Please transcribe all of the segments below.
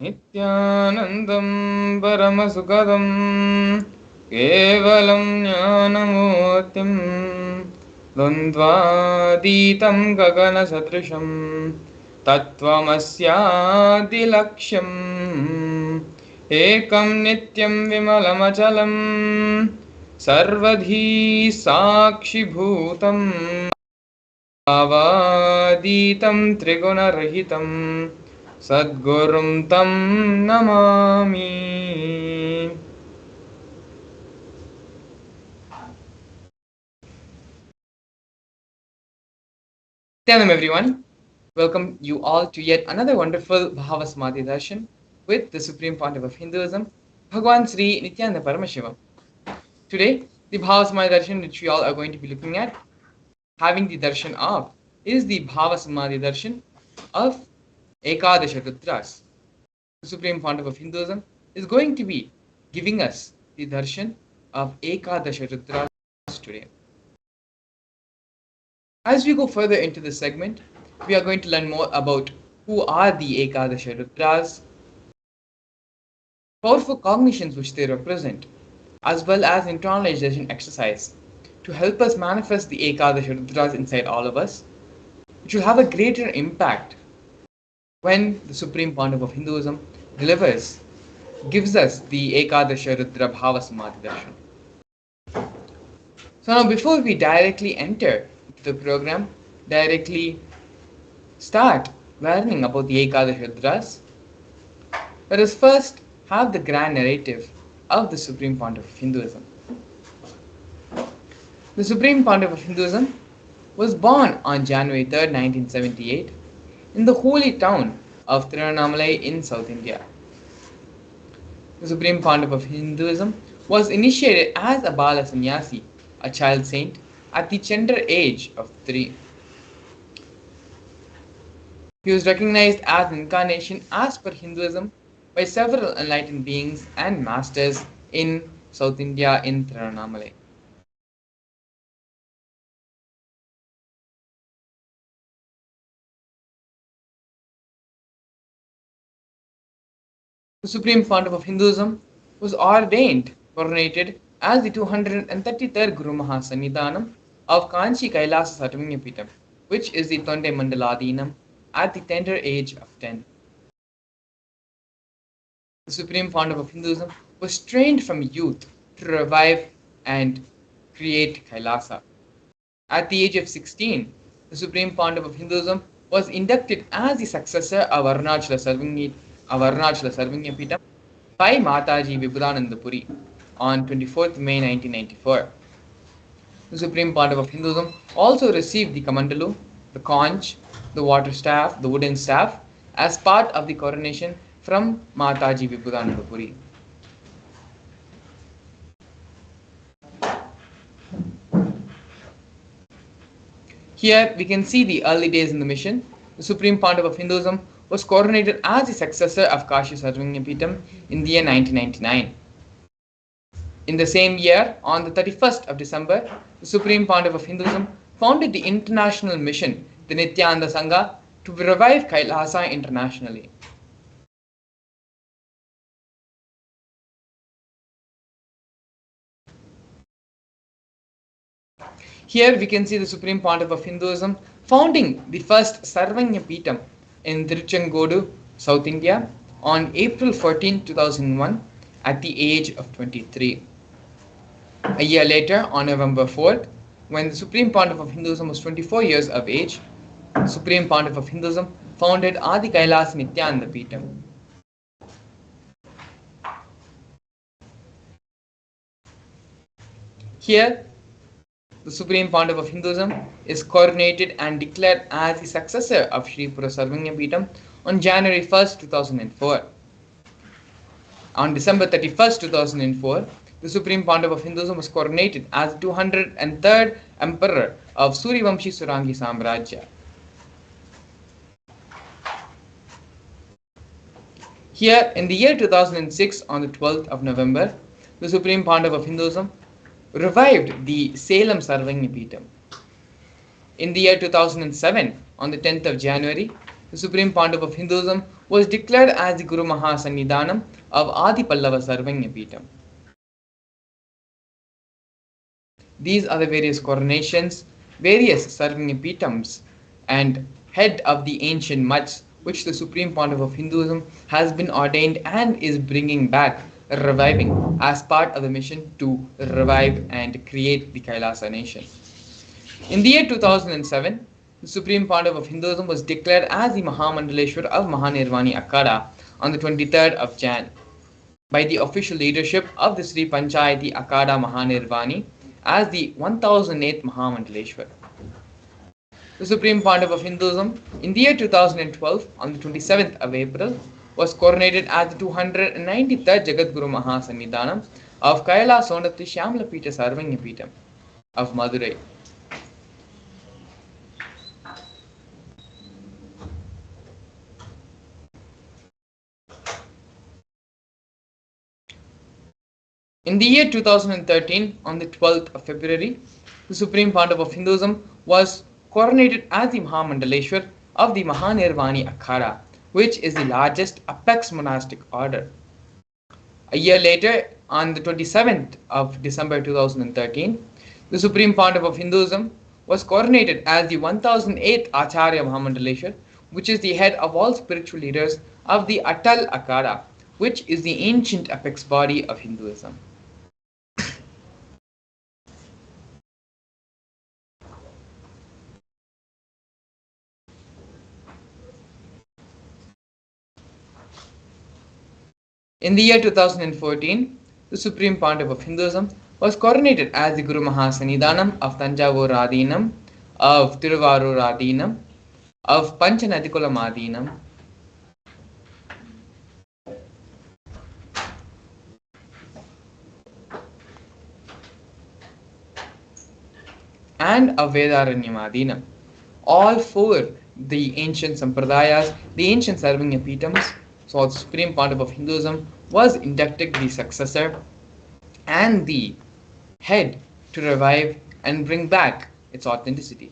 नित्यानन्दं परमसुखदं केवलं ज्ञानमूर्तिं द्वन्द्वातीतं गगनसदृशं तत्त्वमस्यादिलक्ष्यम् एकं नित्यं विमलमचलं सर्वधी साक्षिभूतं भावातीतं त्रिगुणरहितं सद्गुरुं तं Namami. Welcome everyone. Welcome you all to yet another wonderful Bhava Samadhi Darshan with the Supreme Pontiff of Hinduism, Bhagwan Sri Nithyananda Paramashivam. Today, the Bhava Samadhi Darshan which we all are going to be looking at, having the darshan of, is the Bhava Samadhi Darshan of Ekadasha Rudras. The Supreme Pontiff of Hinduism is going to be giving us the darshan of Ekadasha Rudras today. As we go further into this segment, we are going to learn more about who are the Ekadasha Rudras, powerful cognitions which they represent, as well as internalization exercise to help us manifest the Ekadasha Rudras inside all of us, which will have a greater impact when the Supreme Pontiff of Hinduism gives us the Ekadasha Rudra Bhava Samadhi Darshan. So now before we directly enter the program, directly start learning about the Ekadasha Rudras, let us first have the grand narrative of the Supreme Pontiff of Hinduism. The Supreme Pontiff of Hinduism was born on January 3rd, 1978 in the holy town of Tiruvannamalai in South India. The Supreme Pontiff of Hinduism was initiated as a Bala Sannyasi, a child saint, at the tender age of 3. He was recognized as an incarnation as per Hinduism by several enlightened beings and masters in South India in Tiruvannamalai. The Supreme Pontiff of Hinduism was coronated as the 233rd Guru Mahasannidhanam of Kanchi KAILASA Sarvagnapitam, which is the Tonde Mandaladinam, at the tender age of 10. The Supreme Pontiff of Hinduism was trained from youth to revive and create Kailasa. At the age of 16, the Supreme Pontiff of Hinduism was inducted as the successor of Arunachala Sarvagnapitam by Mataji Vibhudananda Puri on 24th May 1994. The Supreme Pontiff of Hinduism also received the Kamandalu, the conch, the water staff, the wooden staff, as part of the coronation from Mataji Vibhudananda Puri. Here we can see the early days in the mission. The Supreme Pontiff of Hinduism was coronated as the successor of Kashi Sarvagnapitam in the year 1999. In the same year, on the 31st of December, the Supreme Pontiff of Hinduism founded the international mission, the Nithyananda Sangha, to revive Kailasa internationally. Here we can see the Supreme Pontiff of Hinduism founding the first Sarvagnapitam in Tiruchengodu, South India on April 14, 2001 at the age of 23. A year later, on November 4th, when the Supreme Pontiff of Hinduism was 24 years of age, the Supreme Pontiff of Hinduism founded Adi KAILASA Nithyananda Pitam. Here, the Supreme Pontiff of Hinduism is coronated and declared as the successor of Sri Pura Sarvagnapitam on January 1st, 2004. On December 31st, 2004, the Supreme Pontiff of Hinduism was coronated as the 203rd Emperor of Suryavamshi Surangi Samrajya. Here, in the year 2006, on the 12th of November, the Supreme Pontiff of Hinduism revived the Salem Sarvagnapitam. In the year 2007, on the 10th of January, the Supreme Pontiff of Hinduism was declared as the Guru Mahasannidhanam of Adi Pallava Sarvanya Peetham. These are the various coronations, various Sarvanya Peethams, and head of the ancient mutts which the Supreme Pontiff of Hinduism has been ordained and is bringing back, reviving as part of the mission to revive and create the Kailasa nation. In the year 2007, the Supreme Pontiff of Hinduism was declared as the Mahamandaleshwar of Mahanirvani Akhada on the 23rd of Jan by the official leadership of the Sri Panchayati Akhada Mahanirvani as the 1008th Mahamandaleshwar. The Supreme Pontiff of Hinduism in the year 2012 on the 27th of April was coronated as the 293rd Jagadguru Mahasannidhanam of KAILASA Sonatri Shyamala Peetha Sarvanya Peetham of Madurai. In the year 2013, on the 12th of February, the Supreme Pontiff of Hinduism was coronated as the Mahamandaleshwar of the Mahanirvani Akhada, which is the largest apex monastic order. A year later, on the 27th of December 2013, the Supreme Pontiff of Hinduism was coronated as the 1008th Acharya Mahamandaleshwar, which is the head of all spiritual leaders of the Atal Akhada, which is the ancient apex body of Hinduism. In the year 2014, the Supreme Pontiff of Hinduism was coronated as the Guru Mahasannidhanam of Tanjavur Adinam, of Tiruvarur Adinam, of Panchanadikulam Adinam, and of Vedaranyam Adinam. All four, the ancient Sampradayas, the ancient Sarvanya Peethams, so the Supreme Pontiff of Hinduism was inducted the successor and the head to revive and bring back its authenticity.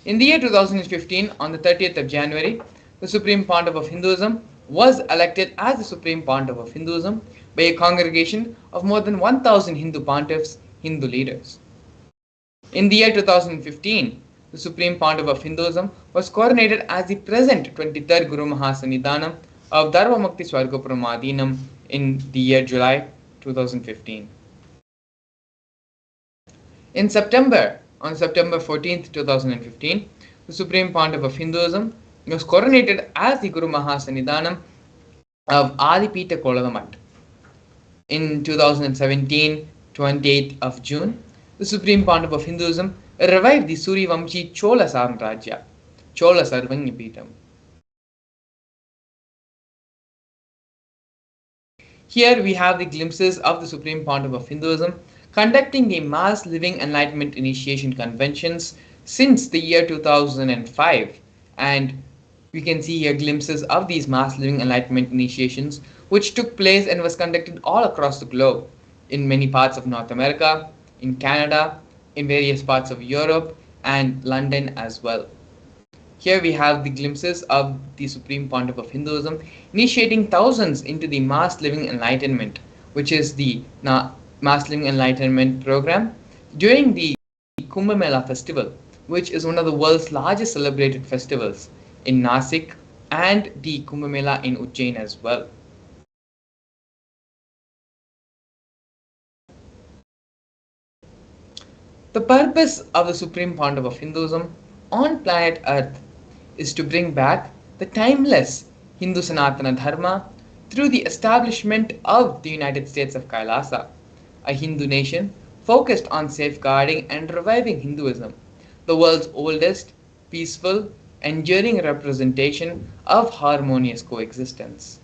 In the year 2015, on the 30th of January, the Supreme Pontiff of Hinduism was elected as the Supreme Pontiff of Hinduism by a congregation of more than 1000 Hindu pontiffs, Hindu leaders. In the year 2015, the Supreme Pontiff of Hinduism was coronated as the present 23rd Guru Mahasannidhanam of Dharmamukti Swargapuram Adinam in the year July 2015. On September 14th, 2015, the Supreme Pontiff of Hinduism was coronated as the Guru Mahasannidhanam of Adipita Koladamat. In 2017, 28th of June, the Supreme Pontiff of Hinduism revived the Surivamshi Chola Samrajya, Chola Sarvanya Peetham. Here we have the glimpses of the Supreme Pontiff of Hinduism conducting the mass living enlightenment initiation conventions since the year 2005, and we can see here glimpses of these mass living enlightenment initiations which took place and was conducted all across the globe, in many parts of North America, in Canada, in various parts of Europe, and London as well. Here we have the glimpses of the Supreme Pontiff of Hinduism initiating thousands into the Mass Living Enlightenment, which is the Mass Living Enlightenment program during the Kumbh Mela festival, which is one of the world's largest celebrated festivals in Nasik, and the Kumbh Mela in Ujjain as well. The purpose of the Supreme Pontiff of Hinduism on planet Earth is to bring back the timeless Hindu Sanatana Dharma through the establishment of the United States of KAILASA, a Hindu nation focused on safeguarding and reviving Hinduism, the world's oldest, peaceful, enduring representation of harmonious coexistence.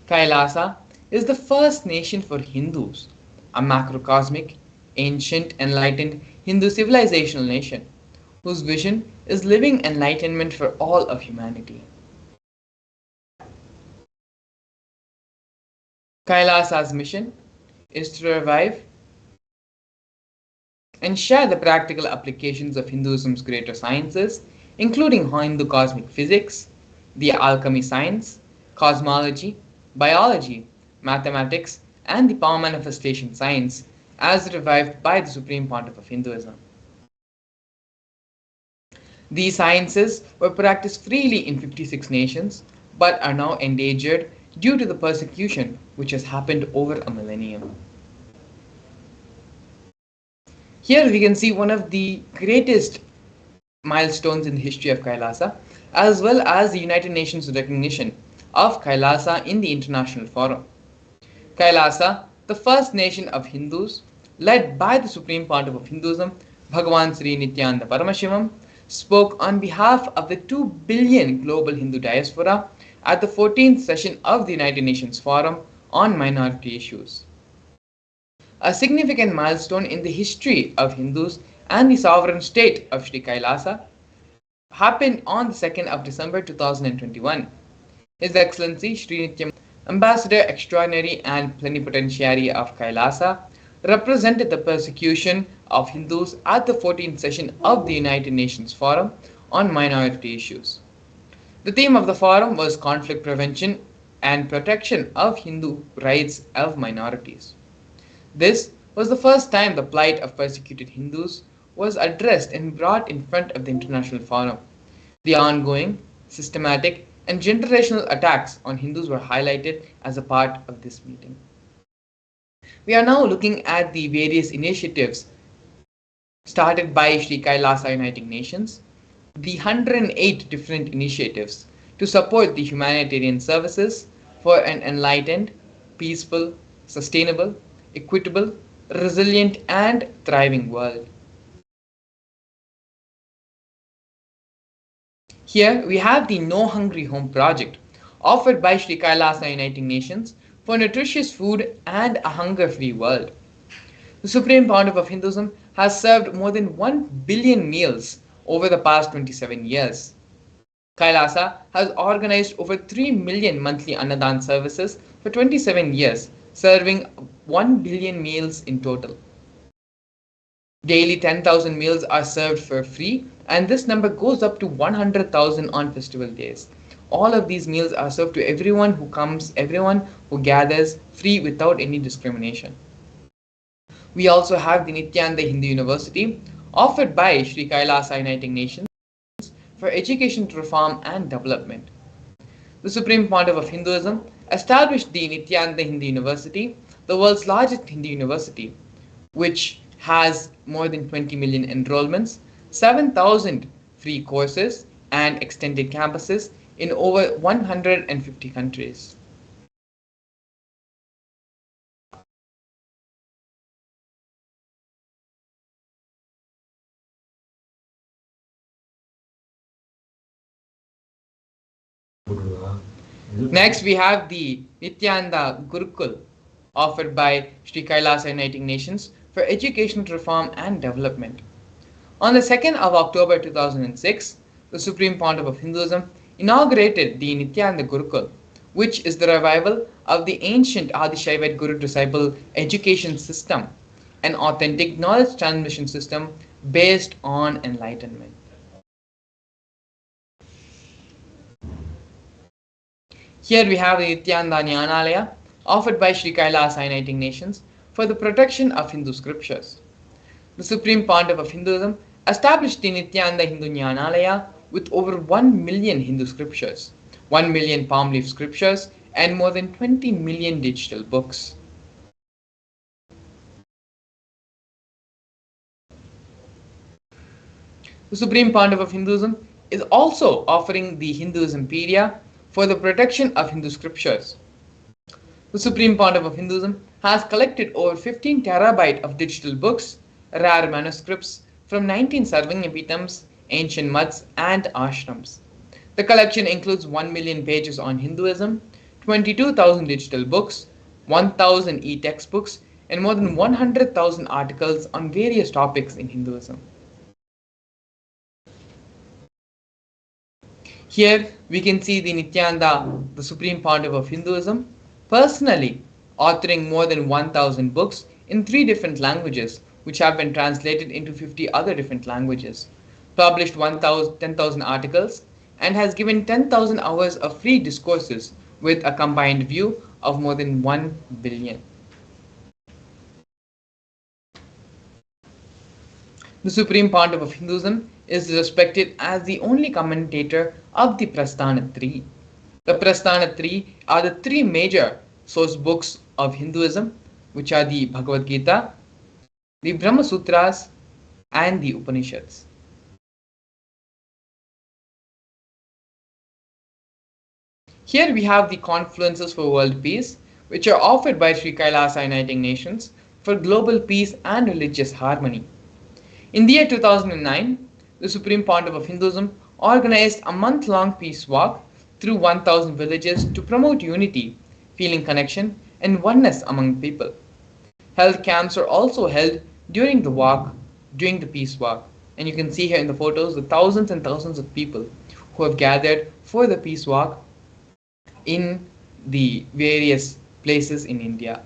KAILASA is the first nation for Hindus, a macrocosmic, ancient, enlightened Hindu civilizational nation, whose vision is living enlightenment for all of humanity. KAILASA's mission is to revive and share the practical applications of Hinduism's greater sciences, including Hindu cosmic physics, the alchemy science, cosmology, biology, mathematics, and the power manifestation science as revived by the Supreme Pontiff of Hinduism. These sciences were practiced freely in 56 nations but are now endangered due to the persecution which has happened over a millennium. Here we can see one of the greatest milestones in the history of KAILASA, as well as the United Nations recognition of KAILASA in the international forum. KAILASA, the first nation of Hindus, led by the Supreme Pontiff of Hinduism, Bhagavan Sri Nithyananda Paramashivam, spoke on behalf of the 2 billion global Hindu diaspora at the 14th session of the United Nations Forum on Minority Issues. A significant milestone in the history of Hindus and the sovereign state of Sri KAILASA happened on the 2nd of December 2021. His Excellency Sri Nityam, Ambassador Extraordinary and Plenipotentiary of KAILASA, represented the persecution of Hindus at the 14th session of the United Nations Forum on Minority Issues. The theme of the forum was conflict prevention and protection of Hindu rights of minorities. This was the first time the plight of persecuted Hindus was addressed and brought in front of the international forum. The ongoing, systematic, and generational attacks on Hindus were highlighted as a part of this meeting. We are now looking at the various initiatives started by Sri KAILASA Uniting Nations, the 108 different initiatives to support the humanitarian services for an enlightened, peaceful, sustainable, equitable, resilient, and thriving world. Here we have the No Hungry Home project offered by Sri KAILASA Uniting Nations for nutritious food and a hunger-free world. The Supreme Pontiff of Hinduism has served more than 1 billion meals over the past 27 years. KAILASA has organized over 3 million monthly Annadan services for 27 years, serving 1 billion meals in total. Daily 10,000 meals are served for free, and this number goes up to 100,000 on festival days. All of these meals are served to everyone who comes, everyone who gathers, free without any discrimination. We also have the Nithyananda Hindu University, offered by Sri KAILASA Uniting Nations for education reform and development. The Supreme Pontiff of Hinduism established the Nithyananda Hindu University, the world's largest Hindu university, which has more than 20 million enrollments, 7,000 free courses, and extended campuses in over 150 countries. Next, we have the Nithyananda Gurukul, offered by Sri KAILASA Uniting Nations for educational reform and development. On the 2nd of October 2006, the Supreme Pontiff of Hinduism inaugurated the Nithyananda Gurukul, which is the revival of the ancient Adishaivat Guru-disciple education system, an authentic knowledge transmission system based on enlightenment. Here we have the Nithyananda Jnanalaya, offered by Sri KAILASA Uniting Nations for the protection of Hindu scriptures. The Supreme Pontiff of Hinduism established the Nithyananda Hindu Jnanalaya with over 1 million Hindu scriptures, 1 million palm leaf scriptures, and more than 20 million digital books. The Supreme Pontiff of Hinduism is also offering the Hinduismpedia for the protection of Hindu scriptures. The Supreme Pontiff of Hinduism has collected over 15 terabyte of digital books, rare manuscripts from 19 Sarvanyapitams, ancient muds, and ashrams. The collection includes 1 million pages on Hinduism, 22,000 digital books, 1,000 e-textbooks, and more than 100,000 articles on various topics in Hinduism. Here we can see the Nithyananda, the Supreme Pontiff of Hinduism, personally authoring more than 1,000 books in 3 different languages which have been translated into 50 other different languages, published 10,000 articles, and has given 10,000 hours of free discourses with a combined view of more than 1 billion. The Supreme Pontiff of Hinduism is respected as the only commentator of the Prasthana Three. The Prasthana Three are the three major source books of Hinduism, which are the Bhagavad Gita, the Brahma Sutras, and the Upanishads. Here we have the Confluences for World Peace, which are offered by Sri KAILASA Uniting Nations for global peace and religious harmony. In the year 2009, the Supreme Pontiff of Hinduism organized a month-long peace walk through 1,000 villages to promote unity, feeling connection, and oneness among people. Health camps are also held during the peace walk. And you can see here in the photos the thousands and thousands of people who have gathered for the peace walk in the various places in India.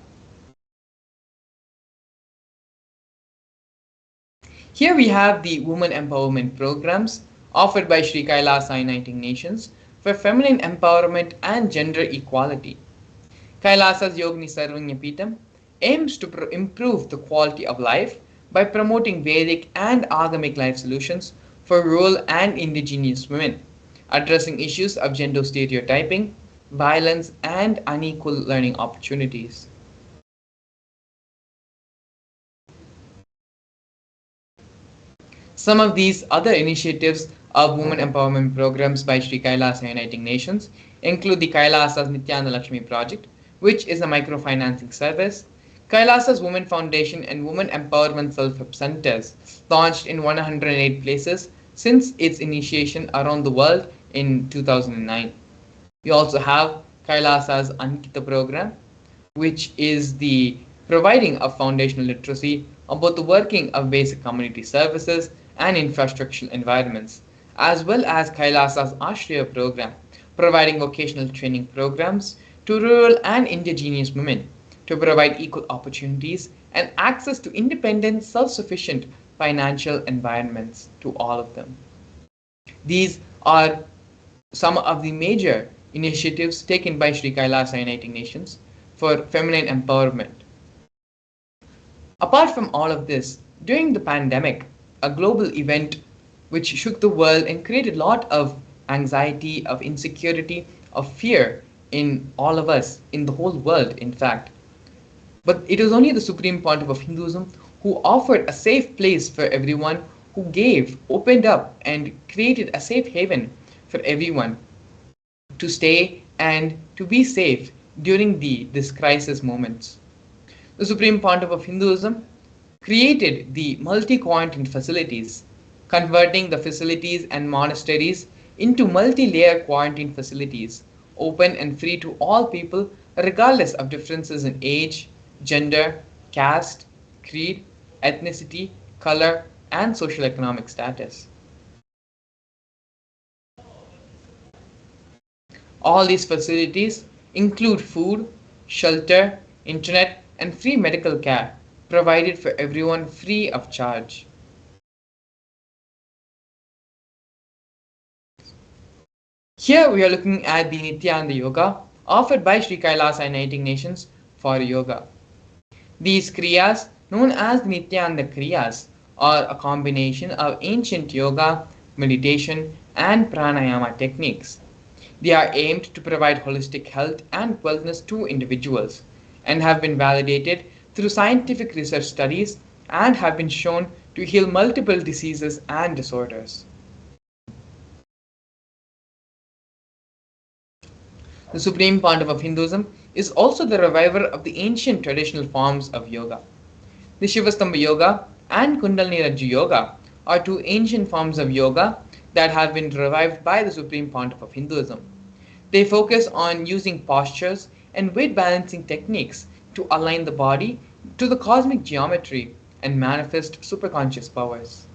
Here we have the women empowerment programs offered by Sri KAILASA Uniting Nations for feminine empowerment and gender equality. KAILASA's Yogini Sarvanya Peetham aims to improve the quality of life by promoting Vedic and Agamic life solutions for rural and indigenous women, addressing issues of gender stereotyping, violence, and unequal learning opportunities. Some of these other initiatives of women empowerment programs by Sri KAILASA Uniting Nations include the KAILASA's Nithyananda Lakshmi project, which is a microfinancing service, KAILASA's Women Foundation and Women Empowerment Self-Help Centers, launched in 108 places since its initiation around the world in 2009. We also have KAILASA's Ankita program, which is the providing of foundational literacy about the working of basic community services and infrastructural environments, as well as KAILASA's Ashraya program, providing vocational training programs to rural and indigenous women to provide equal opportunities and access to independent, self-sufficient financial environments to all of them. These are some of the major initiatives taken by Sri KAILASA Uniting Nations for feminine empowerment. Apart from all of this, during the pandemic, a global event which shook the world and created a lot of anxiety, of insecurity, of fear in all of us, in the whole world, in fact. But it was only the Supreme Pontiff of Hinduism who offered a safe place for everyone, who opened up, and created a safe haven for everyone to stay and to be safe during this crisis moments. The Supreme Pontiff of Hinduism created the multi-quarantine facilities, converting the facilities and monasteries into multi-layer quarantine facilities, open and free to all people regardless of differences in age, gender, caste, creed, ethnicity, color, and social economic status. All these facilities include food, shelter, internet, and free medical care provided for everyone free of charge. Here we are looking at the Nithyananda Yoga offered by Sri KAILASA Uniting Nations for yoga. These kriyas, known as the Nithyananda kriyas, are a combination of ancient yoga, meditation, and pranayama techniques. They are aimed to provide holistic health and wellness to individuals and have been validated through scientific research studies and have been shown to heal multiple diseases and disorders. The Supreme Pontiff of Hinduism is also the reviver of the ancient traditional forms of yoga. The Shivastambha Yoga and Kundalini Rajju Yoga are two ancient forms of yoga that have been revived by the Supreme Pontiff of Hinduism. They focus on using postures and weight balancing techniques to align the body to the cosmic geometry and manifest superconscious powers.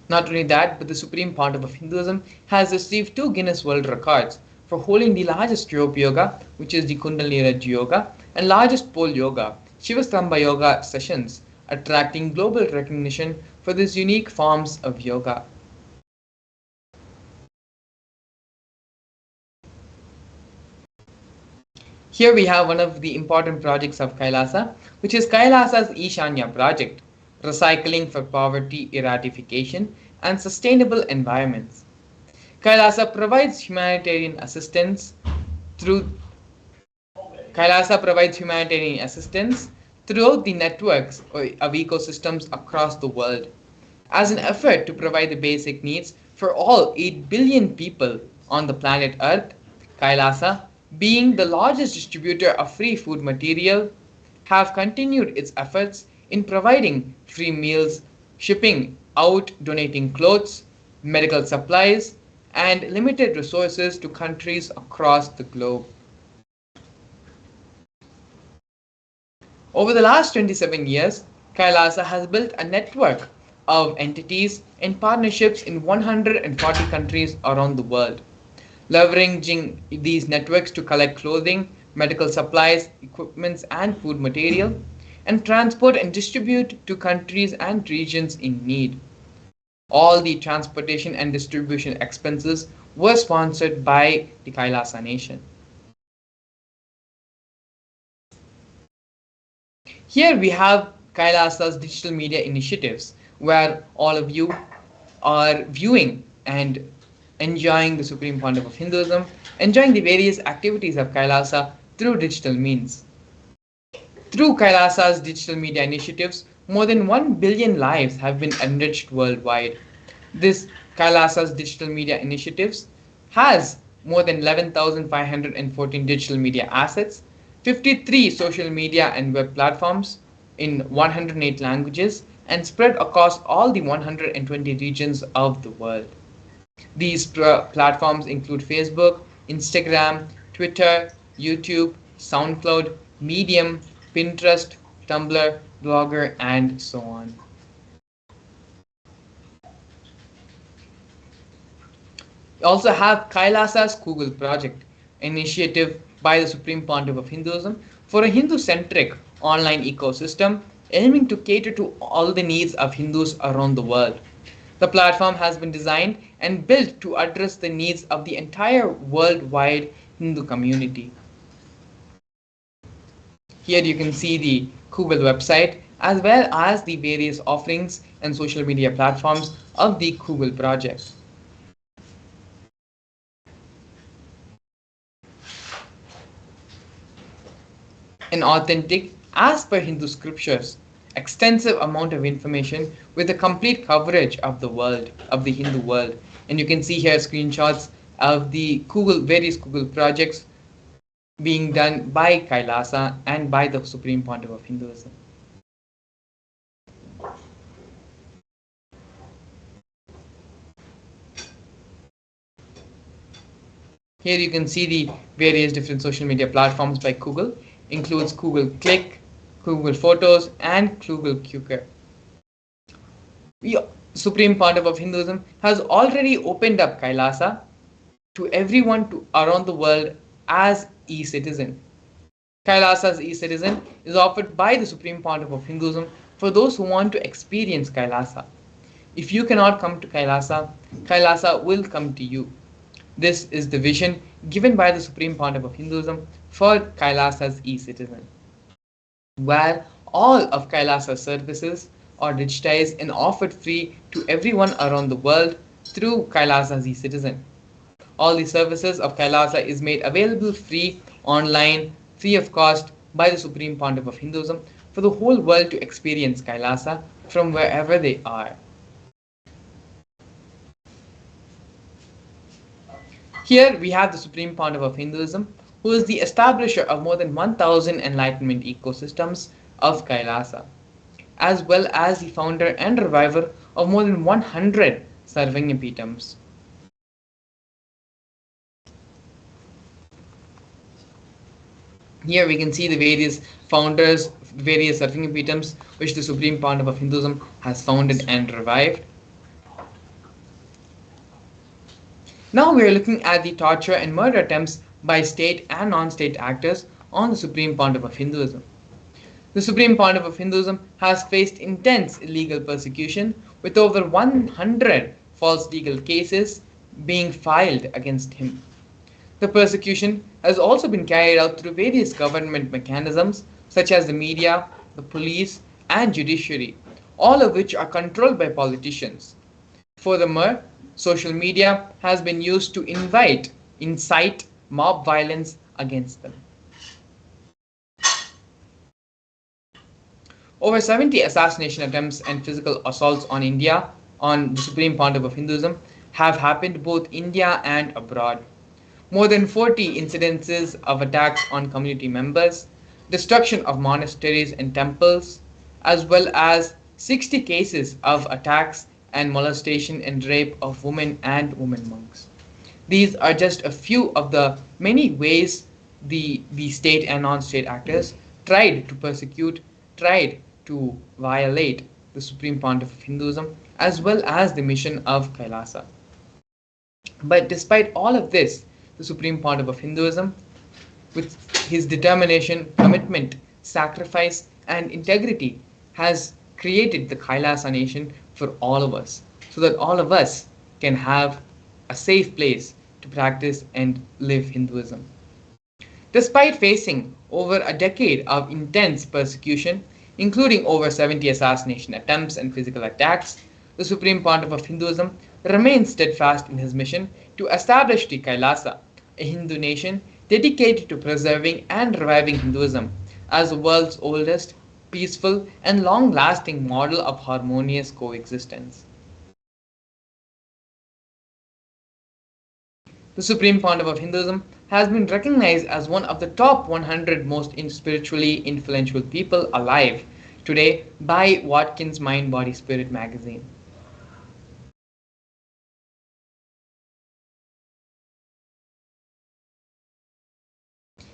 Not only that, but the Supreme Pontiff of Hinduism has received 2 Guinness World Records for holding the largest group yoga, which is the Kundalini Raj Yoga, and largest pole yoga, Shivastambha Yoga sessions, attracting global recognition for these unique forms of yoga. Here we have one of the important projects of KAILASA, which is KAILASA's Ishanya project, recycling for poverty eradication and sustainable environments. KAILASA provides humanitarian assistance through KAILASA provides humanitarian assistance throughout the networks of ecosystems across the world as an effort to provide the basic needs for all 8 billion people on the planet Earth. KAILASA, being the largest distributor of free food material, have continued its efforts in providing free meals, shipping out, donating clothes, medical supplies, and limited resources to countries across the globe. Over the last 27 years, KAILASA has built a network of entities and partnerships in 140 countries around the world, leveraging these networks to collect clothing, medical supplies, equipments, and food material, and transport and distribute to countries and regions in need. All the transportation and distribution expenses were sponsored by the KAILASA Nation. Here we have KAILASA's digital media initiatives, where all of you are viewing and enjoying the Supreme Pontiff of Hinduism, enjoying the various activities of KAILASA through digital means. Through KAILASA's digital media initiatives, more than 1 billion lives have been enriched worldwide. This KAILASA's digital media initiatives has more than 11,514 digital media assets, 53 social media and web platforms in 108 languages, and spread across all the 120 regions of the world. These platforms include Facebook, Instagram, Twitter, YouTube, SoundCloud, Medium, Pinterest, Tumblr, Blogger, and so on. We also have KAILASA's Google project, initiative by the Supreme Pontiff of Hinduism for a Hindu-centric online ecosystem aiming to cater to all the needs of Hindus around the world. The platform has been designed and built to address the needs of the entire worldwide Hindu community. Here you can see the Google website as well as the various offerings and social media platforms of the Google project. An authentic, as per Hindu scriptures, extensive amount of information with a complete coverage of the world, of the Hindu world. And you can see here screenshots of the various Google projects being done by KAILASA and by the Supreme Pontiff of Hinduism. Here you can see the various different social media platforms by Google, includes Google Click, Google Photos, and Google Quikr. The Supreme Pontiff of Hinduism has already opened up KAILASA to everyone around the world as e-citizen. KAILASA's e-citizen is offered by the Supreme Pontiff of Hinduism for those who want to experience KAILASA. If you cannot come to KAILASA, KAILASA will come to you. This is the vision given by the Supreme Pontiff of Hinduism for KAILASA's e-citizen, where all of KAILASA's services are digitized and offered free to everyone around the world through KAILASA's e-citizen. All the services of KAILASA is made available free, online, free of cost by the Supreme Pontiff of Hinduism for the whole world to experience KAILASA from wherever they are. Here we have the Supreme Pontiff of Hinduism, who is the establisher of more than 1,000 enlightenment ecosystems of KAILASA, as well as the founder and reviver of more than 100 Sarvanyapitams. Here we can see the various founders, various Sarvanyapitams which the Supreme Pontiff of Hinduism has founded and revived. Now we are looking at the torture and murder attempts by state and non-state actors on the Supreme Pontiff of Hinduism. The Supreme Pontiff of Hinduism has faced intense illegal persecution with over 100 false legal cases being filed against him. The persecution has also been carried out through various government mechanisms such as the media, the police, and judiciary, all of which are controlled by politicians. Furthermore, social media has been used to incite mob violence against them. Over 70 assassination attempts and physical assaults on India, on the Supreme Pontiff of Hinduism, have happened both India and abroad. More than 40 incidences of attacks on community members, destruction of monasteries and temples, as well as 60 cases of attacks and molestation and rape of women and women monks. These are just a few of the many ways the state and non-state actors tried to persecute, tried to violate the Supreme Pontiff of Hinduism as well as the mission of KAILASA. But despite all of this, the Supreme Pontiff of Hinduism, with his determination, commitment, sacrifice, and integrity, has created the KAILASA nation for all of us, so that all of us can have a safe place to practice and live Hinduism. Despite facing over a decade of intense persecution, including over 70 assassination attempts and physical attacks, the Supreme Pontiff of Hinduism remains steadfast in his mission to establish the KAILASA, a Hindu nation dedicated to preserving and reviving Hinduism as the world's oldest, peaceful, and long-lasting model of harmonious coexistence. The Supreme Pontiff of Hinduism has been recognized as one of the top 100 most spiritually influential people alive today by Watkins Mind Body Spirit magazine.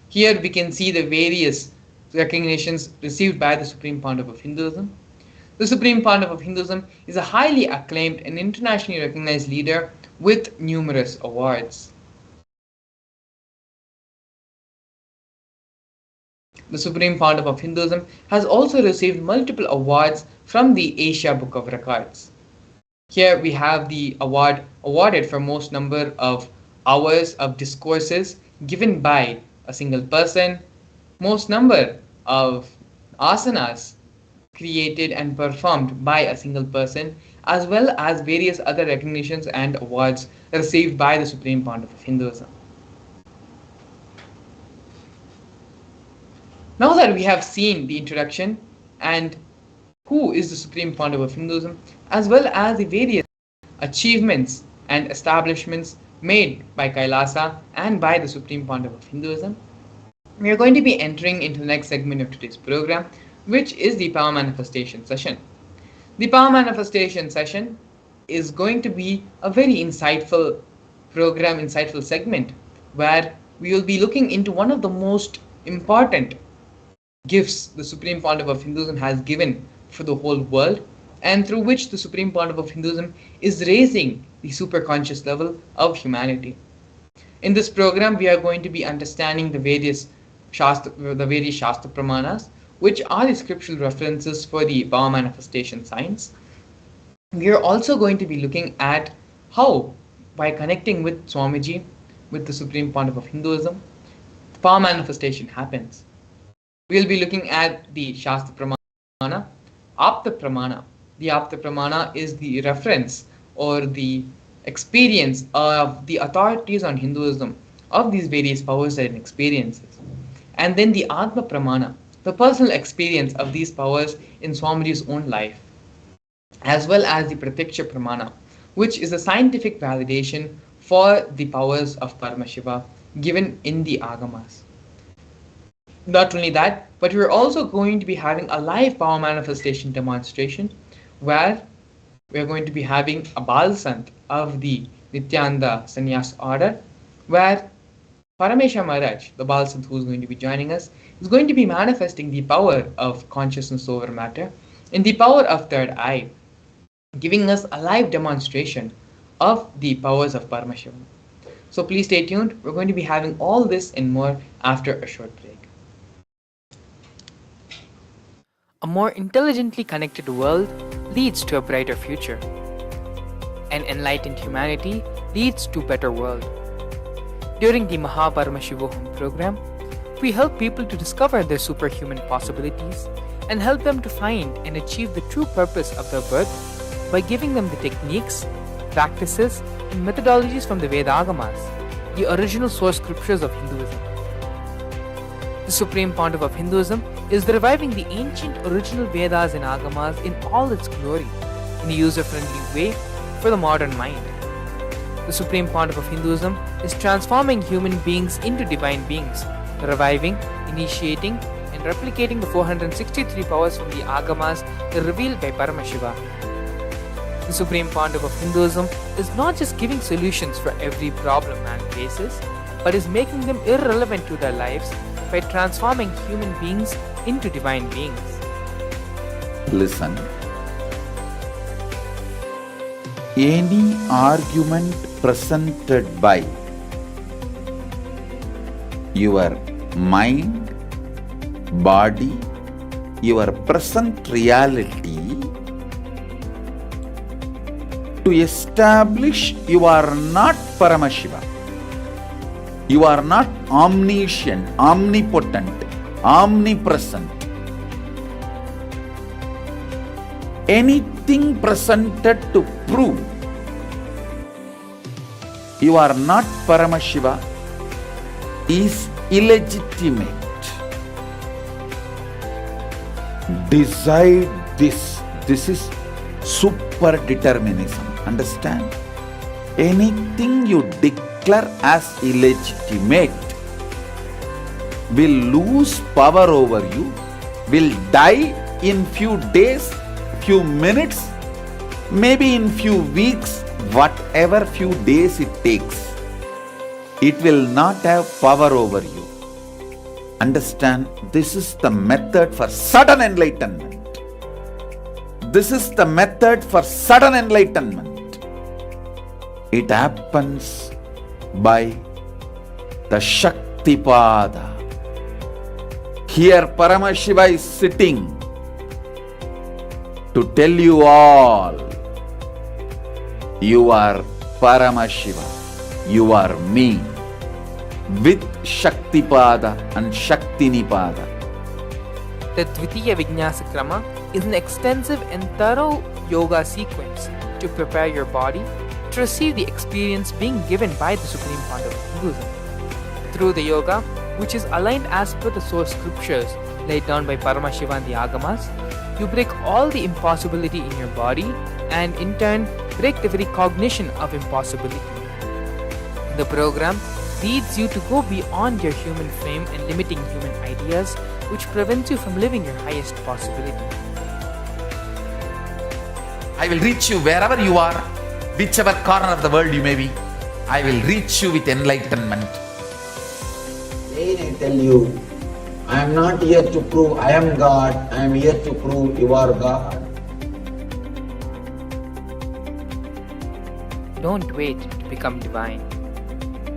Here we can see the various recognitions received by the Supreme Pontiff of Hinduism. The Supreme Pontiff of Hinduism is a highly acclaimed and internationally recognized leader with numerous awards. The Supreme Pontiff of Hinduism has also received multiple awards from the Asia Book of Records. Here we have the award awarded for most number of hours of discourses given by a single person, most number of asanas created and performed by a single person, as well as various other recognitions and awards received by the Supreme Pontiff of Hinduism. Now that we have seen the introduction and who is the Supreme Pontiff of Hinduism, as well as the various achievements and establishments made by KAILASA and by the Supreme Pontiff of Hinduism, we are going to be entering into the next segment of today's program, which is the Power Manifestation session. The Power Manifestation session is going to be a very insightful program, insightful segment, where we will be looking into one of the most important gifts the Supreme Pontiff of Hinduism has given for the whole world, and through which the Supreme Pontiff of Hinduism is raising the superconscious level of humanity. In this program, we are going to be understanding the various Shastra Pramanas, which are the scriptural references for the power manifestation science. We are also going to be looking at how, by connecting with Swamiji, with the Supreme Pontiff of Hinduism, the power manifestation happens. We will be looking at the Shastra Pramana, Apta Pramana. The Apta Pramana is the reference or the experience of the authorities on Hinduism of these various powers and experiences. And then the Atma Pramana, the personal experience of these powers in Swamiji's own life, as well as the Pratyaksha Pramana, which is a scientific validation for the powers of Paramashiva given in the Agamas. Not only that, but we're also going to be having a live power manifestation demonstration where we're going to be having a Bal Sant of the Nithyananda Sannyas order, where Paramesha Maharaj, the Bal Sant who is going to be joining us, is going to be manifesting the power of consciousness over matter and the power of third eye, giving us a live demonstration of the powers of Paramashivam. So please stay tuned. We're going to be having all this and more after a short break. A more intelligently connected world leads to a brighter future. An enlightened humanity leads to a better world. During the Paramashivoham program, we help people to discover their superhuman possibilities and help them to find and achieve the true purpose of their birth by giving them the techniques, practices, and methodologies from the Vedagamas, the original source scriptures of Hinduism. The Supreme Pontiff of Hinduism is reviving the ancient original Vedas and Agamas in all its glory, in a user-friendly way for the modern mind. The Supreme Pontiff of Hinduism is transforming human beings into divine beings, reviving, initiating, and replicating the 463 powers from the Agamas revealed by Paramashiva. The Supreme Pontiff of Hinduism is not just giving solutions for every problem man faces, but is making them irrelevant to their lives by transforming human beings into divine beings. Listen. Any argument presented by your mind, body, your present reality to establish you are not Paramashiva. You are not omniscient, omnipotent, omnipresent. Anything presented to prove you are not Paramashiva is illegitimate. Decide this. This is super determinism. Understand? Anything you declare as illegitimate will lose power over you, will die in few days, few minutes, maybe in few weeks, whatever few days it takes. It will not have power over you. Understand, this is the method for sudden enlightenment. This is the method for sudden enlightenment. It happens by the Shaktipada. Here Paramashiva is sitting to tell you all, you are Paramashiva, you are me, with Shaktipada and Shaktinipada. The Dvitiya Vijnasa Krama is an extensive and thorough yoga sequence to prepare your body to receive the experience being given by the Supreme Pontiff of Hinduism. Through the yoga, which is aligned as per the source scriptures laid down by Paramashiva and the Agamas, you break all the impossibility in your body and in turn break the very cognition of impossibility. The program leads you to go beyond your human frame and limiting human ideas, which prevents you from living your highest possibility. I will reach you wherever you are, whichever corner of the world you may be. I will reach you with enlightenment. Again I tell you, I am not here to prove I am God, I am here to prove you are God. Don't wait to become divine.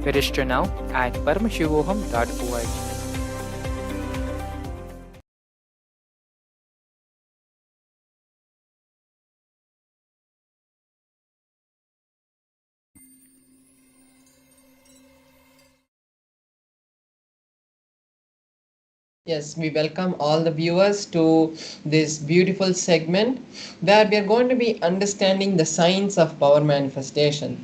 Register now at paramashivoham.org. Yes, we welcome all the viewers to this beautiful segment where we are going to be understanding the science of power manifestation.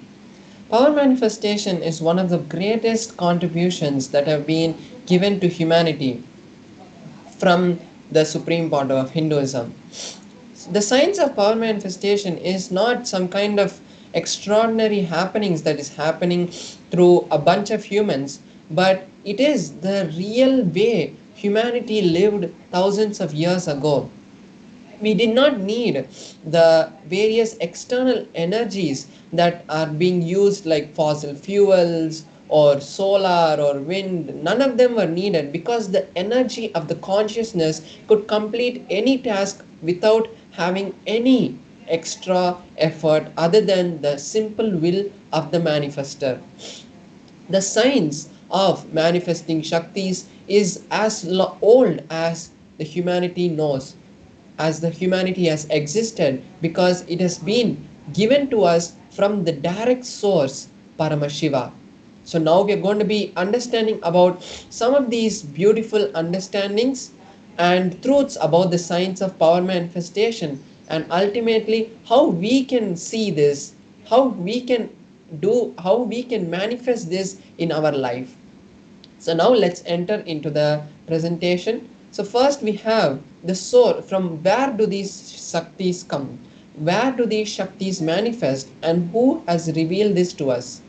Power manifestation is one of the greatest contributions that have been given to humanity from the Supreme Pontiff of Hinduism. The science of power manifestation is not some kind of extraordinary happenings that is happening through a bunch of humans, but it is the real way humanity lived thousands of years ago. We did not need the various external energies that are being used like fossil fuels or solar or wind. None of them were needed because the energy of the consciousness could complete any task without having any extra effort other than the simple will of the manifester. The science of manifesting Shaktis is as old as the humanity knows, as the humanity has existed, because it has been given to us from the direct source, Paramashiva. So now we are going to be understanding about some of these beautiful understandings and truths about the science of power manifestation, and ultimately how we can see this, how we can manifest this in our life. So now let's enter into the presentation. So first we have the source. From where do these Shaktis come? Where do these Shaktis manifest, and who has revealed this to us?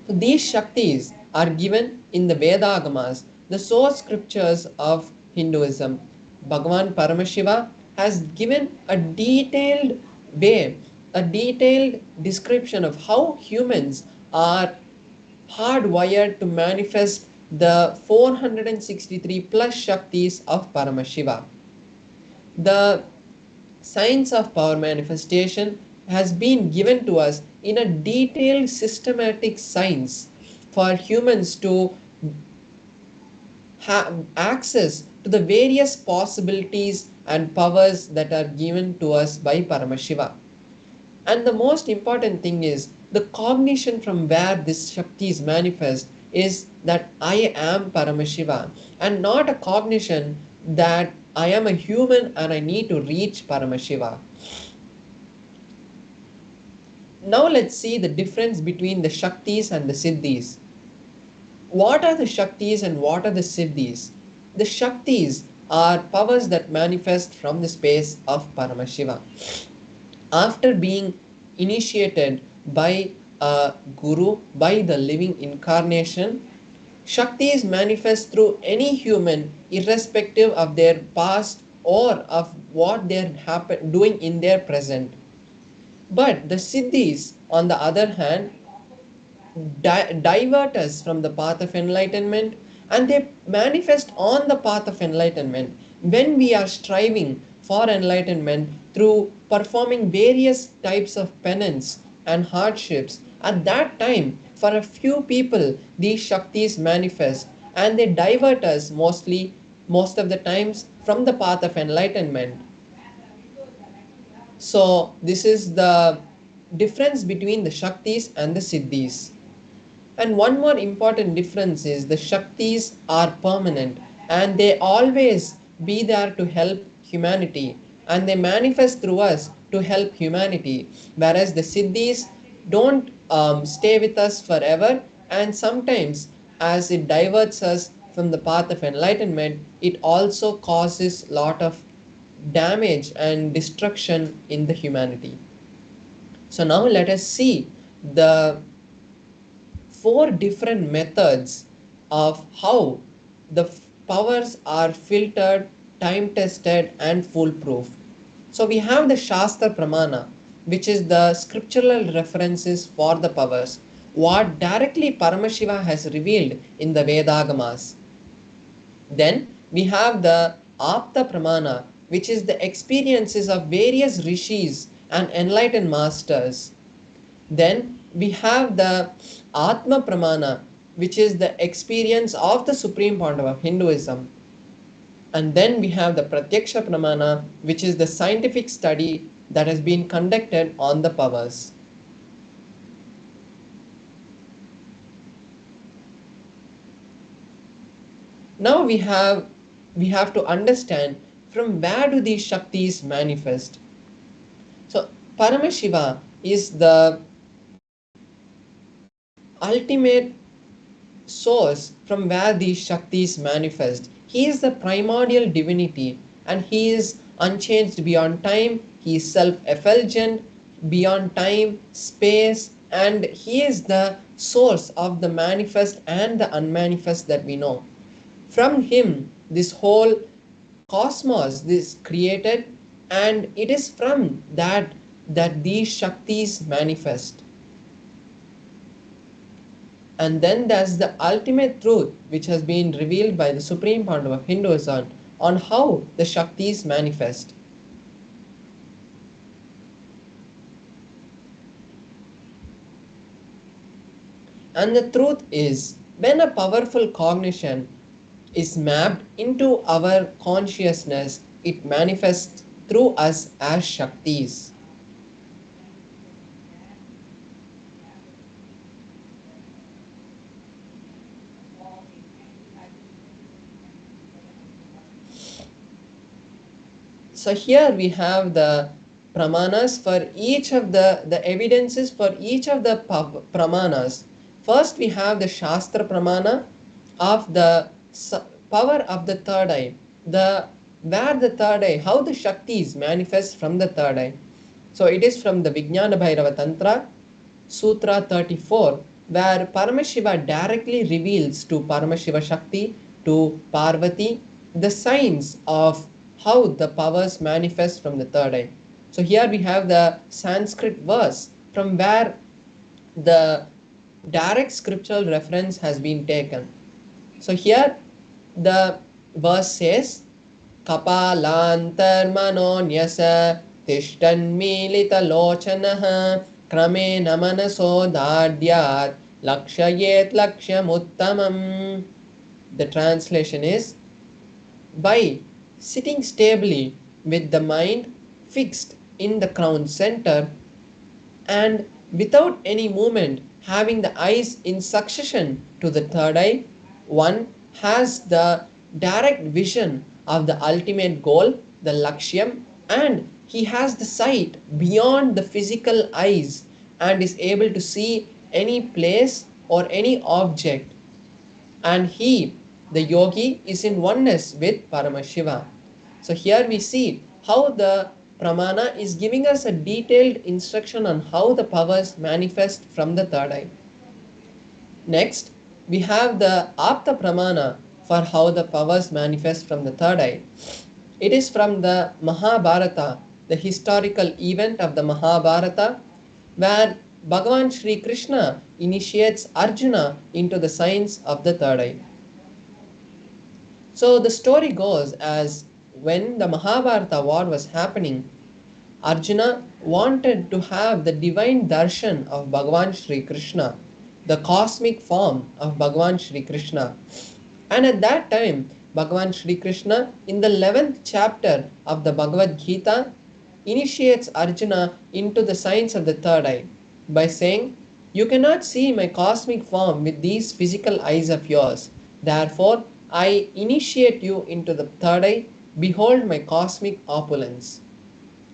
So these Shaktis are given in the Vedagamas, the source scriptures of Hinduism. Bhagavan Paramashiva has given a detailed way, a detailed description of how humans are hardwired to manifest the 463 plus Shaktis of Paramashiva. The science of power manifestation has been given to us in a detailed systematic science for humans to have access to the various possibilities and powers that are given to us by Paramashiva. And the most important thing is the cognition from where this Shakti is manifest is that I am Paramashiva, and not a cognition that I am a human and I need to reach Paramashiva. Now let's see the difference between the Shaktis and the Siddhis. What are the Shaktis and what are the Siddhis? The Shaktis are powers that manifest from the space of Paramashiva. After being initiated by a guru, by the living incarnation, Shaktis manifest through any human irrespective of their past or of what they're doing in their present. But the Siddhis, on the other hand, divert us from the path of enlightenment, and they manifest on the path of enlightenment when we are striving for enlightenment through performing various types of penance and hardships. At that time, for a few people, these Shaktis manifest and they divert us most of the times from the path of enlightenment. So this is the difference between the Shaktis and the Siddhis. And one more important difference is the Shaktis are permanent and they always be there to help humanity, and they manifest through us to help humanity, whereas the Siddhis don't stay with us forever, and sometimes as it diverts us from the path of enlightenment, it also causes lot of damage and destruction in the humanity. So now let us see the 4 different methods of how the powers are filtered, time tested, and foolproof. So we have the Shastra Pramana, which is the scriptural references for the powers, what directly Paramashiva has revealed in the Vedagamas. Then we have the Apta Pramana, which is the experiences of various rishis and enlightened masters. Then we have the Atma Pramana, which is the experience of the Supreme Pandava of Hinduism. And then we have the Pratyaksha Pramana, which is the scientific study that has been conducted on the powers. Now we have to understand from where do these Shaktis manifest. So Paramashiva is the ultimate source from where these Shaktis manifest. He is the primordial divinity and he is unchanged beyond time. He is self-effulgent beyond time, space, and he is the source of the manifest and the unmanifest that we know. From him, this whole cosmos is created, and it is from that these Shaktis manifest. And then there's the ultimate truth which has been revealed by the Supreme Pandava of Hinduism on how the Shaktis manifest. And the truth is, when a powerful cognition is mapped into our consciousness, it manifests through us as Shaktis. So here we have the pramanas for each of the evidences for each of the pramanas. First we have the Shastra pramana of the power of the third eye, the where the third eye, how the Shaktis manifest from the third eye. So it is from the Vijnana Bhairava Tantra, Sutra 34, where Paramashiva directly reveals to Paramashiva Shakti, to Parvati, the signs of how the powers manifest from the third eye. So here we have the Sanskrit verse from where the direct scriptural reference has been taken. So here the verse says, Kapalantarmanonyasa tishtanmilita lochanaha kramena manaso dadyat lakshayet lakshyamuttamam. The translation is, by sitting stably with the mind fixed in the crown center and without any movement, having the eyes in succession to the third eye, one has the direct vision of the ultimate goal, the Lakshyam, and he has the sight beyond the physical eyes and is able to see any place or any object. And he, the yogi, is in oneness with Paramashiva. So here we see how the pramana is giving us a detailed instruction on how the powers manifest from the third eye. Next, we have the Apta pramana for how the powers manifest from the third eye. It is from the Mahabharata, the historical event of the Mahabharata, where Bhagavan Sri Krishna initiates Arjuna into the science of the third eye. So the story goes as when the Mahabharata war was happening, Arjuna wanted to have the divine darshan of Bhagavan Sri Krishna, the cosmic form of Bhagavan Sri Krishna. And at that time, Bhagavan Sri Krishna, in the 11th chapter of the Bhagavad Gita, initiates Arjuna into the science of the third eye by saying, "You cannot see my cosmic form with these physical eyes of yours. Therefore, I initiate you into the third eye. Behold my cosmic opulence."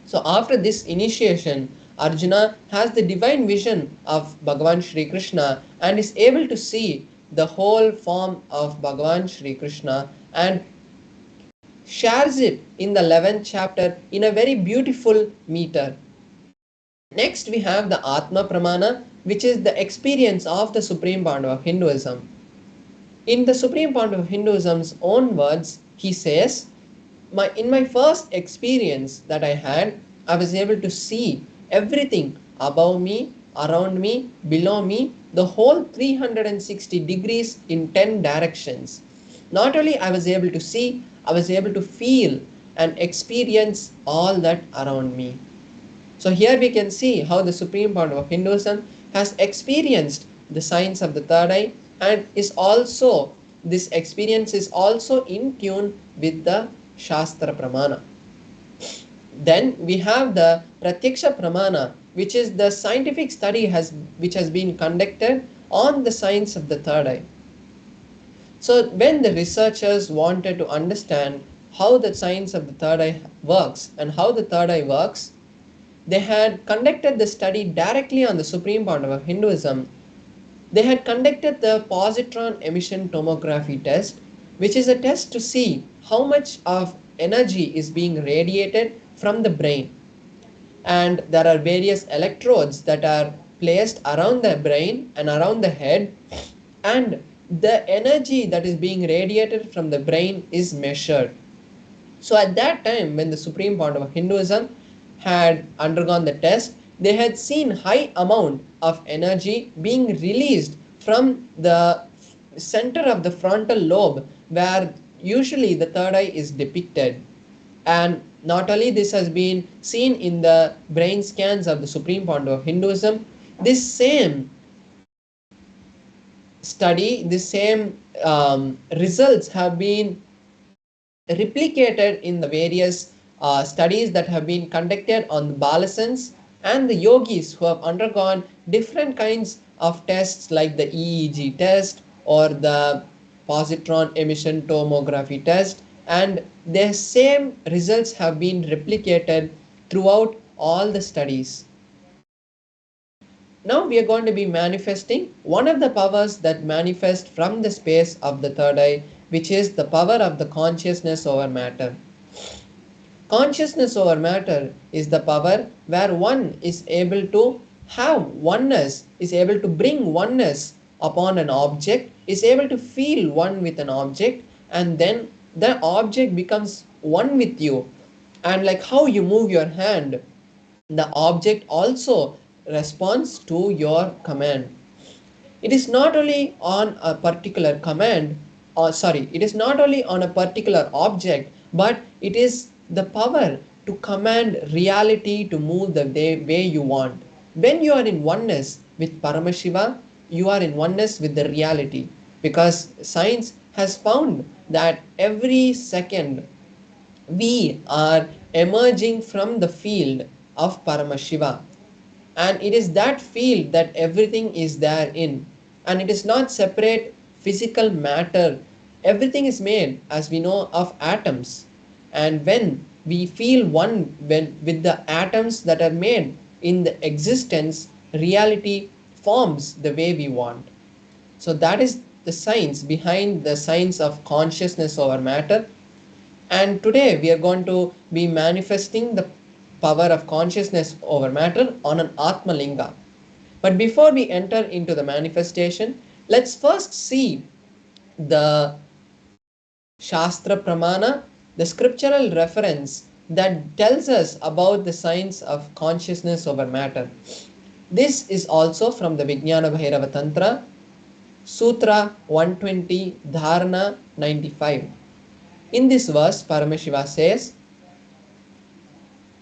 So after this initiation, Arjuna has the divine vision of Bhagavan Sri Krishna and is able to see the whole form of Bhagavan Sri Krishna and shares it in the 11th chapter in a very beautiful meter. Next we have the Atma Pramana, which is the experience of the Supreme Pandava of Hinduism. In the Supreme Pandava of Hinduism's own words, he says, in my first experience that I had, I was able to see everything above me, around me, below me, the whole 360 degrees in 10 directions. Not only I was able to see, I was able to feel and experience all that around me. So here we can see how the Supreme Pandava of Hinduism has experienced the science of the third eye, and this experience is also in tune with the Shastra Pramana. Then we have the Pratyaksha Pramana, which is the scientific study which has been conducted on the science of the third eye. So when the researchers wanted to understand how the science of the third eye works and how the third eye works, they had conducted the study directly on the Supreme Pandava of Hinduism. They had conducted the positron emission tomography test, which is a test to see how much of energy is being radiated from the brain. And there are various electrodes that are placed around the brain and around the head, and the energy that is being radiated from the brain is measured. So at that time, when the Supreme Pandava of Hinduism had undergone the test, they had seen high amount of energy being released from the center of the frontal lobe, where usually the third eye is depicted. And not only this has been seen in the brain scans of the Supreme Pandava of Hinduism, this same study, the same results have been replicated in the various studies that have been conducted on the balasans and the yogis who have undergone different kinds of tests like the EEG test or the positron emission tomography test, and the same results have been replicated throughout all the studies. Now we are going to be manifesting one of the powers that manifest from the space of the third eye, which is the power of the consciousness over matter. Consciousness over matter is the power where one is able to have oneness, is able to bring oneness upon an object, is able to feel one with an object, and then the object becomes one with you. And like how you move your hand, the object also responds to your command. It is not only on a particular command, or sorry, it is not only on a particular object, but it is the power to command reality to move the way you want. When you are in oneness with Paramashiva, you are in oneness with the reality, because science has found that every second we are emerging from the field of Paramashiva, and it is that field that everything is there in, and it is not separate physical matter. Everything is made, as we know, of atoms, and when we feel one with the atoms that are made in the existence, reality forms the way we want. So that is the science behind the science of consciousness over matter. And today we are going to be manifesting the power of consciousness over matter on an Atmalinga. But before we enter into the manifestation, let's first see the Shastra Pramana, the scriptural reference that tells us about the science of consciousness over matter. This is also from the Vijnana Bhairava Tantra, Sutra 120, Dharana 95. In this verse, Paramashiva says,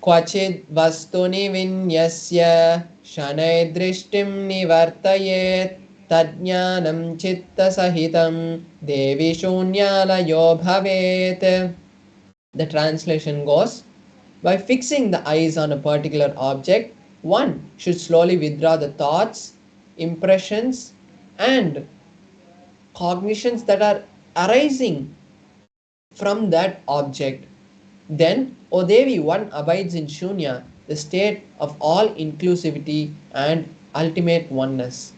Kvachid vastuni vinyasya shanai drishtim nivartayet tadjnanam chitta sahitam devi shunyalayo bhavet. The translation goes, by fixing the eyes on a particular object, one should slowly withdraw the thoughts, impressions, and cognitions that are arising from that object. Then, O Devi, one abides in Shunya, the state of all inclusivity and ultimate oneness.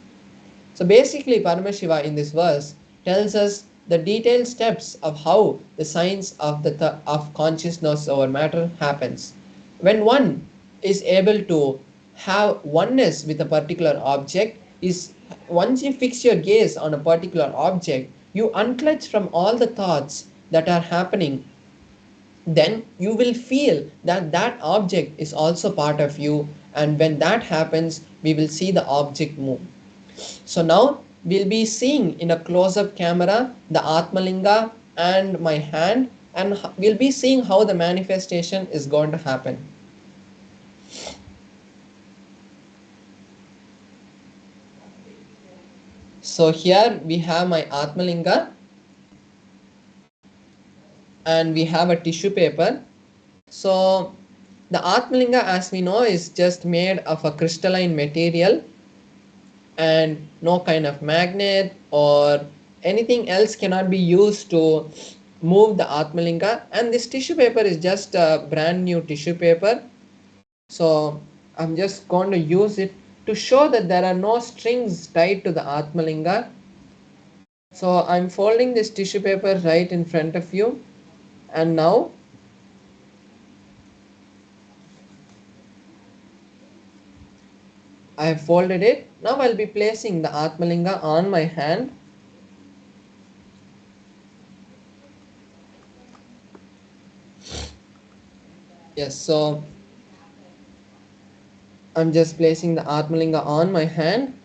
So basically, Paramashiva in this verse tells us the detailed steps of how the science of of consciousness over matter happens. When one is able to have oneness with a particular object, is once you fix your gaze on a particular object, you unclutch from all the thoughts that are happening. Then you will feel that that object is also part of you, and when that happens, we will see the object move. So now we'll be seeing in a close-up camera the Atmalinga and my hand, and we'll be seeing how the manifestation is going to happen. So here we have my Atmalinga, and we have a tissue paper. So the Atmalinga, as we know, is just made of a crystalline material, and no kind of magnet or anything else cannot be used to move the Atmalinga. And this tissue paper is just a brand new tissue paper. So I'm just going to use it to show that there are no strings tied to the Atmalinga. So I'm folding this tissue paper right in front of you, and now I have folded it. Now I'll be placing the Atmalinga on my hand. Yes, so I'm just placing the Atmalinga on my hand.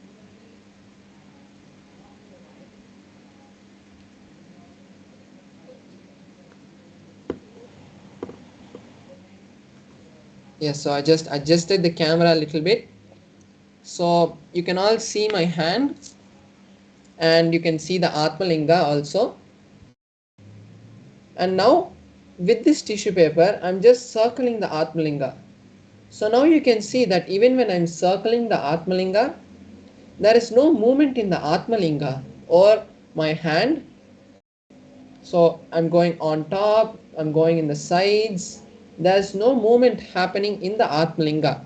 Yes, so I just adjusted the camera a little bit, so you can all see my hand. and you can see the Atmalinga also. And now with this tissue paper, I'm just circling the Atmalinga. So now you can see that even when I'm circling the Atmalinga, there is no movement in the Atmalinga or my hand. So I'm going on top, I'm going in the sides. There's no movement happening in the Atmalinga.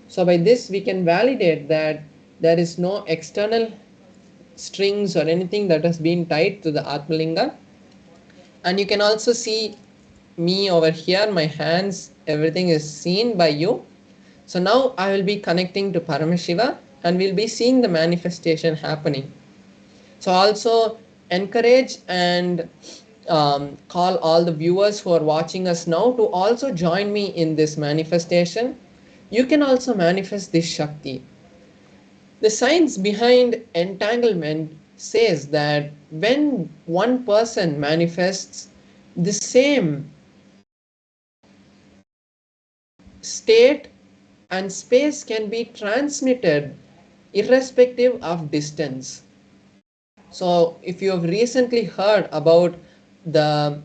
So by this we can validate that there is no external strings or anything that has been tied to the Atmalinga. And you can also see me over here, my hands, everything is seen by you. So now I will be connecting to Paramashiva and we'll be seeing the manifestation happening. So also encourage and call all the viewers who are watching us now to also join me in this manifestation. You can also manifest this Shakti. The science behind entanglement says that when one person manifests, the same state and space can be transmitted irrespective of distance. So if you have recently heard about the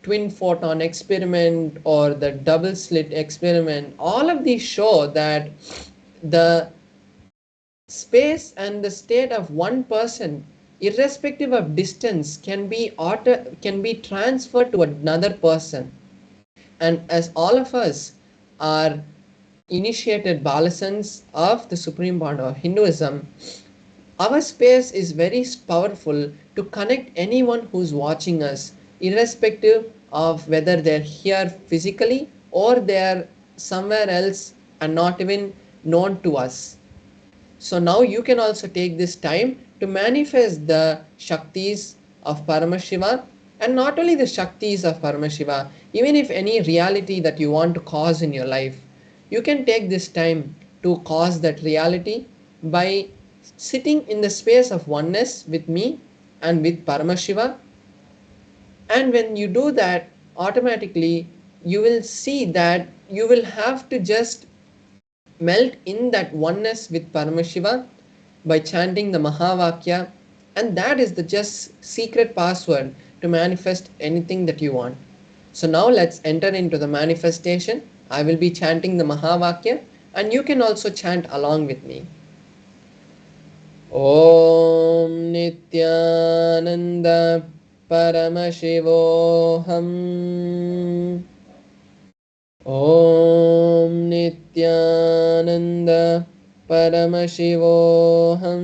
twin photon experiment or the double slit experiment, all of these show that the space and the state of one person, irrespective of distance, can be transferred to another person. And as all of us are initiated balasans of the Supreme Bond of Hinduism, our space is very powerful to connect anyone who's watching us, irrespective of whether they're here physically or they're somewhere else and not even known to us. So now you can also take this time to manifest the Shaktis of Paramashiva, and not only the Shaktis of Paramashiva, even if any reality that you want to cause in your life, you can take this time to cause that reality by sitting in the space of oneness with me and with Paramashiva. And when you do that, automatically you will see that you will have to just melt in that oneness with Paramashiva by chanting the Mahavakya, and that is the just secret password to manifest anything that you want. So now let's enter into the manifestation. I will be chanting the Mahavakya and you can also chant along with me. Om Nithyananda Paramashivoham. Om Nithyananda Paramashivoham.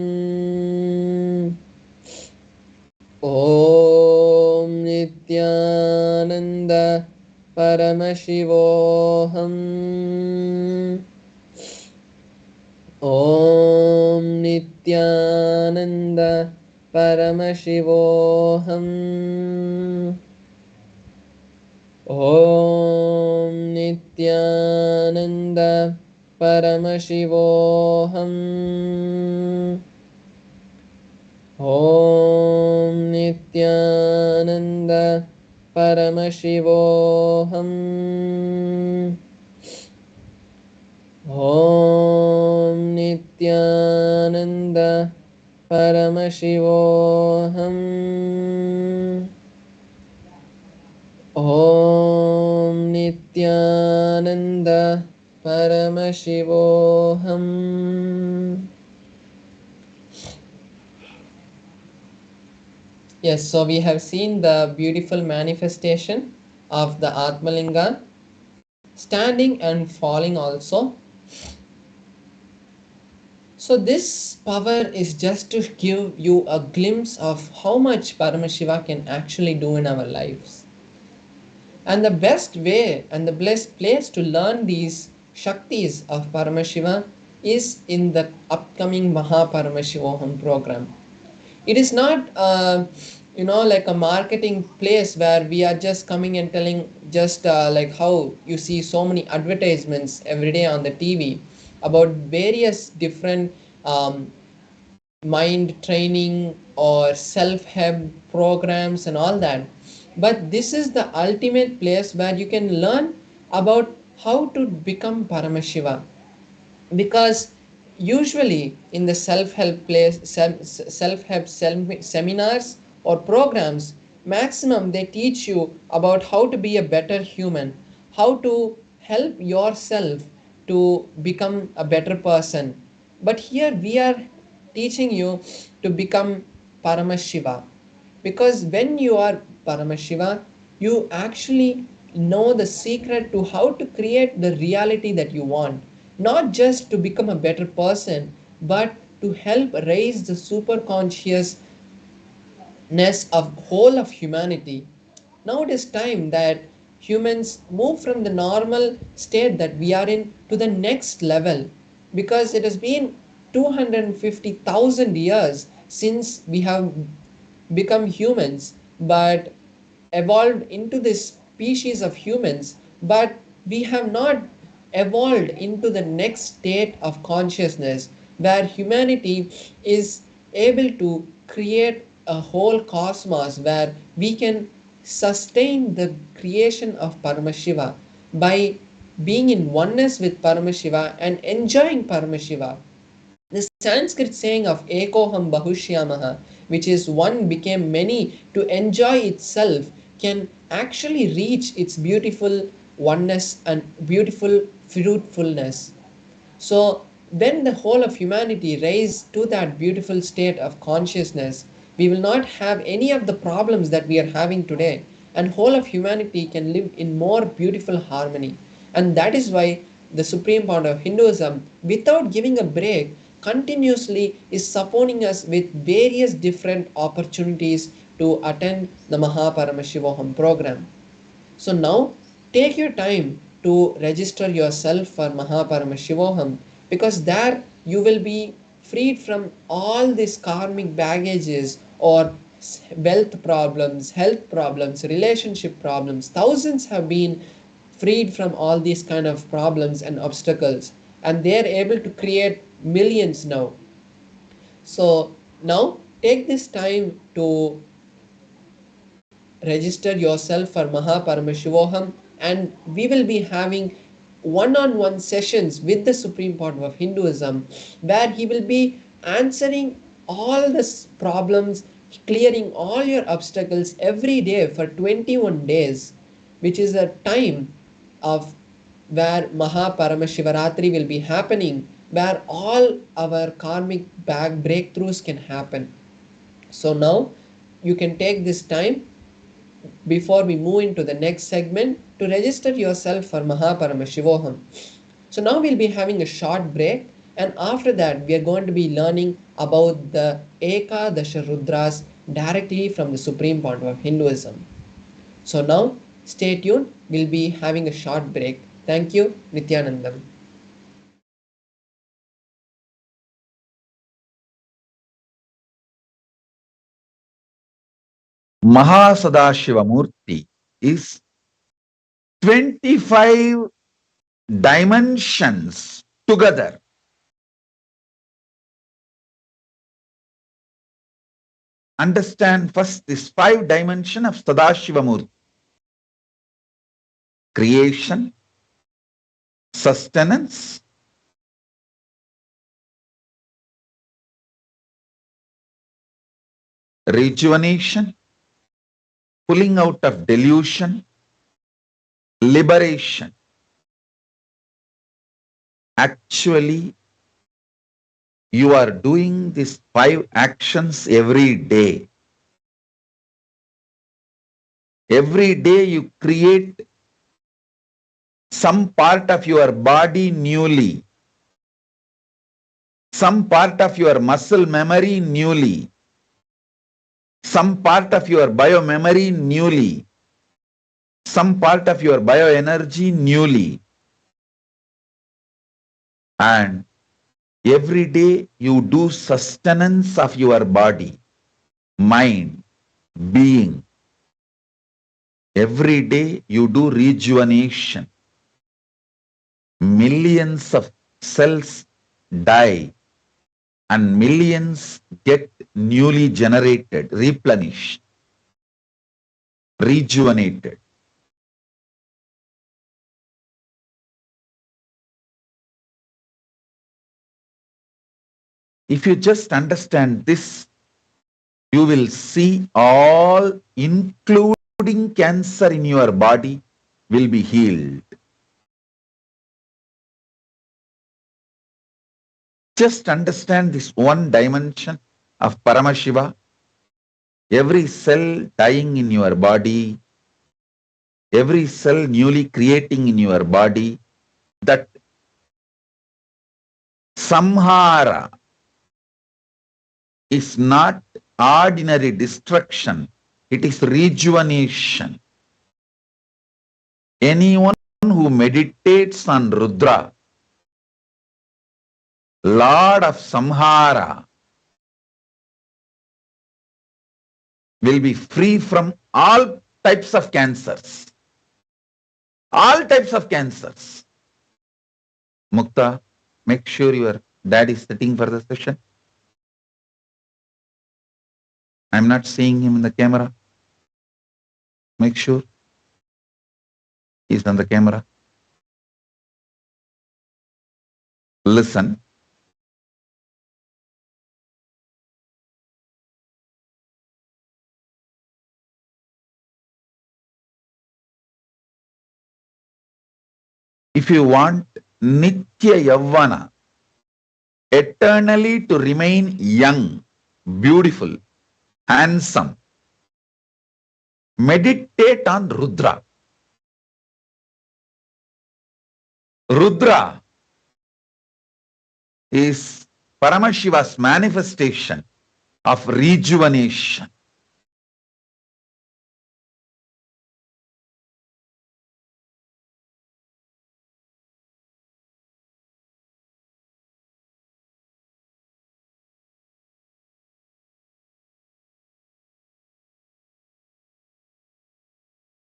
Om Nithyananda Paramashivoham. Om Nithyananda Paramashivoham. Om Nithyananda Paramashivoham. Om Nithyananda Paramashivoham. Om Nithyananda Paramashivoham. Om Nithyananda Paramashivoham. Yes, so we have seen the beautiful manifestation of the Atmalinga, standing and falling also. So this power is just to give you a glimpse of how much Paramashiva can actually do in our lives. And the best way and the best place to learn these Shaktis of Paramashiva is in the upcoming Paramashivoham program. It is not like a marketing place where we are just coming and telling just like how you see so many advertisements every day on the TV about various different mind training or self-help programs and all that. But this is the ultimate place where you can learn about how to become Paramashiva. Because usually in the self-help seminars or programs, maximum they teach you about how to be a better human, how to help yourself to become a better person. But here we are teaching you to become Paramashiva, because when you are Paramashiva, you actually know the secret to how to create the reality that you want. Not just to become a better person, but to help raise the super consciousness of whole of humanity. Now it is time that humans move from the normal state that we are in to the next level, because it has been 250,000 years since we have become humans, but evolved into this species of humans, but we have not evolved into the next state of consciousness where humanity is able to create a whole cosmos where we can sustain the creation of Paramashiva by being in oneness with Paramashiva and enjoying Paramashiva. The Sanskrit saying of Ekoham Bahushyamaha, which is one became many, to enjoy itself, can actually reach its beautiful oneness and beautiful fruitfulness. So, when the whole of humanity raise to that beautiful state of consciousness, we will not have any of the problems that we are having today, and whole of humanity can live in more beautiful harmony. And that is why the supreme point of Hinduism, without giving a break, continuously is supporting us with various different opportunities to attend the Paramashivoham program. So now take your time to register yourself for Paramashivoham, because there you will be freed from all these karmic baggages or wealth problems, health problems, relationship problems. Thousands have been freed from all these kind of problems and obstacles, and they are able to create millions now. So now take this time to register yourself for Paramashivoham, and we will be having one-on-one sessions with the Supreme Point of Hinduism, where he will be answering all the problems, clearing all your obstacles every day for 21 days, which is a time of where Paramashivaratri will be happening, where all our karmic bag breakthroughs can happen. So now you can take this time before we move into the next segment to register yourself for Paramashivoham. So now we'll be having a short break, and after that we are going to be learning about the Ekadasha Rudras directly from the Supreme Point of Hinduism. So now stay tuned, we'll be having a short break. Thank you, Nithyanandam. Mahasadashivamurti is 25 dimensions together. Understand first this 5 dimension of Sadashivamurti. Creation, sustenance, rejuvenation, pulling out of delusion, liberation. Actually, you are doing these 5 actions every day. Every day you create some part of your body newly, some part of your muscle memory newly, some part of your biomemory newly, some part of your bioenergy newly. And every day you do sustenance of your body, mind, being. Every day you do rejuvenation. Millions of cells die and millions get newly generated, replenished, rejuvenated. If you just understand this, you will see all, including cancer in your body, will be healed. Just understand this one dimension of Paramashiva. Every cell dying in your body, every cell newly creating in your body, that samhara is not ordinary destruction, it is rejuvenation. Anyone who meditates on Rudra, Lord of Samhara, will be free from all types of cancers. All types of cancers. Mukta, make sure your dad is sitting for the session. I'm not seeing him in the camera. Make sure he's on the camera. Listen. If you want Nitya Yavana, eternally to remain young, beautiful, handsome, meditate on Rudra. Rudra is Paramashiva's manifestation of rejuvenation.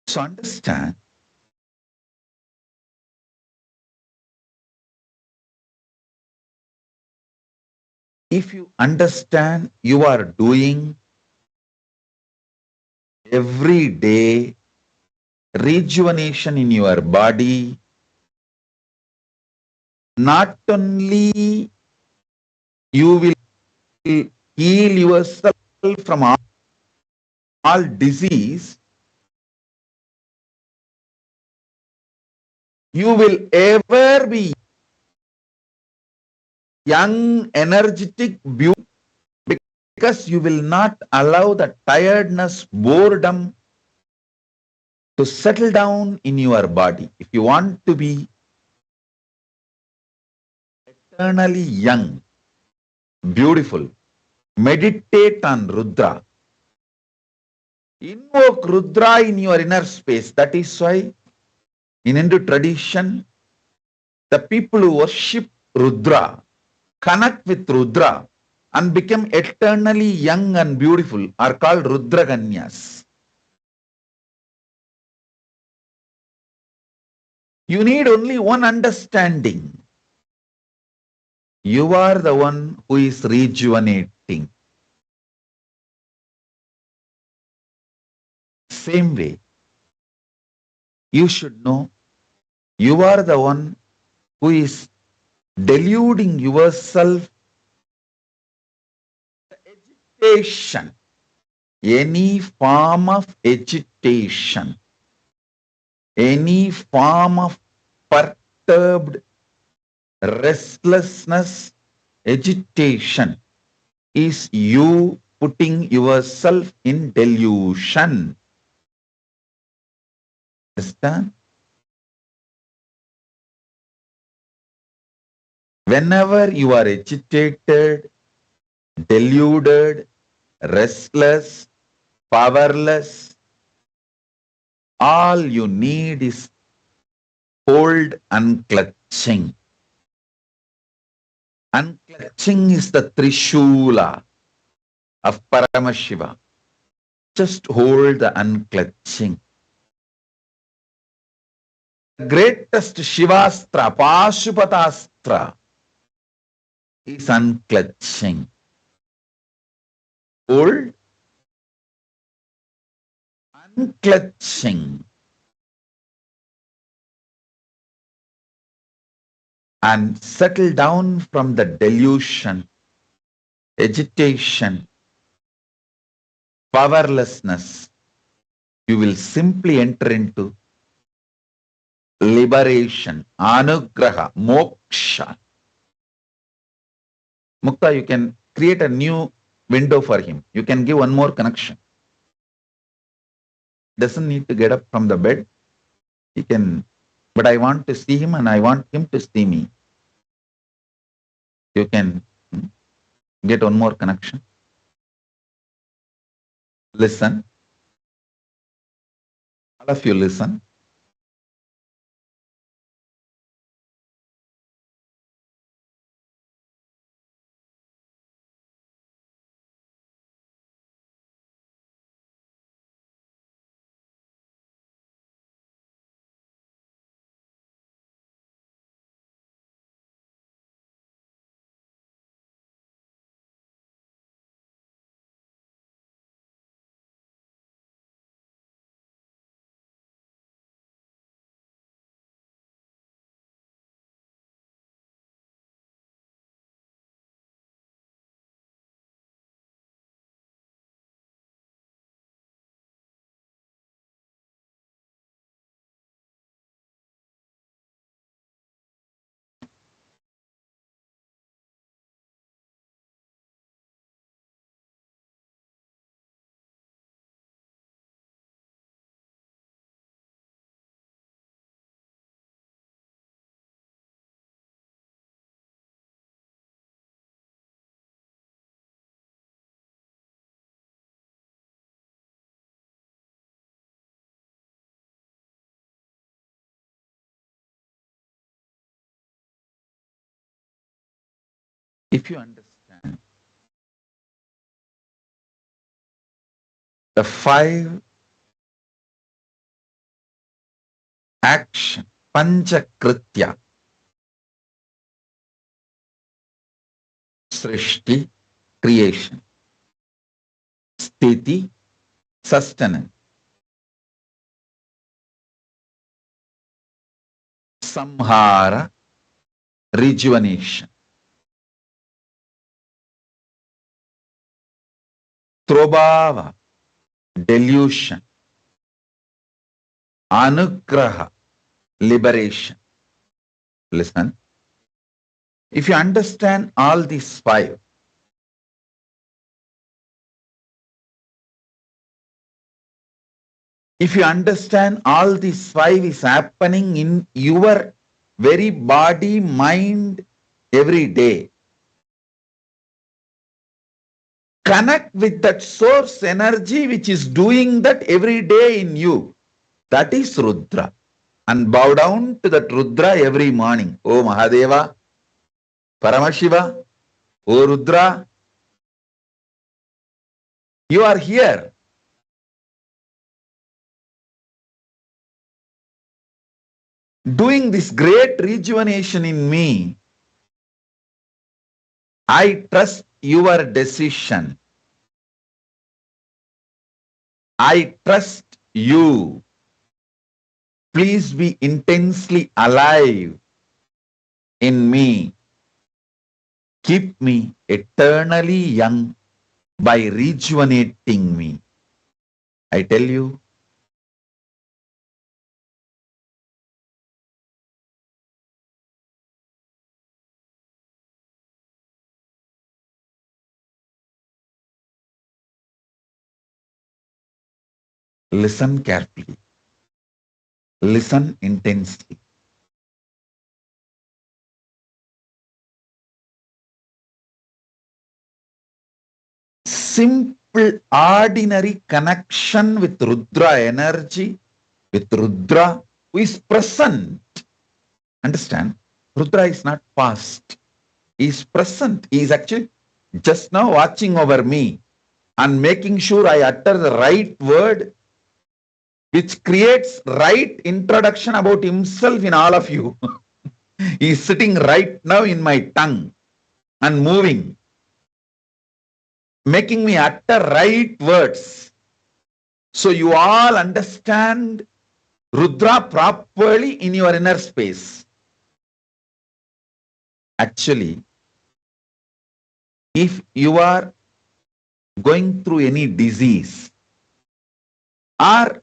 So understand, if you understand you are doing every day rejuvenation in your body, not only you will heal yourself from all disease, you will ever be young, energetic, beautiful, because you will not allow the tiredness, boredom to settle down in your body. If you want to be eternally young, beautiful, meditate on Rudra. Invoke Rudra in your inner space. That is why in Hindu tradition, the people who worship Rudra, connect with Rudra, and become eternally young and beautiful are called Rudra Kanyas. You need only one understanding. You are the one who is rejuvenating. Same way, you should know you are the one who is deluding yourself. Agitation, any form of agitation, any form of perturbed restlessness, agitation is you putting yourself in delusion. Understand? Whenever you are agitated, deluded, restless, powerless, all you need is hold unclutching. Unclutching is the Trishula of Paramashiva. Just hold the unclutching. The greatest Shivastra, Pashupatastra, is unclutching. Hold, unclutching, and settle down from the delusion agitation, powerlessness, you will simply enter into liberation, anugraha, moksha. Mukta, you can create a new window for him. You can give one more connection. Doesn't need to get up from the bed. He can, but I want to see him and I want him to see me. You can get one more connection. Listen. All of you listen. If you understand the 5 action, panchakritya, srishti, creation, sthiti, sustenance, samhara, rejuvenation, trobhava, delusion, anugraha, liberation. Listen. If you understand all these 5, if you understand all these 5 is happening in your very body, mind, every day, connect with that source energy which is doing that every day in you. That is Rudra. And bow down to that Rudra every morning. Oh Mahadeva, Paramashiva, oh Rudra, you are here. Doing this great rejuvenation in me. I trust your decision. I trust you. Please be intensely alive in me. Keep me eternally young by rejuvenating me. I tell you, listen carefully. Listen intensely. Simple, ordinary connection with Rudra energy, with Rudra who is present. Understand? Rudra is not past. He is present. He is actually just now watching over me and making sure I utter the right word which creates right introduction about himself in all of you. He is sitting right now in my tongue and moving, making me utter right words. So you all understand Rudra properly in your inner space. Actually, if you are going through any disease, or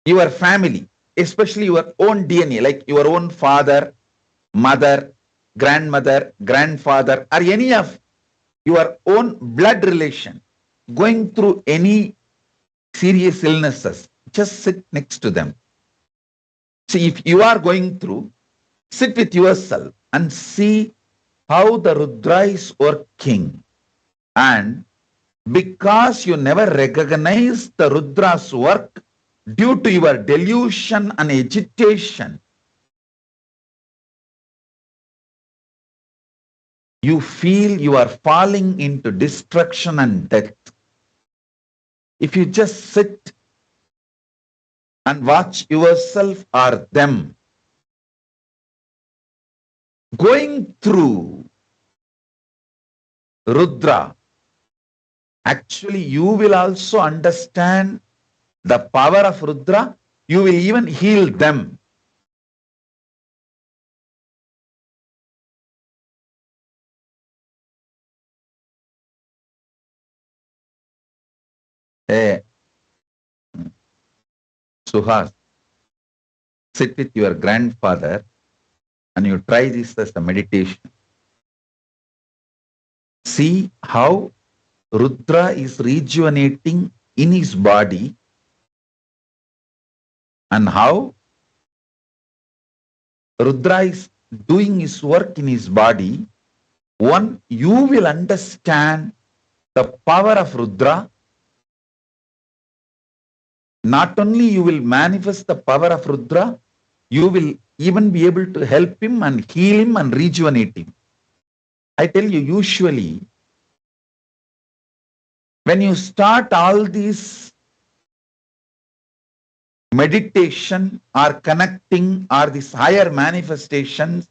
your family, especially your own DNA, like your own father, mother, grandmother, grandfather, or any of your own blood relation going through any serious illnesses, just sit next to them. See, if you are going through, sit with yourself and see how the Rudra is working. And because you never recognize the Rudra's work due to your delusion and agitation, you feel you are falling into destruction and death. If you just sit and watch yourself or them going through Rudra, actually you will also understand the power of Rudra. You will even heal them. Hey, Suhas, sit with your grandfather and you try this as a meditation. See how Rudra is rejuvenating in his body and how Rudra is doing his work in his body. One, you will understand the power of Rudra. Not only you will manifest the power of Rudra, you will even be able to help him and heal him and rejuvenate him. I tell you, usually, when you start all these meditation or connecting or these higher manifestations,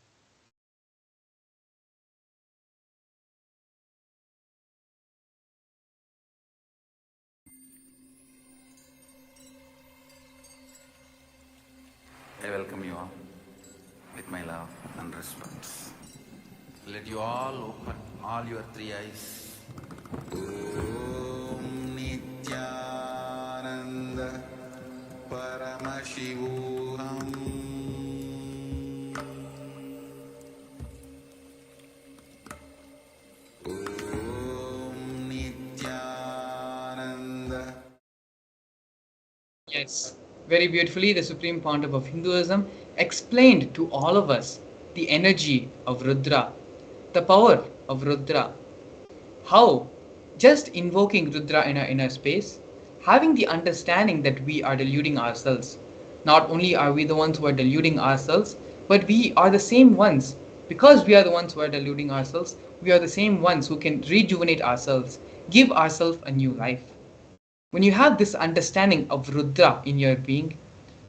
I welcome you all with my love and respect. Let you all open all your three eyes. Om Nithyananda Paramashivoham. Om Nithyananda. Yes, very beautifully, the Supreme Pontiff of Hinduism explained to all of us the energy of Rudra, the power of Rudra, how just invoking Rudra in our inner space, having the understanding that we are deluding ourselves. Not only are we the ones who are deluding ourselves, but we are the same ones. Because we are the ones who are deluding ourselves, we are the same ones who can rejuvenate ourselves, give ourselves a new life. When you have this understanding of Rudra in your being,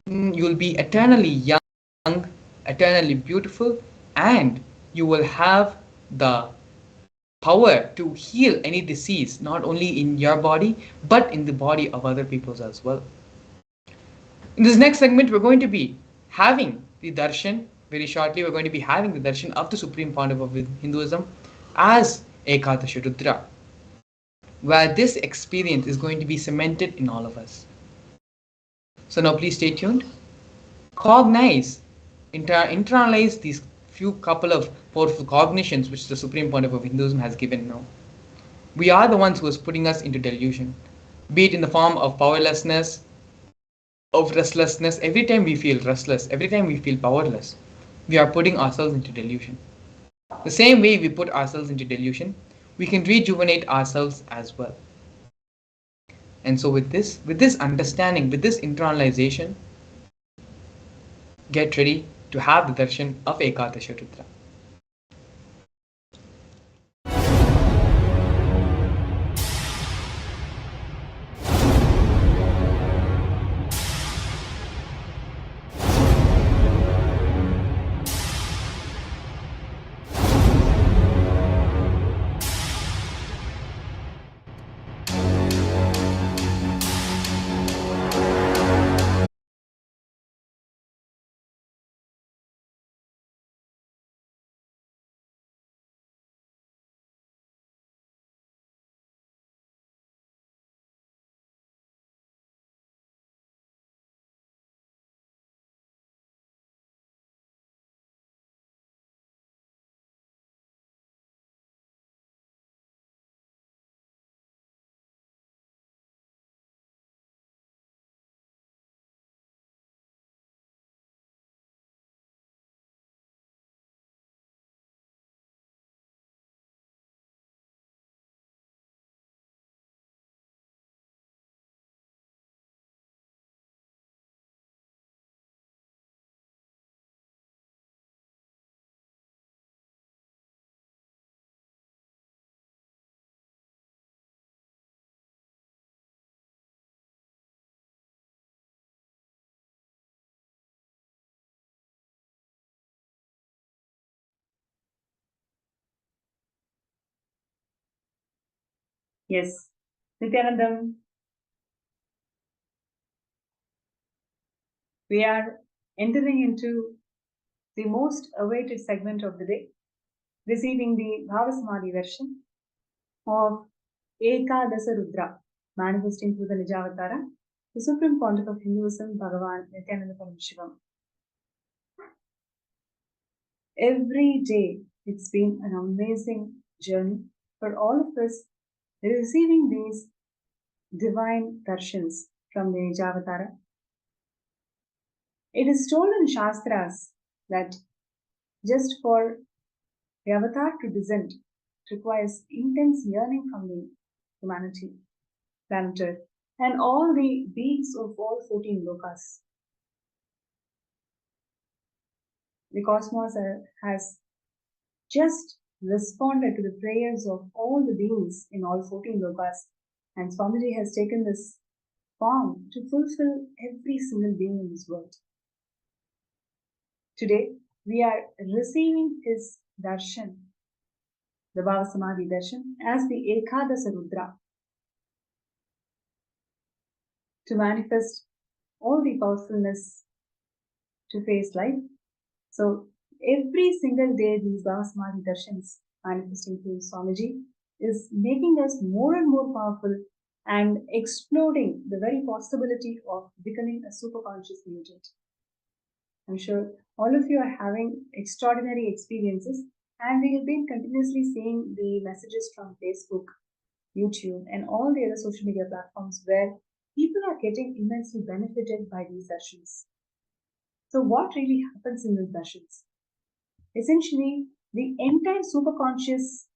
you'll be eternally young, eternally beautiful, and you will have the power to heal any disease, not only in your body, but in the body of other people's as well. In this next segment, we're going to be having the Darshan. Very shortly, we're going to be having the Darshan of the Supreme Pontiff of Hinduism as Ekadasha Rudra, where this experience is going to be cemented in all of us. So now please stay tuned. Cognize, internalize these few couple of powerful cognitions which the Supreme Pontiff of Hinduism has given now. We are the ones who is putting us into delusion, be it in the form of powerlessness, of restlessness. Every time we feel restless, every time we feel powerless, we are putting ourselves into delusion. The same way we put ourselves into delusion, we can rejuvenate ourselves as well. And so with this understanding, with this internalization, get ready to have the darshan of Ekadasha Rudra. Yes, Nithyanandam, we are entering into the most awaited segment of the day, receiving the Bhava Samadhi version of Ekadasha Rudra, manifesting through the Nijavatara, the Supreme Pontiff of Hinduism, Bhagavan Nithyananda Paramashivam. Every day, it's been an amazing journey for all of us receiving these divine darshans from the Nijavatara. It is told in Shastras that just for the avatar to descend requires intense yearning from the humanity, planet Earth, and all the beings of all 14 lokas. The cosmos has just responded to the prayers of all the beings in all 14 lokas, and Swamiji has taken this form to fulfill every single being in this world. Today, we are receiving his darshan, the Bhava Samadhi darshan, as the Ekadasha Rudra, to manifest all the powerfulness to face life. So every single day, these Bhava Samadhi darshans manifesting through Swamiji is making us more and more powerful and exploding the very possibility of becoming a super conscious mutant. I'm sure all of you are having extraordinary experiences, and we have been continuously seeing the messages from Facebook, YouTube, and all the other social media platforms where people are getting immensely benefited by these sessions. So, what really happens in these sessions? Essentially, the entire superconscious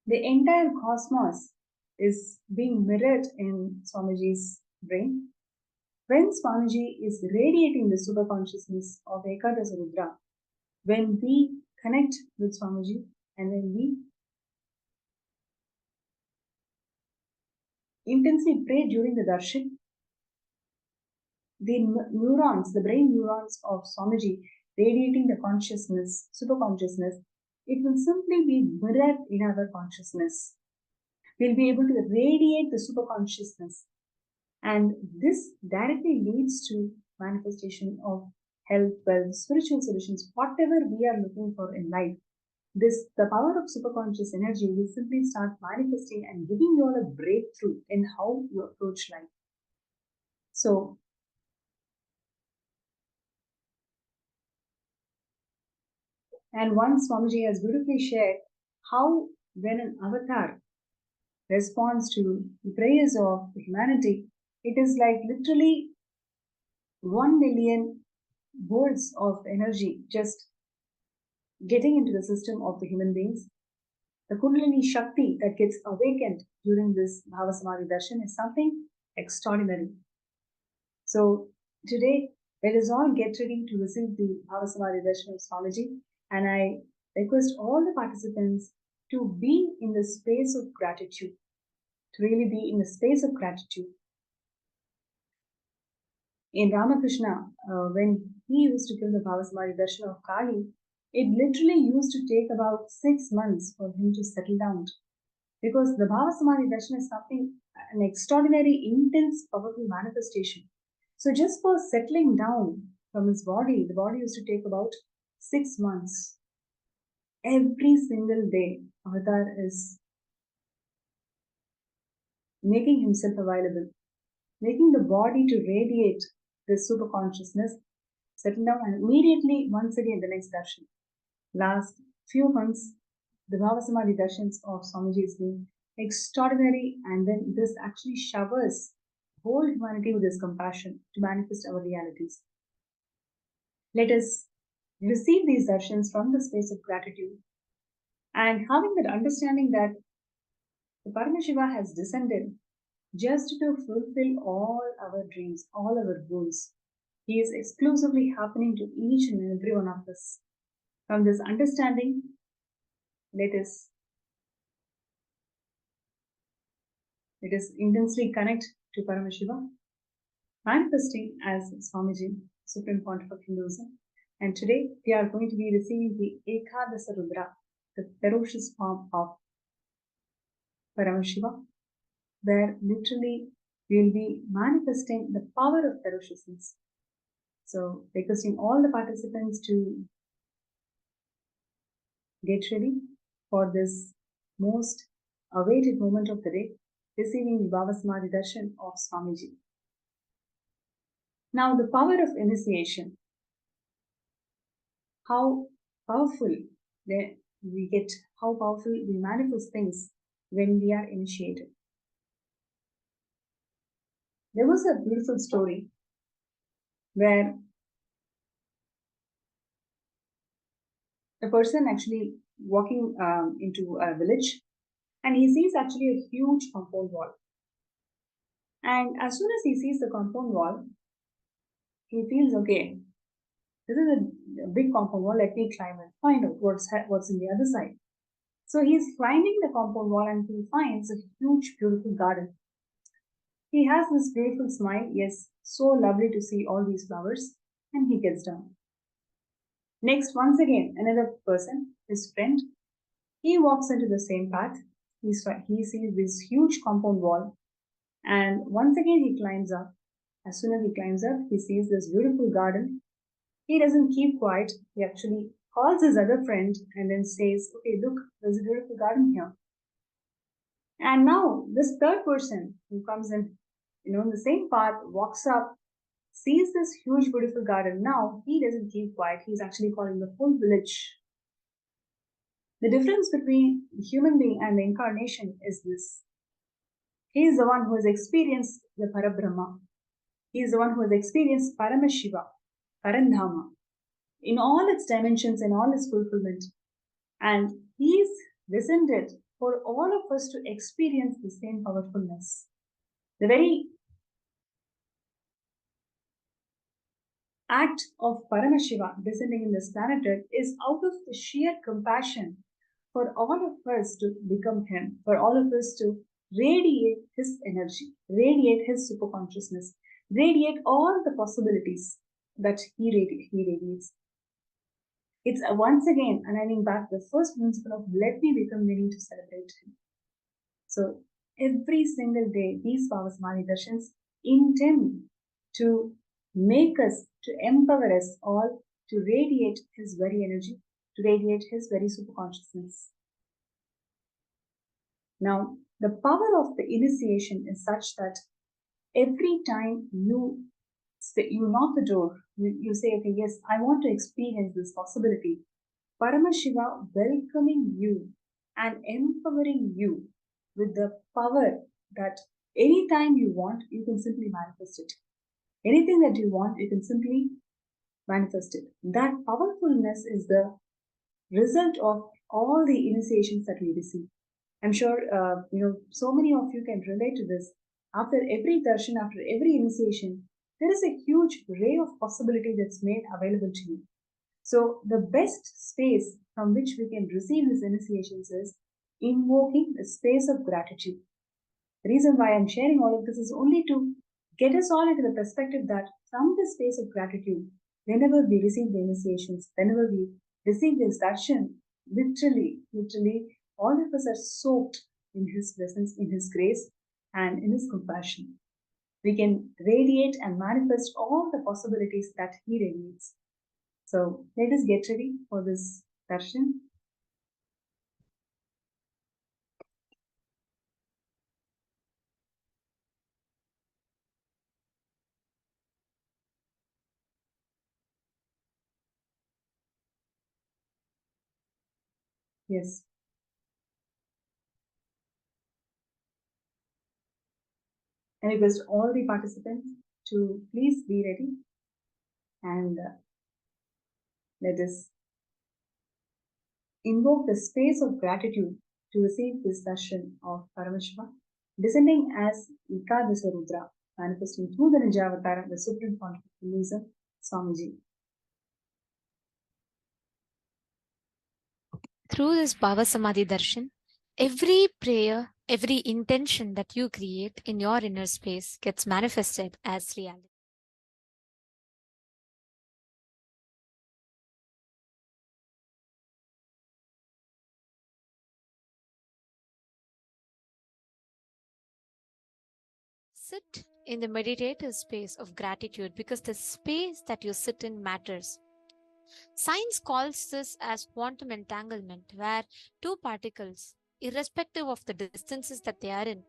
the entire cosmos is being mirrored in Swamiji's brain. When Swamiji is radiating the super consciousness of Ekadasha Rudra, when we connect with Swamiji and when we intensely pray during the darshan, the neurons, the brain neurons of Swamiji radiating the consciousness, super consciousness, it will simply be mirrored in our consciousness. We'll be able to radiate the super consciousness, and this directly leads to manifestation of health, wealth, spiritual solutions, whatever we are looking for in life. The power of superconscious energy will simply start manifesting and giving you all a breakthrough in how you approach life. So, and once Swamiji has beautifully shared how when an avatar responds to the prayers of humanity, it is like literally 1 million volts of energy just getting into the system of the human beings. The Kundalini Shakti that gets awakened during this Bhava Samadhi Darshan is something extraordinary. So today, let us all get ready to receive the Bhava Samadhi Darshan of Swamiji, and I request all the participants to be in the space of gratitude, to really be in the space of gratitude. In Ramakrishna, when he used to give the Bhava Samadhi Darshan of Kali, it literally used to take about 6 months for him to settle down, because the Bhava Samadhi Darshan is something, an extraordinary, intense, powerful manifestation. So just for settling down from his body, the body used to take about 6 months. Every single day, Avatar is making himself available, making the body to radiate this super consciousness, settle down, and immediately, once again, the next darshan. Last few months, the Bhava Samadhi darshans of Swamiji has been extraordinary, and then this actually showers whole humanity with his compassion to manifest our realities. Let us receive these darshans from the space of gratitude, and having that understanding that the Paramashiva has descended just to fulfill all our dreams, all our goals. He is exclusively happening to each and every one of us. From this understanding, let us intensely connect to Paramashiva, manifesting as Swamiji, Supreme Pontiff of Hinduism, And today we are going to be receiving the Ekadasha Rudra, the ferocious form of Paramashiva, where literally we will be manifesting the power of ferociousness. So, requesting all the participants to get ready for this most awaited moment of the day, receiving the Bhava Samadhi Darshan of Swamiji. Now, the power of initiation. How powerful we get, how powerful we manifest things when we are initiated. There was a beautiful story where a person actually walking into a village, and he sees actually a huge compound wall. And as soon as he sees the compound wall, he feels, okay, this is a big compound wall, let me climb and find out what's in the other side. So he's climbing the compound wall and he finds a huge, beautiful garden. He has this beautiful smile, yes, so lovely to see all these flowers, and he gets down. Next, once again, another person, his friend, he walks into the same path. He sees this huge compound wall, and once again he climbs up. As soon as he climbs up, he sees this beautiful garden. He doesn't keep quiet. He actually calls his other friend and then says, okay, look, there's a beautiful garden here. And now this third person who comes in, in the same path, walks up, sees this huge, beautiful garden. Now he doesn't keep quiet. He's actually calling the whole village. The difference between the human being and the incarnation is this. He is the one who has experienced the Parabrahma. He is the one who has experienced Paramashiva, Parandhama, in all its dimensions and all its fulfillment. And he is descended for all of us to experience the same powerfulness. The very act of Paramashiva descending in this planet Earth is out of the sheer compassion for all of us to become him, for all of us to radiate his energy, radiate his superconsciousness, radiate all the possibilities that he radiates. It's once again aligning back the first principle of let me become willing to celebrate him. So every single day, these Bhava Samadhi Darshans intend to make us, to empower us all to radiate his very energy, to radiate his very superconsciousness. Now, the power of the initiation is such that every time you knock the door, you say, okay, yes, I want to experience this possibility. Paramashiva welcoming you and empowering you with the power that anytime you want, you can simply manifest it. Anything that you want, you can simply manifest it. That powerfulness is the result of all the initiations that we receive. I'm sure, so many of you can relate to this. After every darshan, after every initiation, there is a huge ray of possibility that's made available to you. So the best space from which we can receive these initiations is invoking the space of gratitude. The reason why I'm sharing all of this is only to get us all into the perspective that from the space of gratitude, whenever we receive the initiations, whenever we receive this darshan, literally, all of us are soaked in his presence, in his grace, and in his compassion. We can radiate and manifest all the possibilities that he radiates. So let us get ready for this darshan. Yes. I request all the participants to please be ready and let us invoke the space of gratitude to receive this darshan of Paramashiva, descending as Ekadasha Rudra, manifesting through the Ninja Avatar, the Supreme Pontiff of Hinduism, Swamiji. Through this Bhava Samadhi Darshan, every prayer, every intention that you create in your inner space gets manifested as reality. sit in the meditative space of gratitude because the space that you sit in matters. Science calls this as quantum entanglement, where two particles, irrespective of the distances that they are in,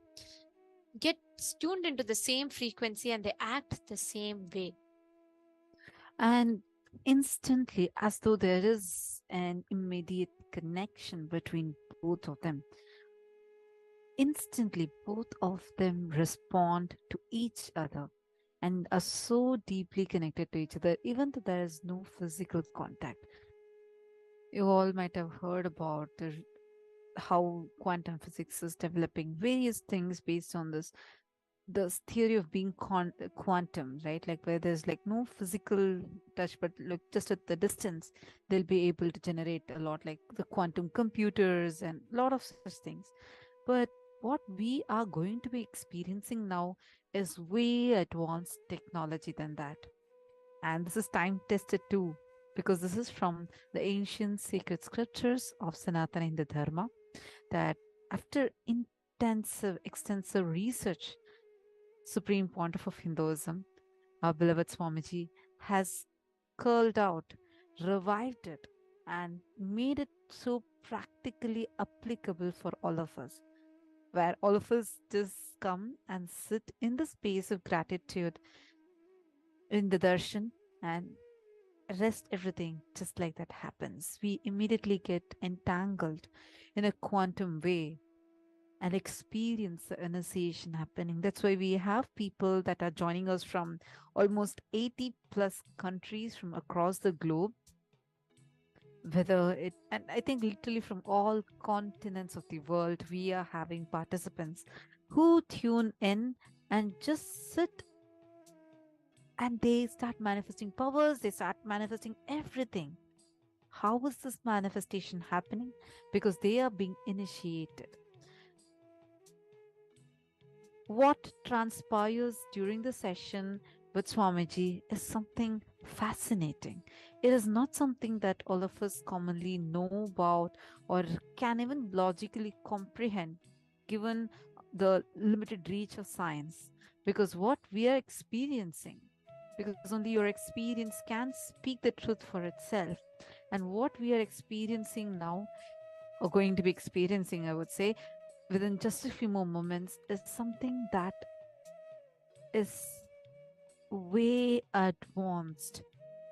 get tuned into the same frequency and they act the same way. And instantly, as though there is an immediate connection between both of them, instantly both of them respond to each other and are so deeply connected to each other, even though there is no physical contact. You all might have heard about how quantum physics is developing various things based on this theory of being quantum, right? Like where there's like no physical touch, but look just at the distance, they'll be able to generate a lot, like the quantum computers and a lot of such things. But what we are going to be experiencing now is way advanced technology than that. And this is time tested too, because this is from the ancient sacred scriptures of Sanatana Hindu Dharma, that after intensive, extensive research, Supreme Pontiff of Hinduism, our beloved Swamiji, has curled out, revived it, and made it so practically applicable for all of us, where all of us just come and sit in the space of gratitude in the Darshan and rest everything just like that happens. We immediately get entangled in a quantum way and experience the initiation happening. That's why we have people that are joining us from almost 80 plus countries from across the globe, and I think literally from all continents of the world, we are having participants who tune in and just sit and they start manifesting powers, they start manifesting everything. How is this manifestation happening? Because they are being initiated. What transpires during the session with Swamiji is something fascinating. It is not something that all of us commonly know about or can even logically comprehend, given the limited reach of science. Because what we are experiencing, because only your experience can speak the truth for itself. And what we are experiencing now, or going to be experiencing, I would say, within just a few more moments, is something that is way advanced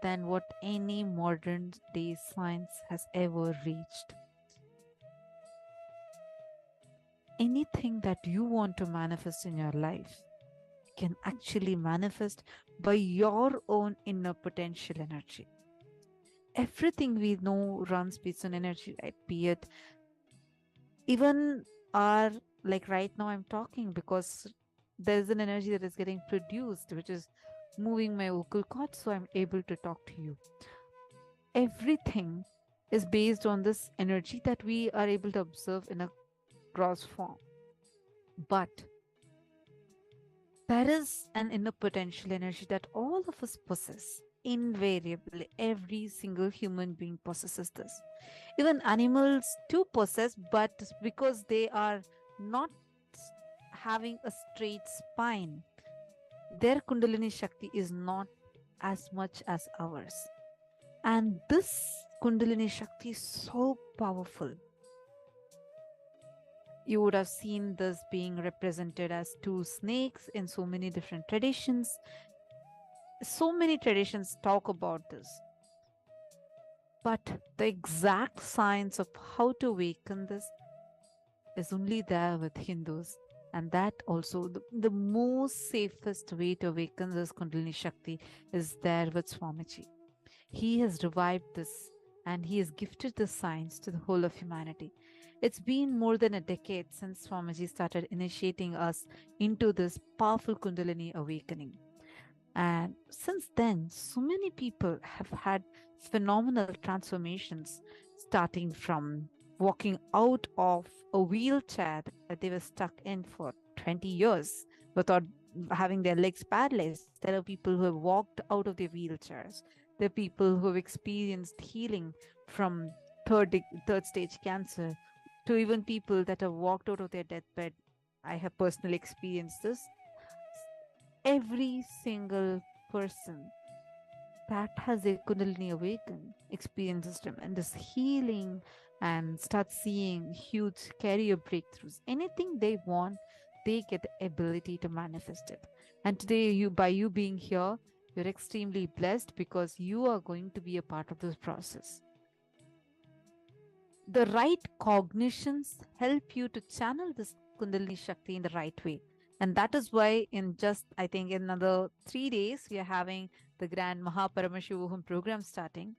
than what any modern day science has ever reached. Anything that you want to manifest in your life can actually manifest by your own inner potential energy. Everything we know runs based on energy, right? Be it even our, like right now I'm talking because there's an energy that is getting produced, which is moving my vocal cords, so I'm able to talk to you. Everything is based on this energy that we are able to observe in a gross form. But there is an inner potential energy that all of us possess. Invariably, every single human being possesses this. Even animals too possess, but because they are not having a straight spine, their Kundalini Shakti is not as much as ours. And this Kundalini Shakti is so powerful. You would have seen this being represented as two snakes in so many different traditions. So many traditions talk about this. But the exact science of how to awaken this is only there with Hindus. And that also, the most safest way to awaken this Kundalini Shakti is there with Swamiji. He has revived this and he has gifted this science to the whole of humanity. It's been more than a decade since Swamiji started initiating us into this powerful Kundalini awakening. And since then, so many people have had phenomenal transformations, starting from walking out of a wheelchair that they were stuck in for 20 years without having their legs paralyzed. There are people who have walked out of their wheelchairs. There are people who have experienced healing from third stage cancer, to even people that have walked out of their deathbed. I have personally experienced this. every single person that has a Kundalini awaken experiences tremendous healing and start seeing huge career breakthroughs. Anything they want, they get the ability to manifest it. And today, by you being here, you're extremely blessed because you are going to be a part of this process. The right cognitions help you to channel this Kundalini Shakti in the right way. And that is why, in just, I think, in another 3 days, we are having the grand Paramashivoham program starting.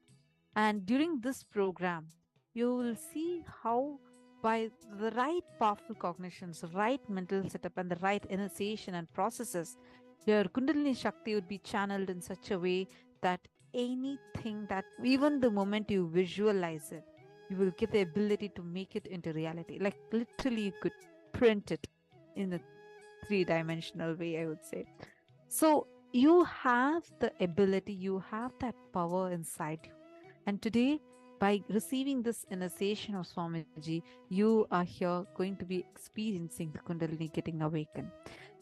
And during this program, you will see how, by the right powerful cognitions, right mental setup, and the right initiation and processes, your Kundalini Shakti would be channeled in such a way that anything that, even the moment you visualize it, you will get the ability to make it into reality. Like literally, you could print it in a three-dimensional way, I would say. So you have the ability, you have that power inside you. And today, by receiving this initiation of Swamiji, you are here going to be experiencing the Kundalini getting awakened.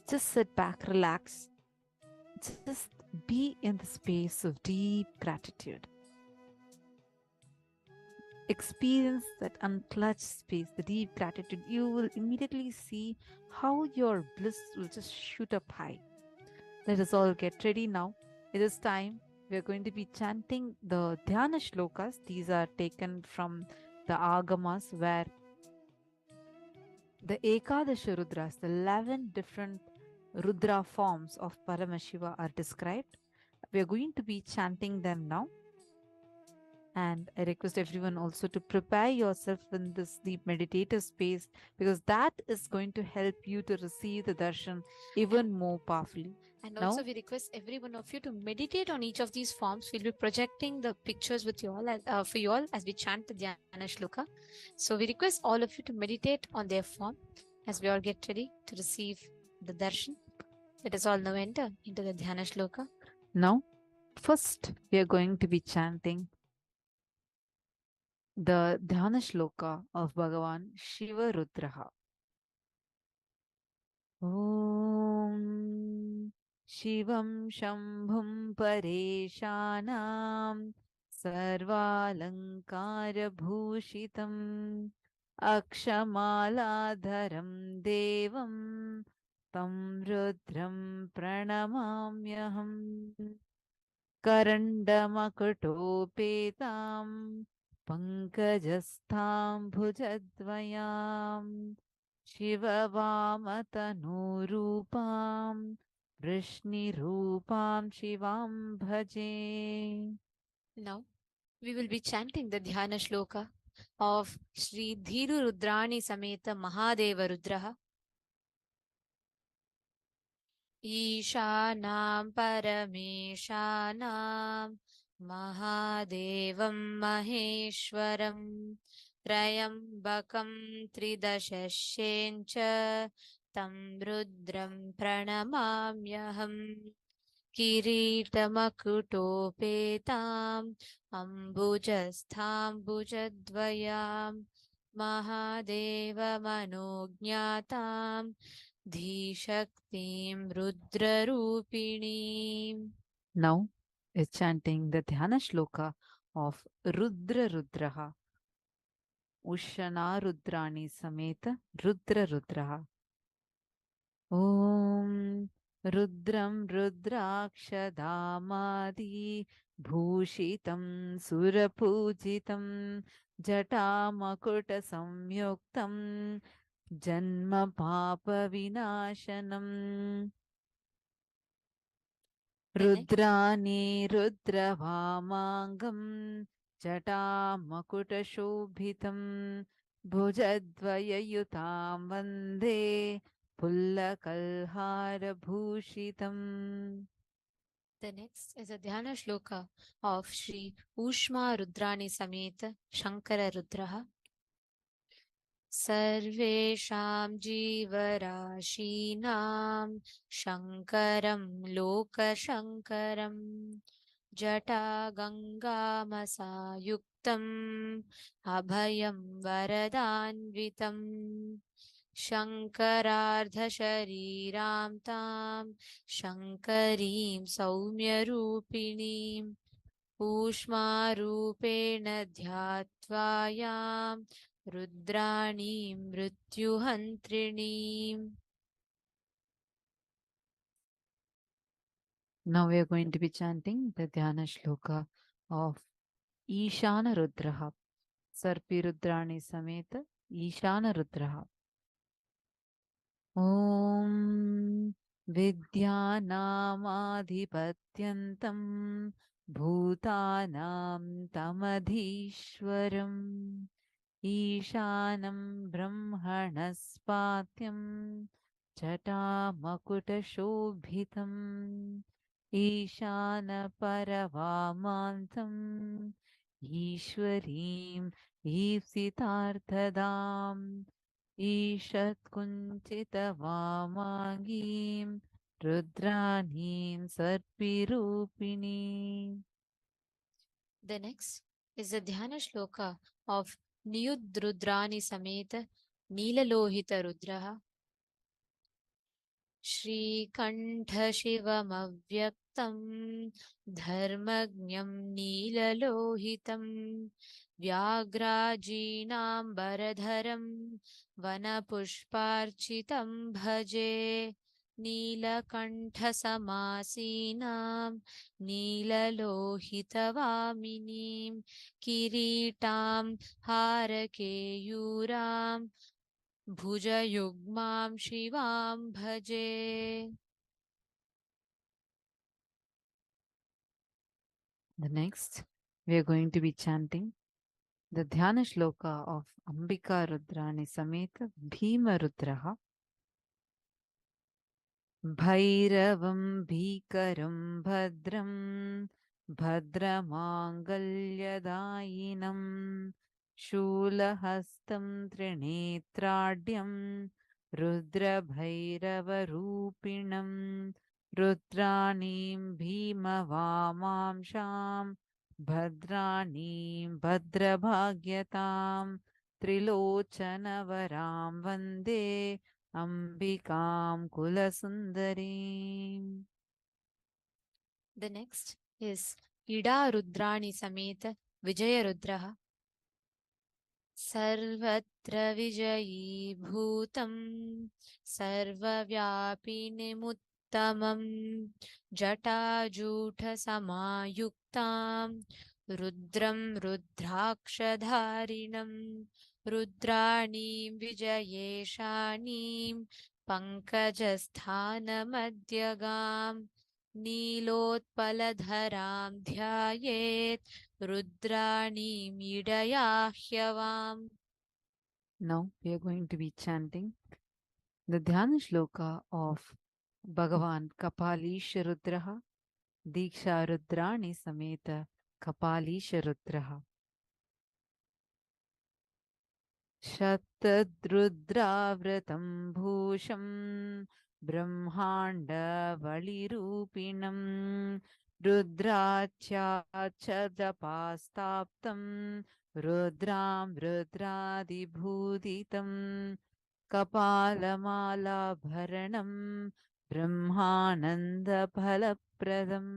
Just sit back, relax, just be in the space of deep gratitude. Experience that unclutched space, the deep gratitude. You will immediately see how your bliss will just shoot up high. Let us all get ready now. It is time. We are going to be chanting the Dhyana shlokas. These are taken from the Agamas, where the Ekadasha Rudras, the 11 different Rudra forms of Paramashiva, are described. We are going to be chanting them now. And I request everyone also to prepare yourself in this deep meditative space, because that is going to help you to receive the darshan even more powerfully. And also, we request every one of you to meditate on each of these forms. We'll be projecting the pictures with you all, for you all, as we chant the Dhyana Shloka. So we request all of you to meditate on their form as we all get ready to receive the darshan. Let us all now enter into the Dhyana Shloka. Now, first, we are going to be chanting the Dhyana Shloka of Bhagavan Shiva Rudraha. Om Shivam Shambhum Pareshanam Sarvalankara Bhushitam Akshamaladaram Devam Tam Rudram Pranamamyaham Karandamakutopetam Pankajastham Bhujadvayam Shivavatanoorupam Vrishni-rupam Shivam Bhaje. Now, we will be chanting the Dhyana Shloka of Sri Dhiru Rudrani Sameta Mahadeva Rudraha. Ishanam Parameshanam Mahadevam Maheshwaram Trayambakam Tridashashencha Tam Rudram Pranamamyaham Kiritamakutopetam Ambujastham Bhujadvayam Mahadeva Manognatam Dhishaktim Rudrarupinim. Now is chanting the Dhyana Shloka of Rudra Rudraha. Ushana Rudrani Sameta Rudra Rudraha. Om Rudram Rudrakshadamadi Bhushitam Surapujitam Jatamakuta Samyuktam Janma Papa Vinashanam Rudrani Rudravamangam Jatamakuta Shobhitam Bhujadvayayutam Vande Pullakalhara Bhushitam. The next is a Dhyana Shloka of Sri Ushma Rudrani Sameta Shankara Rudraha. Sarvesham Jivarashinam Shankaram Loka Shankaram Jata Ganga Masayuktam Abhayam Varadanvitam शङ्करार्धशरीरां तां शङ्करीं सौम्यरूपिणीम् ऊष्मारूपेण ध्यात्वा यां रुद्राणीं मृत्युहन्त्रिणीम्. Now we are going to be chanting the Dhyana Shloka of Ishana Rudraha. Sarpi Rudrani Sameta Ishana Rudraha. Om Vidyanamādhipatyantam Bhutanam Tamadhishwaram Ishanam Brahmanaspatyam Jatamakutashobhitam Ishana Paravamantam Ishwarim Ipsitarthadam Ishat Kunchitavamagim Rudranim Sarpirupini. The next is the Dhyana Shloka of Niyudrudrani Sameta Neelalohita Rudraha. श्रीकण्ठशिवमव्यक्तं धर्मज्ञं नीललोहितं व्याघ्राजीनाम्बरधरं वनपुष्पार्चितं भजे नीलकण्ठसमासीनां नीललोहितवामिनीं किरीटां हारकेयूरां भुजयुग्मां शिवां भजे. The next, we are going to be chanting the Dhyana Shloka of Ambika Rudrani Sameta Bhima Rudraha. Bhairavam Bhikaram Bhadram Bhadramangalyadayinam Shulahastam Trinetradyam Rudra Bhairavarupinam Rudranim Bhimavamamsham Bhadranim Bhadrabhagyatam Trilochanavaram Vande Ambikam Kulasundarim. The next is Ida Rudrani Sameta Vijaya Rudraha. Sarvatra Vijayi Bhutam Sarvavyapinemuttamam Jatajutha Samayuktam Rudram Rudrakshadharinam Rudranim Vijayeshanim Pankajasthanamadyagam Neelotpaladharam Dhyayet Rudranim Idayahyavam. Now we are going to be chanting the Dhyana Shloka of Bhagavan Kapalisha Rudraha Diksha Rudrani Sameta Kapalisha Rudraha. Shatadrudravratam bhusham brahmanda valirupinam rudrachachadapastaptam rudram rudradibhuditam kapalamala brahmananda phalapradam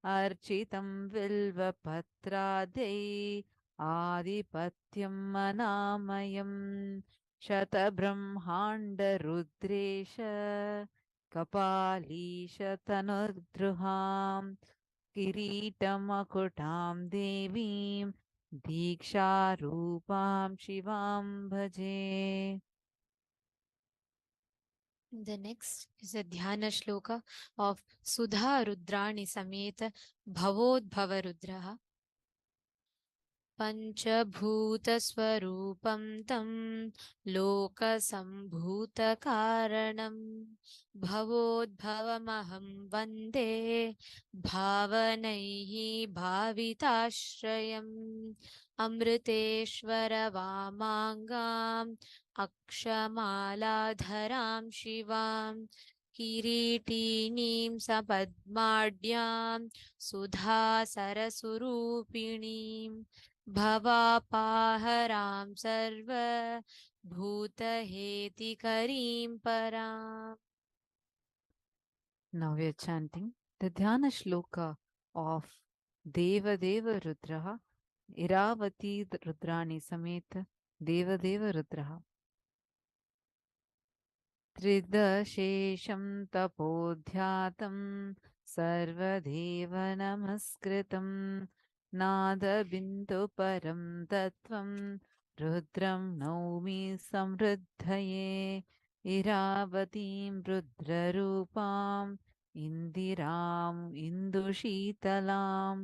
architam vilvapatrade Adipatyam Manamayam Shatabrahmanda Rudresha Kapalisha Tanudruham Kiritamakutam Devim Diksha Rupam Shivam Bhaje. The next is a Dhyana Shloka of Sudha Rudrani Sameta Bhavodbhava Rudraha. Panchabhutaswarupam tam lokasambhutakaranam bhavodbhavamaham vande bhavanaihi bhavitashrayam amriteshvara vamangam akshamaladharam shivam किरीटिनीं सपद्माढ्यां सुधासरस्वरूपिणीं भवापाहरां सर्वभूतहेतिकरीं पराम्. Now we are chanting the Dhyana Shloka of Devadeva Rudraha, Iravati Rudrani Sameta Devadeva Rudraha. त्रिदशेषं तपोध्यातं सर्वदेव नमस्कृतं नादबिन्दुपरं तत्त्वं रुद्रं नौमि समृद्धये इरावतीं रुद्ररूपाम् इन्दिराम् इन्दुशीतलां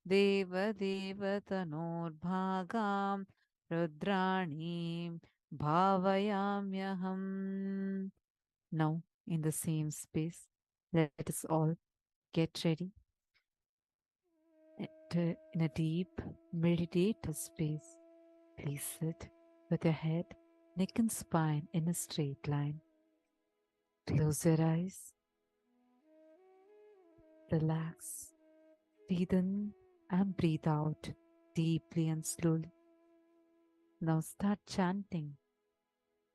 देवदेवतनोर्भागां रुद्राणीं भावयाम्यहम्. Now, in the same space, let us all get ready in a deep meditative space. Please sit with your head, neck and spine in a straight line. Close your eyes. Relax. Breathe in and breathe out deeply and slowly. Now start chanting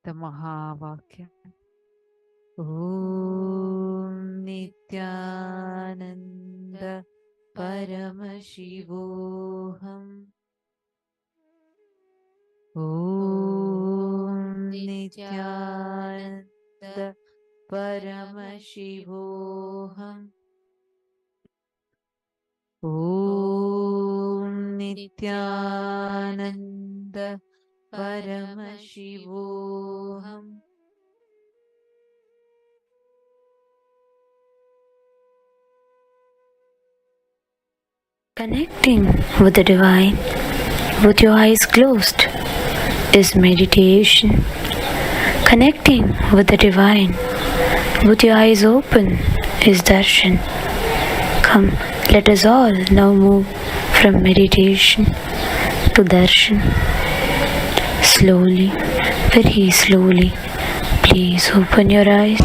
the Mahavakya. Om Nithyananda Paramashivoham. Om Nithyananda Paramashivoham. Om Nithyananda Paramashivoham. Connecting with the divine with your eyes closed is meditation. Connecting with the divine with your eyes open is darshan. Come, let us all now move from meditation to darshan. Slowly, very slowly, please open your eyes.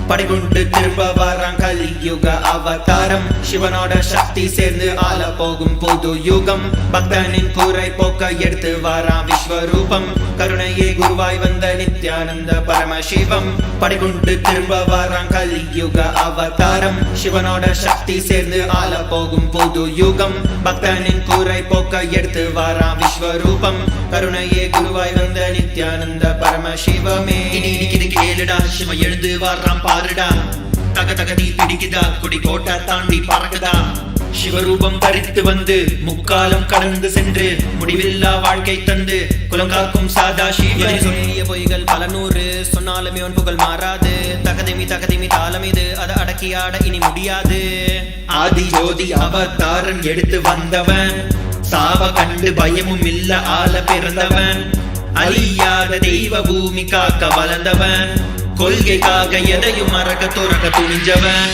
படிகுண்டு திரும்ப வரான் கலியுக அவதாரம் சிவனோட சக்தி சேர்ந்து ஆள போகும் புது யுகம் பக்தனின் கூரை போக்க எடுத்து வரான் விஸ்வரூபம் கருணையே குருவாய் வந்த நித்யானந்த பரமசிவம் படிகுண்டு திரும்ப வரான் கலியுக அவதாரம் சிவனோட சக்தி சேர்ந்து ஆள போகும் புது யுகம் பக்தனின் கூரை போக்க எடுத்து வரான் விஸ்வரூபம் கருணையே குருவாய் வந்த நித்யானந்த பரமசிவமே இனி கேளுடா சிவ எழுந்து வரான் பாருடா தக தகதி பிடிக்குதா குடி கோட்டை தாண்டி பறக்குதா சிவரூபம் தரித்து வந்து முக்காலம் கடந்து சென்று முடிவில்லா வாழ்க்கை தந்து குலங்காக்கும் சாதா சிவனை சொல்லிய பொய்கள் பல நூறு சொன்னாலுமே உன் புகழ் மாறாது தகதிமி தாளம் இது அதை அடக்கி ஆட இனி முடியாது ஆதி ஜோதி அவதாரன் எடுத்து வந்தவன் சாவ கண்டு பயமும் இல்ல ஆள பிறந்தவன் அழியாத தெய்வ பூமி காக்க வளர்ந்தவன் கொள்கைக்காக எதையும் மறக்க துறக்க துணிஞ்சவன்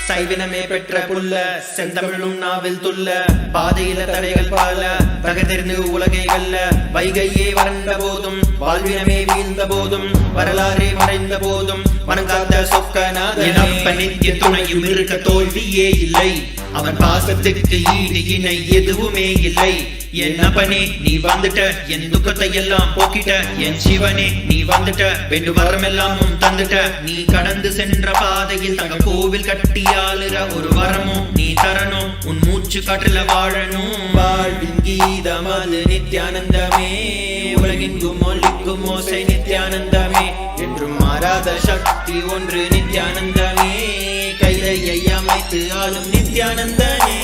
சைவினமே பெற்ற புல்ல செந்தமிழும் நாவில் துள்ள பாதையில தடைகள் பல தகர்ந்து உலகை வெல்ல வைகையே வறண்ட போதும் வாழ்வினமே வீழ்ந்த போதும் வரலாறே மறைந்த போதும் வணங்காத சொக்கநாதனப்ப நித்திய துணையும் இருக்க தோல்வியே இல்லை அவன் பாசத்துக்கு ஈடு இணை எதுவுமே இல்லை என் அப்பனே நீ வந்துட்ட என் துக்கத்தை எல்லாம் போக்கிட்ட என் சிவனே நீ வந்துட்ட வெண்டு வரமெல்லாம் தந்துட்ட நீ கடந்து சென்ற பாதையில் தங்க கோவில் கட்டியாளுற ஒரு வரமும் நீ தரணும் உன் மூச்சு மூச்சு காற்றுல வாழணும் வாழ்வின் கீதம் அது நித்யானந்தமே உலகெங்கும் ஒலிக்கும் ஓசை நித்யானந்தமே என்றும் மாறாத சக்தி ஒன்று நித்யானந்தமே கைலையை அமைத்து ஆளும் நித்யானந்தனே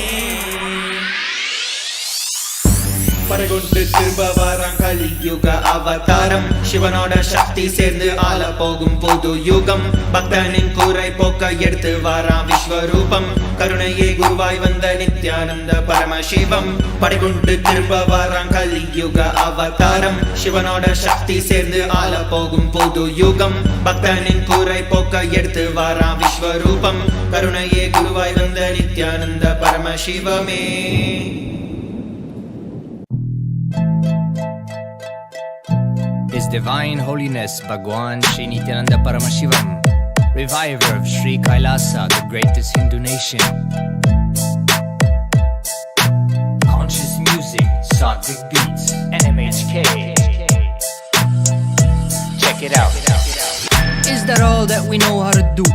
பறகொண்டு திரும்ப வாராம் கலியுக அவதாரம் சிவனோட சக்தி சேர்ந்து ஆள போகும் புது யுகம் பக்தனின் கூரை போக்க எடுத்து வாராம் விஸ்வரூபம் கருணையே குருவாய் வந்த நித்யானந்த பரமசிவம் படைகொண்டு திரும்ப வாராம் கலியுக அவதாரம் சிவனோட சக்தி சேர்ந்து ஆள போகும் புது யுகம் பக்தனின் கூரை போக்க எடுத்து வாராம் விஸ்வரூபம் கருணையே குருவாய் வந்த Nityananda பரமசிவமே His Divine Holiness Bhagwan Sri Nithyananda Paramashivam, reviver of Sri KAILASA, the greatest Hindu nation. Conscious music, Sattvic beats, NMHK. Check it out. Is that all that we know how to do?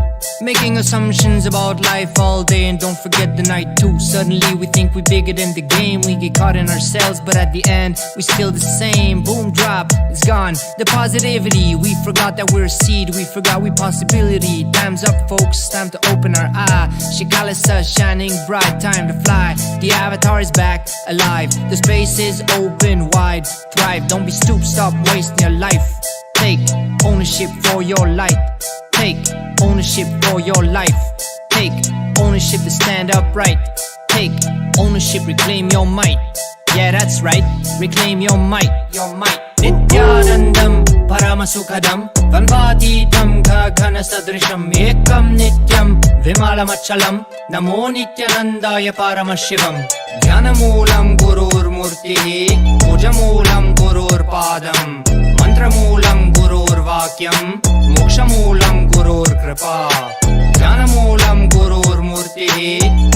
Making assumptions about life all day and don't forget the night too. Suddenly we think we're bigger than the game. We get caught in ourselves, but at the end we still the same. Boom, drop, it's gone. The positivity, we forgot that we're a seed. We forgot we possibility. Time's up, folks, time to open our eye. KAILASA shining bright, time to fly. The avatar is back, alive. The space is open wide. Thrive, don't be stupid, stop wasting your life. Take ownership for your light. Take ownership for your life. Take ownership to stand upright. Take ownership, reclaim your might. Yeah, that's right, reclaim your might. Your might. Nithyanandam Paramasukhadam Vanvatitam Gagana Sadrisham Ekam Nityam Vimalamachalam Namo Nithyanandaya Paramashivam Jnanamulam Gurur Murti Pujamulam Gurur Padam Mantramulam Gurur Vakyam Mokshamulam Gurur Kripa Jnanamulam Gurur Murti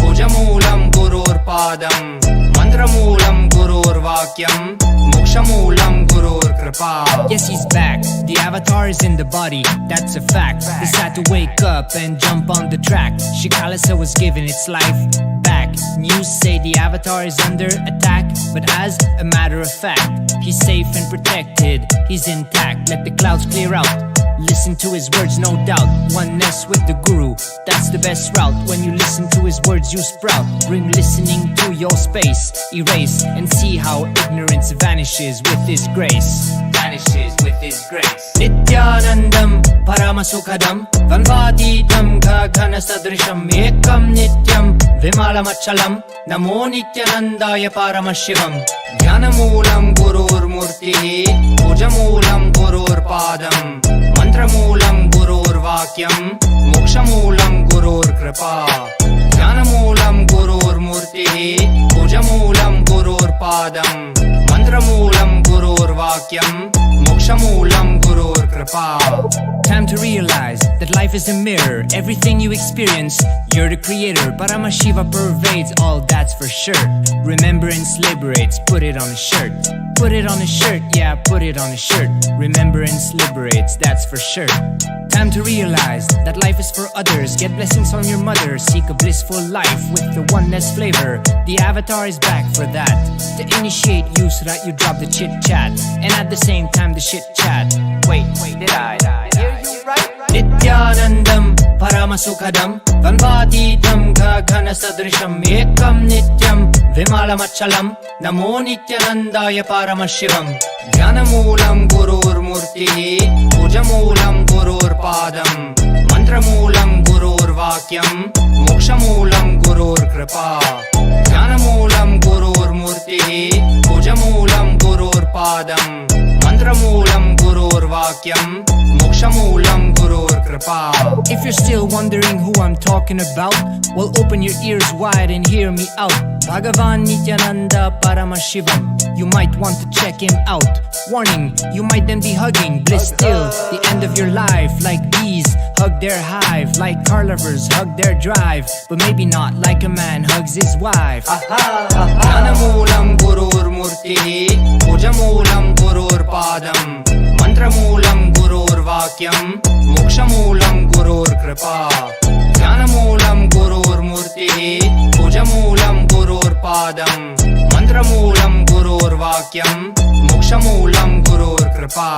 Pujamulam Gurur Padam Mantramulam Gurur Vakyam Mokshamulam Gurur Kripa. Yes, he's back. The avatar is in the body. That's a fact. He's had to wake up and jump on the track. KAILASA was given its life back. News say the avatar is under attack, but as a matter of fact, he's safe and protected. He's intact. Let the clouds clear out. Listen to his words, no doubt. Oneness with the Guru, that's the best route. When you listen to his words, you sprout. Bring listening to your space. Erase and see how ignorance vanishes with his grace. Vanishes with his grace. Nithyanandam Paramasukhadam Vanvatitam Gagana Sadrisham Ekam Nityam Vimalamachalam Namo Nithyanandaya Paramashivam Jnanamulam Gurur Murti Pujamulam Gurur Padam Mantramulam Gurur Vakyam Mokshamulam Gurur Kripa Jnanamulam Gurur Murti Pujamulam Gurur Padam Mantramulam Gurur Vakyam Mokshamulam Gurur Kripa. Time to realize that life is a mirror. Everything you experience, you're the creator. Paramashiva pervades all, that's for sure. Remembrance liberates, put it on a shirt. Put it on a shirt, yeah, put it on a shirt. Remembrance liberates, that's for sure. Time to realize that life is for others. Get blessings from your mother. Seek a blissful life with the oneness flavor. The avatar is back for that. To initiate you so that you drop the chit chat. And at the same time the shit chat. Wait, did I hear you right? Nithyanandam Paramasukhadam Vanvatitam Gagana Sadrisham Ekam Nityam Vimalamachalam Namo Nithyanandaya Paramashivam Jnanamulam Gurur Murti Pujamulam Gurur Padam Mantramulam Gurur Vakyam Mokshamulam Gurur Kripa Jnanamulam Gurur Murti Pujamulam Gurur Padam Mantramulam Gurur Vakyam Mokshamulam Gurur Kripa. If you're still wondering who I'm talking about, well, open your ears wide and hear me out. Bhagavan Nithyananda Paramashivam, you might want to check him out. Warning, you might then be hugging bliss till the end of your life. Like bees hug their hive, like car lovers hug their drive, but maybe not like a man hugs his wife. Jnanamulam Gurur Murti Pujamulam Gurur Padam Mantramulam Gurur Vakyam Mokshamulam Gurur Kripa Jnanamulam Gurur Murti Pujamulam Gurur पादम मंत्रमूलं गुरोर्वाक्यं मोक्षमूलं गुरोर्कृपा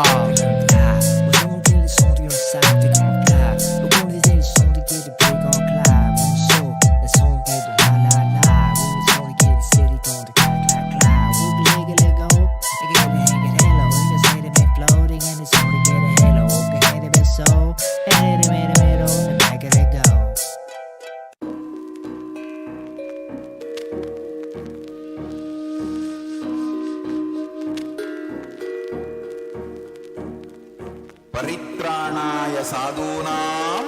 परित्राणाय साधूनां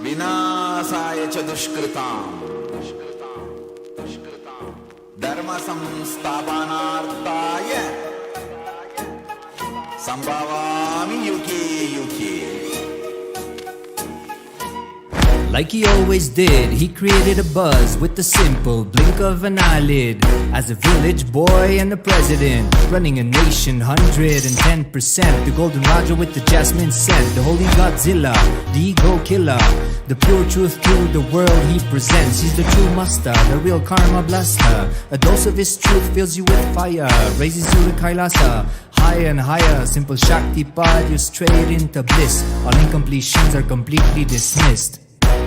विनाशाय च दुष्कृताम् धर्म संस्थापनार्थाय संभवामि युगे युगे. Like he always did, he created a buzz with the simple blink of an eyelid. As a village boy and the president, running a nation 110%. The golden Raja with the jasmine scent, the holy Godzilla, the ego killer, the pure truth to the world he presents. He's the true master, the real karma blaster. A dose of his truth fills you with fire, raises you to KAILASA. Higher and higher, simple Shakti path, you're straight into bliss. All incompletions are completely dismissed.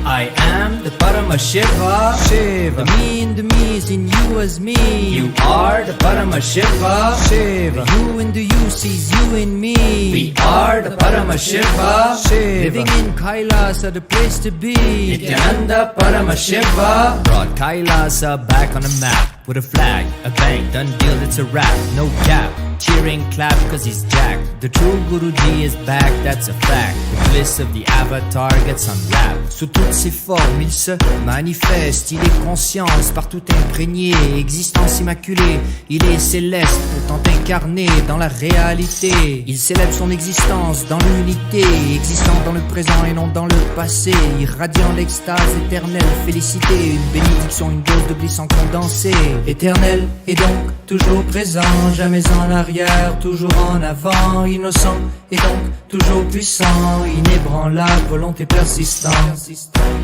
I am the Paramashiva, Shiva. The me in the me is in you as me. You are the Paramashiva, Shiva. The you in the you sees you in me. We are the Paramashiva, Shiva. Living in KAILASA, the place to be. Nithyananda Paramashiva brought KAILASA back on the map. With a flag, a bang, done deal, it's a wrap, no gap. Cheering, clap, cause he's jacked. The true Guruji is back, that's a fact. The bliss of the avatar gets unwrapped. Sous toutes ses formes, il se manifeste. Il est conscience, partout imprégné. Existence immaculée, il est céleste. Pourtant incarné dans la réalité. Il célèbre son existence dans l'unité. Existant dans le présent et non dans le passé. Irradiant l'extase éternelle, félicité. Une bénédiction, une dose de bliss en condensé. Éternel et donc toujours présent, jamais en arrière, toujours en avant, innocent et donc toujours puissant, inébranlable, volonté persistante.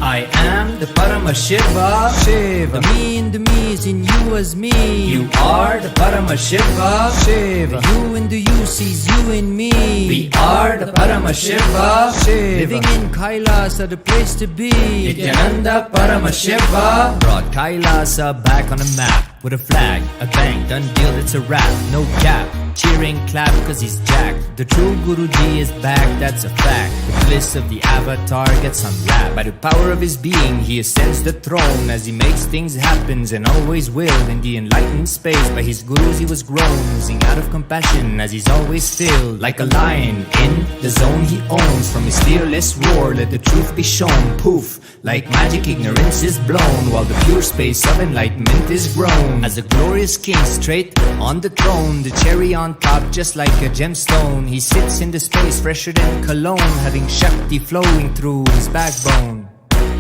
I am the Paramashiva, Shiva. The me in the me is in you as me. You are the Paramashiva, Shiva. The you in the you sees you in me. We are the Paramashiva, Shiva. Living in KAILASA, the place to be. Nithyananda Paramashiva brought KAILASA back on the map. With a flag, a bang, done deal, it's a wrap, no gap. Cheering, clap, cause he's jacked. The true Guruji is back, that's a fact. The bliss of the avatar gets unwrapped. By the power of his being, he ascends the throne. As he makes things happen and always will. In the enlightened space, by his gurus he was grown. Oozing out of compassion as he's always filled. Like a lion in the zone he owns. From his fearless roar, let the truth be shown. Poof, like magic ignorance is blown. While the pure space of enlightenment is grown. As a glorious king straight on the throne. The cherry on top just like a gemstone. He sits in the space fresher than cologne. Having Shakti flowing through his backbone.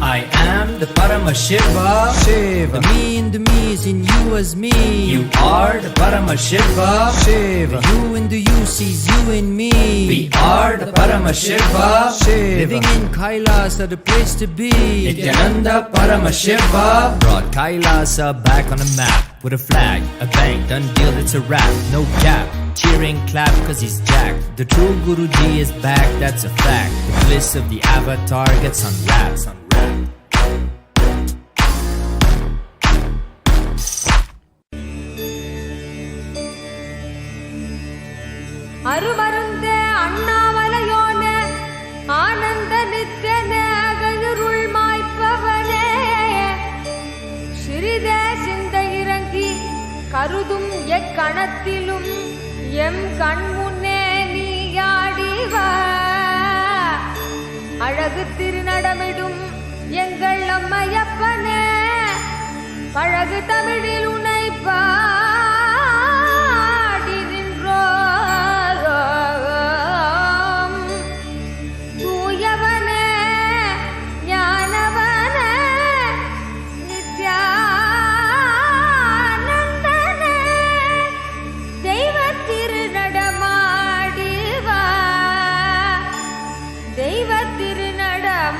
I am the Paramashiva, Shiva. The me in the me is in you as me. You are the Paramashiva, Shiva. The you in the you sees you in me. We are the Paramashiva, Shiva. Living in KAILASA, the place to be. Nithyananda Paramashiva brought KAILASA back on the map. With a flag, a bang, done deal, it's a wrap, no gap. Cheering, clap, cause he's jacked. The true Guruji is back, that's a fact. The bliss of the avatar gets unwrapped. அருமருந்தே அண்ணாமலையோனே ஆனந்த நித்யனே அகருள் மாய்ப்பவனே சிறிதே சிந்தை இறங்கி கருதும் எக்கணத்திலும் M கண்முன்னே நீயாடிவா அழகு திருநடமிடும் எங்கள் அம்மையப்பனே பழகு தமிழில் உனை பாடி நின்றோம் தூயவனே ஞானவனே நித்யானந்தனே தெய்வ திருநடமாடிவா தெய்வ திருநடமாடிவா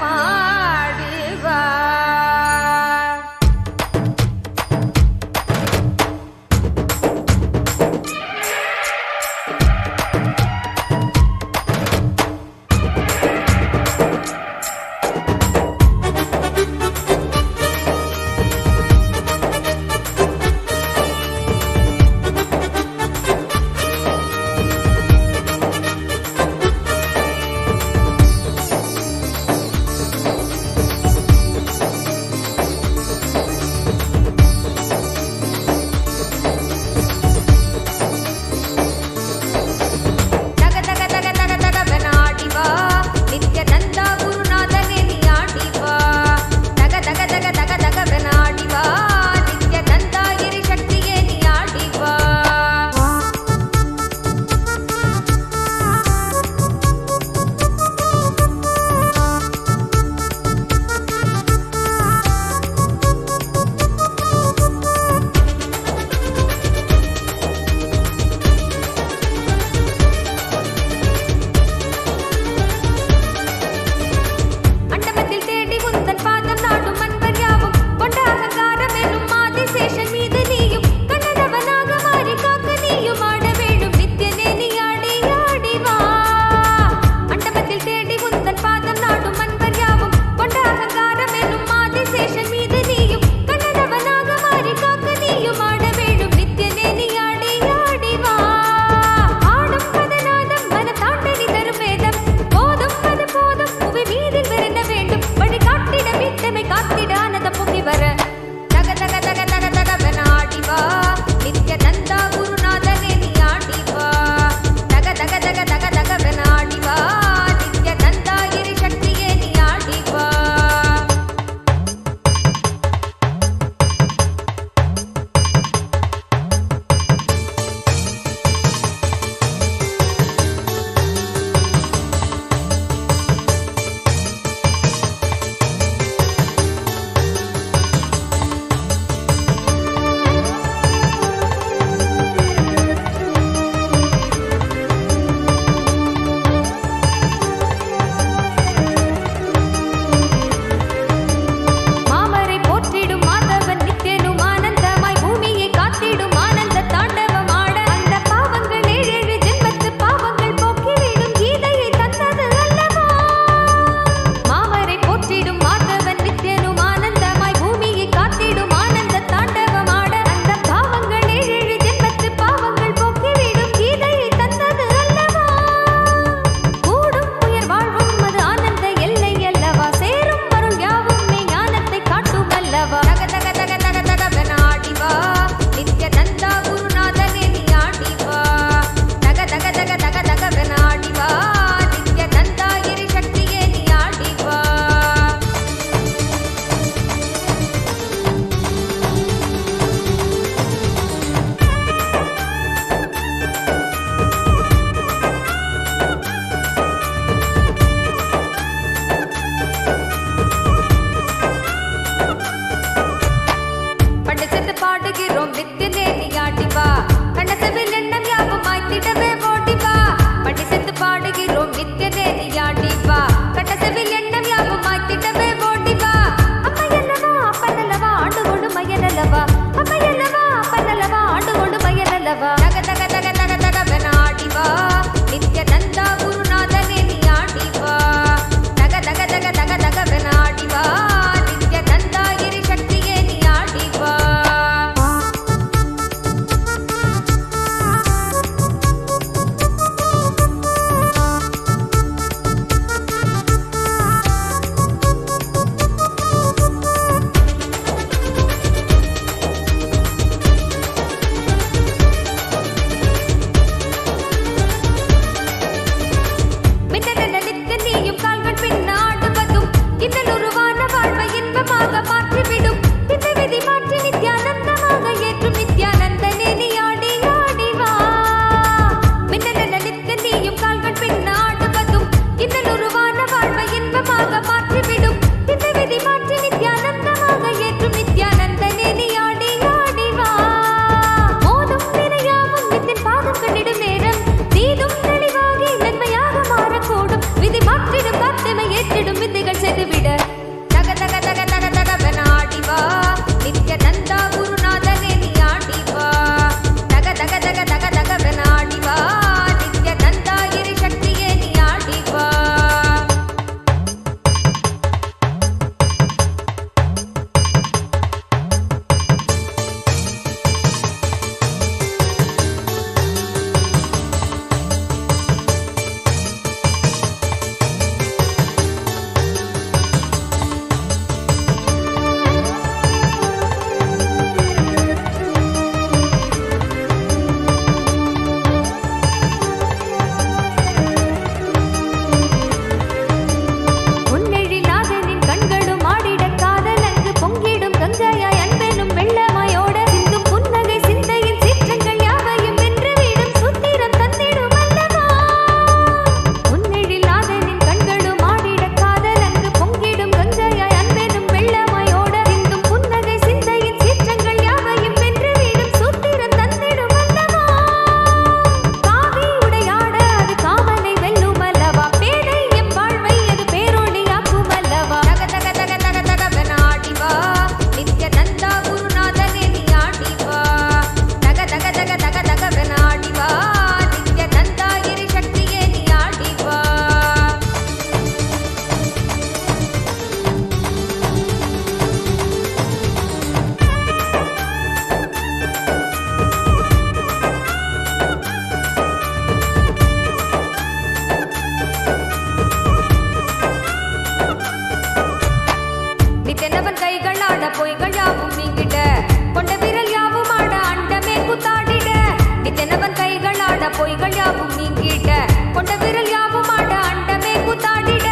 பொய்கள் யாவும் நீங்கிட கொண்ட விரல் யாவும் ஆட அண்டமே கூத்தாடிட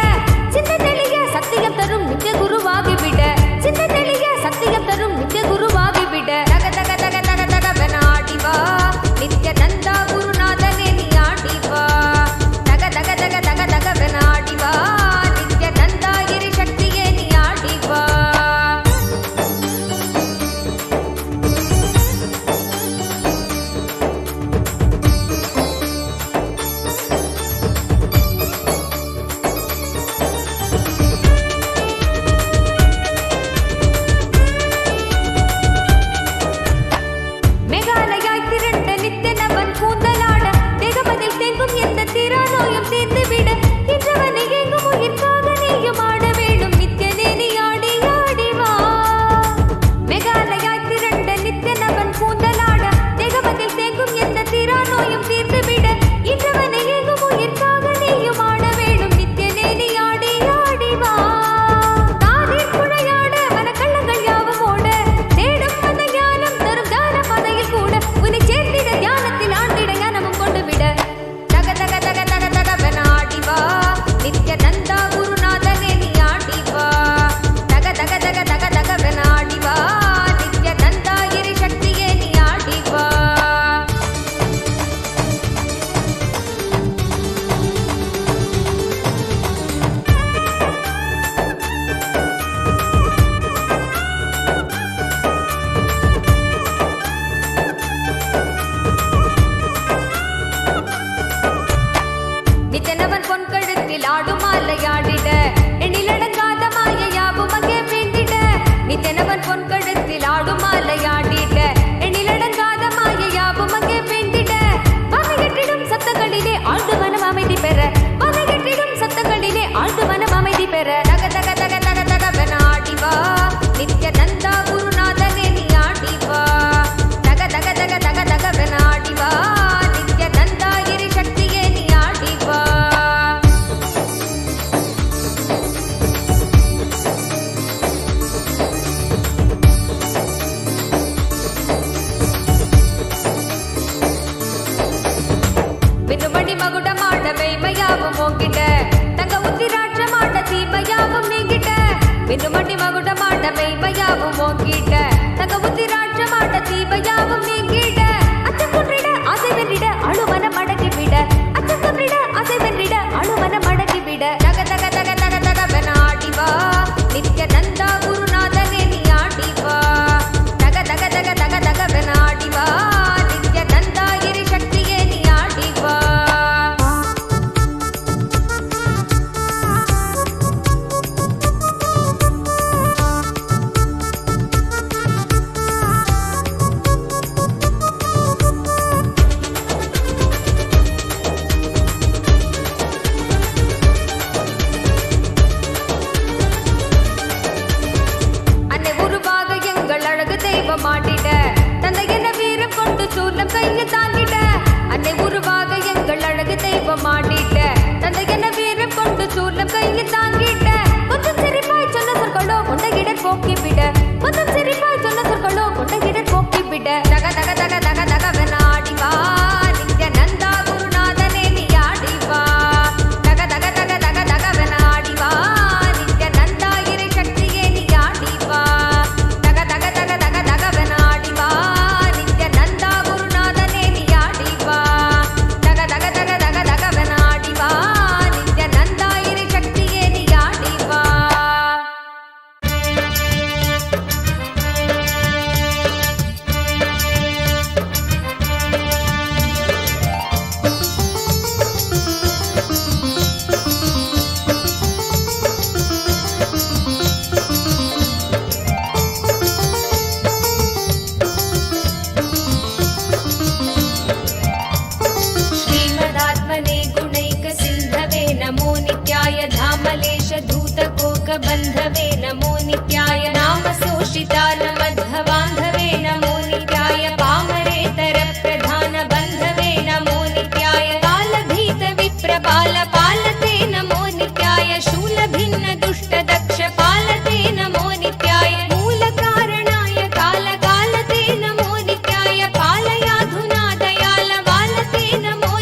சின்ன தெளிய சத்தியம் தரும் நித்திய குருவாகிவிட சின்ன தெளிய சத்தியம் தரும் நித்திய குருவாகிவிட தக தக தக தக தகவென ஆடிவா நித்யநந்தா குருநாதனே நீ ஆடிவா தக தக தக தக தகவென ஆடிவா நித்யநந்தா கிரி சக்தியே நீ ஆடிவா. மேகாலயாய் திரண்ட நித்தியனவன் கூந்தலாட தேகமதில் தேங்கும் எந்த தீரா நோயும் தீர்ந்துவிட இன்றவனை எங்கும் உயிர்க்காக நீயும் ஆட வேண்டும் நித்தியனே நீ ஆடி ஆடிவா. மேகாலயாய் திரண்ட நித்தியனவன் கூந்தலாட தேகமதில் தேங்கும் எந்த தீரா நோயும் தீர்ந்துவிட இன்றவனை எங்கும் உயிர்க்காக நீயும் ஆட வேண்டும் நித்தியனே நீ ஆடி ஆடிவா. தானீர் குழையாட மனக்கள்ளங்கள் யாவும் ஓட தேடும் அந்த ஞானம் தரும் தான பாதையில் கூட உன்னை சேர்த்திட தியானத்தில் ஆண்டிட ஞானமும் கொண்டு விட தக தக தக தக தகவென ஆடிவா நித்யநந்தா குருநாதனே நீ ஆடிவா தக தக தக தக தகவென ஆடிவா நித்யநந்தா கிரி சக்தியே நீ ஆடிவா. நித்தனவன் பொன் கழுத்தில் ஆடும் மாலையாடிட எண்ணிலடங்காத மாயையாவும் அங்கே வேண்டிட நித்தனவன் பொன் கழுத்தில் ஆடும் மாலையாடிட எண்ணிலடங்காத மாயையாவும் அங்கே வேண்டிட வகையற்றிடும் சத்தங்களிலே ஆழ்ந்து மனம் அமைதி பெற வகையற்றிடும் சத்தங்களிலே ஆழ்ந்து மனம் அமைதி பெற தக தக தக தக தகவென ஆடிவா நித்யநந்தா குருநாதனே நீ ஆடிவா தக தக தக தக தகவென ஆடிவா நித்யநந்தா கிரி சக்தியே நீ ஆடிவா. விண்ணுமணி மகுடமாட மெய்மையாவும் ஓங்கிட்ட தங்க உத்திராட்சமாட தீமையாவும் நீங்கிட்ட விண்ணுமணி மகுடமாட மெய்மையாவும் ஓங்கிட்ட தங்க உத்திராட்சமாட தீமையாவும் நீங்கிட்ட அச்சம் கொன்றிட ஆசை வென்றிட அழுமன மடக்கி விட அச்சம் கொன்றிட ஆசை வென்றிட அழுமன மடக்கி விட தக தக தக தக தகவென ஆடிவா நித்யநந்தா குருநாதனே நீ ஆடிவா தக தக தக தக தகவென ஆடிவா நித்யநந்தா கிரி சக்தியே நீ ஆடிவா. அன்னை உருவாக எங்கள் அழகு தெய்வம் ஆடிட தந்தை என்ன வீரம் கொண்டு சூலம் கையை தாங்கிட அன்னை உருவாக எங்கள் அழகு தெய்வம் ஆடிட தந்தை என்ன வீரம் கொண்டு சூலம் கையை தாங்கிட கொஞ்சம் சிரிப்பாய் சொன்ன சொற்களோ கொண்ட இடர் போக்கிவிட கொஞ்சம் சிரிப்பாய் சொன்ன சொற்களோ கொண்ட இடர் போக்கிவிட தக தக தக தக தகவென ஆடிவா நித்யநந்தா குருநாதனே நீ ஆடிவா தக தக தக தக தகவென ஆடிவா நித்யநந்தா கிரி சக்தியே நீ ஆடிவா தக தக தக தக தகவென ஆடிவா நித்யநந்தா குருநாதனே நீ ஆடிவா தக தக தக தக தகவென ஆடிவா நித்யநந்தா கிரி சக்தியே நீ ஆடிவா. श्रीमदात्मने गुणैक सिन्धवे नमो नित्याय धामलेश धूतकोक बन्धवे नमो नित्याय नाम सोषितान मध्वबान्धवे नमो नित्याय पामरेतर प्रधान बन्धवे नमो नित्याय कालभीत विप्रपाल पालते नमो नित्याय शूलभिन्न दुष्ट दक्ष पालते नमो नित्याय मूलकारणाय कालकालते नमो नित्याय पालयाधुना दयाल वालते नमो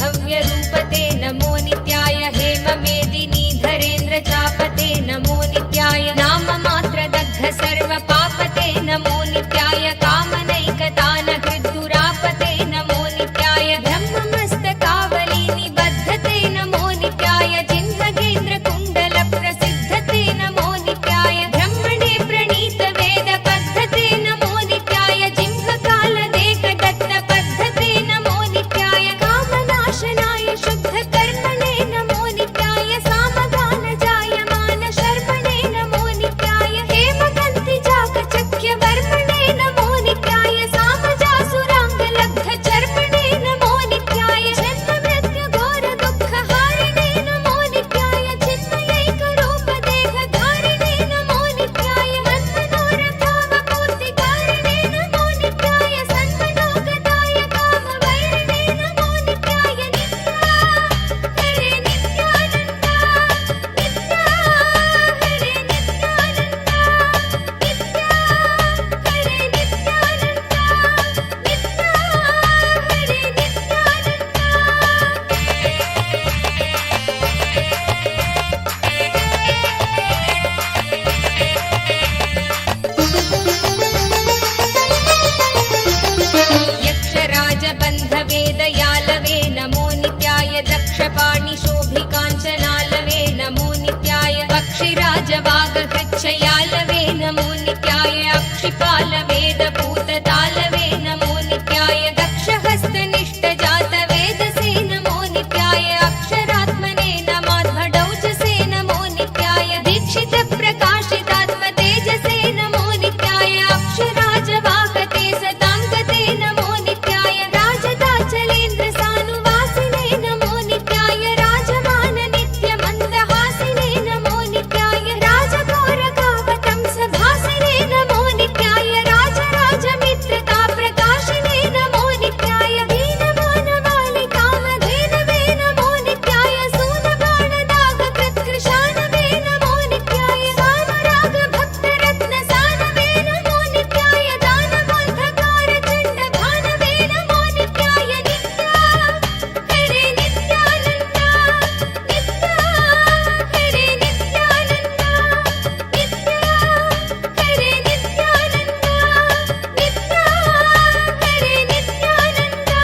भव्यरूपते नमो नित्याय हेममेदिनी धरेन्द्र चापते नमो नित्याय नाममात्रदग्ध सर्वपापते नमो नित्याय कामनैकतान हृद्दुरापते नमो नित्याय ब्रह्ममस्तकावली निबद्धते नमो नित्याय जिह्वगेन्द्र कुण्डल प्रसिद्धते नमो नित्याय ब्रह्मणे प्रणीत वेद पद्धते नमो नित्याय जिह्वकालदेक दत्त पद्धते नमो नित्याय कामनाशनाय शुद्ध कर्मणे नमो नित्याय सामगान जायमान शर्मणे नमो नित्याय हेमकन्ति चाकचक्य वर्मणे नमो नित्याय सामजासुरांग लब्ध चर्मणे नमो नित्याय जन्म मृत्यु घोर दुःख हारिणे नमो नित्याय चिन्मयैक रूप देह धारिणे नमो नित्याय मन्मनोरथावपूर्तिकारिणे नमो नित्याय सन्मनोगताय कामवैरिणे नमो नित्याय नित्या हरे नित्यानन्दा नित्या हरे नित्यानन्दा नित्या हरे नित्यानन्दा नित्या हरे यक्षराजबन्धवेदयालवे नमो नित्याय दक्षपाणिशोभिकाञ्चनालवे नमो नित्याय पक्षिराजवागहृच्छयालवे नमो नित्याय अक्षिपालवेदभूततालवे नमो नित्याय दक्षहस्तनिष्ठजातवेदसे नमो नित्याय अक्षरात्मने नमाध्वडौजसे नमो नित्याय दीक्षितप्रकाशितात्मतेजसे नमो नित्याय अक्षराजवाहते सतां गते नमो नित्याय राजदाचलेन्द्र सानुवासिने नमो नित्याय राजमान नित्यमन्दहासिने नमो नित्याय राजघोरगावतं सभासिने नमो नित्याय राजराजमित्रता प्रकाशिने नमो नित्याय दीनमानवालिकामधेनवे नमो नित्याय सूनबाणदागकृत्कृशानवे नमो नित्याय वामरागभक्तरत्नसानवे नमो नित्याय दानवोद्धकारचण्डभानवे नमो नित्याय नित्या हरे नित्यानन्दा नित्या हरे नित्यानन्दा नित्या हरे नित्यानन्दा नित्या हरे नित्यानन्दा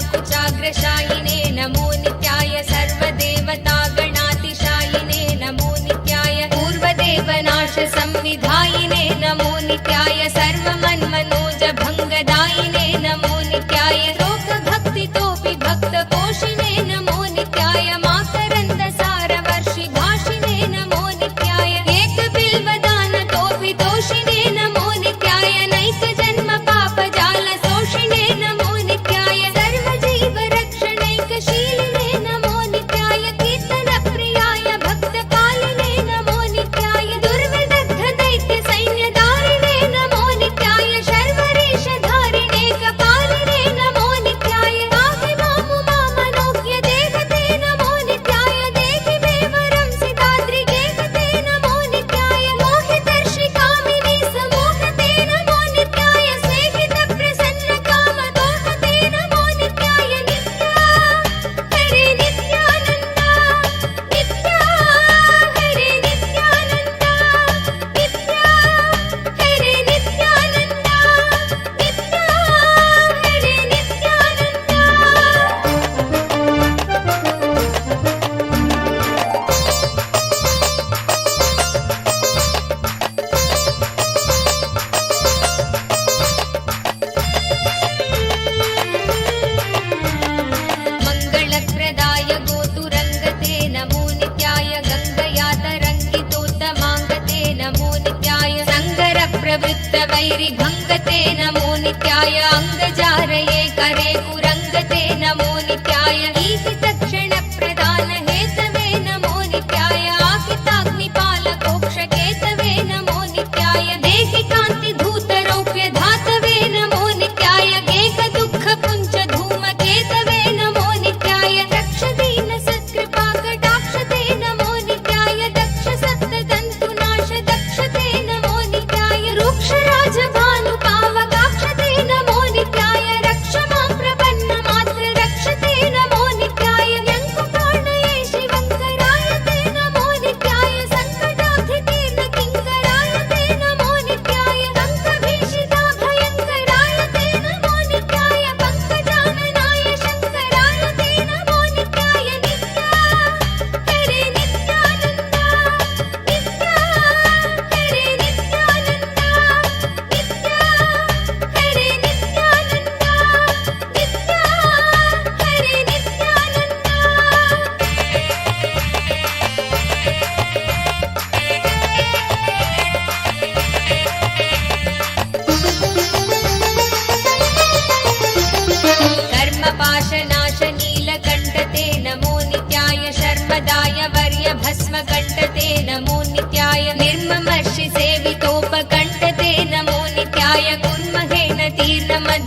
सर्वमङ्गलाकुचाग्रशायिने नमो नित्याय सर्वदेवतागणातिशायिने नमो नित्याय पूर्वदेवनाशसंविधायिने नमो नित्याय सर्वमन्मनोजभङ्गदायिने नमो नित्याय लोकभक्तितोऽपि भक्तपोषिणे नमो नित्याय माकरन्दसारवर्षिभाषिणे नमो नित्याय एकबिल्वदानतोऽपि दोषिणे नमो नित्याय नैकजन्मपापजालशोषिणे नमो नित्याय सर्वजीवरक्षणैकशीलिने नमो नित्याय कीर्तनप्रियाय भक्तकालिने नमो नित्याय दुर्विदग्धदैत्यसैन्यधारिणे नमो नित्याय शर्वरीशधारिणे कपालिने नमो नित्याय पाहि मामुमामनोज्ञदेहते नमो नित्याय देहि मे वरं सिताद्रिगेहते नमो नित्याय मोहितर्षिकामिनी समोहते नमो नित्याय स्नेहितप्रसन्नकामदोहते नमो नित्याय नित्या हरे नित्यानन्दा नित्या हरे नित्यानन्दा नित्या हरे नित्यानन्दा नित्या हरे मङ्गलप्रदाय गोतुरङ्गते नमो नित्याय गङ्गया तरङ्गितोत्तमाङ्गते नमो नित्याय सङ्गरप्रवृत्तवैरिभङ्गते नमो नित्याय अङ्गजारये करे कुरङ्गते नमो नित्याय ईहितक्षणप्रदानहेतवे नमो नित्याय आहिताग्निपालकोक्षकेतवे नमो नित्याय देहि कान्तिधूतरौप्य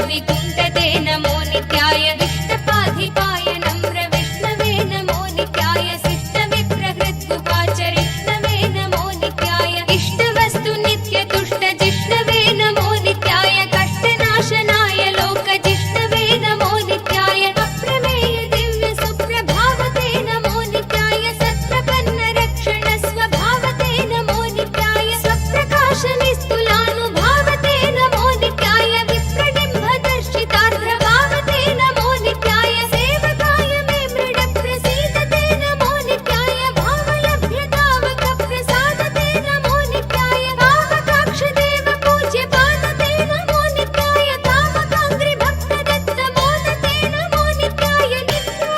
विकुण्ठते नमो नित्याय विष्णुपाधिपाय नम्र विष्णवे नमो नित्याय शिष्टविप्रहृद्गुहाचरिष्णवे नमो नित्याय इष्टवस्तु नित्यतुष्ट जिष्णवे नमो नित्याय कष्टनाशनाय लोकजिष्णवे नमो नित्याय अप्रमेय दिव्य सुप्रभावते नमो नित्याय सत्प्रपन्न रक्षण स्वभावते नमो नित्याय स्वप्रकाश निस्तुलानुभावते नमो नित्याय विप्रडिम्बदर्शितार्द्रभावते नमो नित्याय सेवकाय मे मृड प्रसीदते नमो नित्याय भावलभ्यतावक प्रसादते नमो नित्याय कामकाक्षदेव पूज्य पादते नमो नित्याय कामकाङ्ग्रि भक्तदत्त मोदते नमो नित्याय नित्या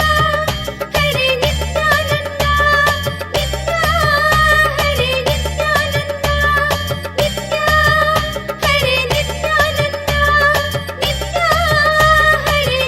हरे नित्यानन्द नित्या हरे नित्यानन्द नित्या हरे नित्यानन्द नित्या हरे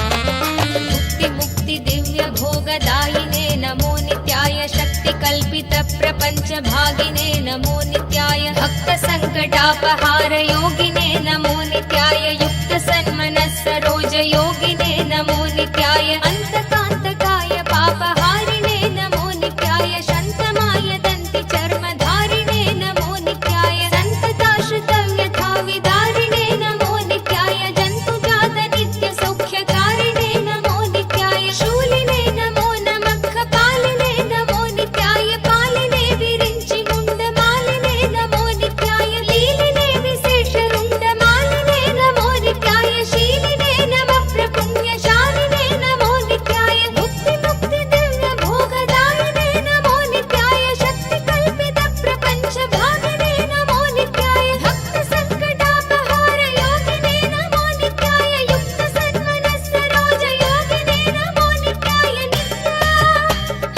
मुक्ति मुक्ति दिव्य भोगदायिने नमो नित्याय शक्ति कल्पित प्रपंच भागिने नमो नित्याय भक्त संकटापहार योगिने नमो नित्याय युक्त सन्मनस सरोज योगिने नमो नित्याय अंतकांतकाय पापहारिणे नमो नित्याय शन्तमाय दन्ति चर्मधारिणे नमो नित्याय संतताश्रितव्यथा विदारिणे नमो नित्याय जन्तुजात नित्य सौख्यकारिणे नमो नित्याय शूलिने नमो नमः पालिने नमो नित्याय पालिने विरिञ्चि मुण्डमालिने नमो नित्याय लीलिने विशेष रुण्डमालिने नमो नित्याय शीलिने नमः प्रपुण्यशालिने नमो नित्याय मुक्ति मुक्ति दिव्य भोगदायिने नमो नित्याय शक्ति कल्पित प्रपंच भागिने नमो नित्याय भक्त संकटापहार योगिने नमो नित्याय युक्त सन्मनस सरोज योगिने नमो नित्याय नित्या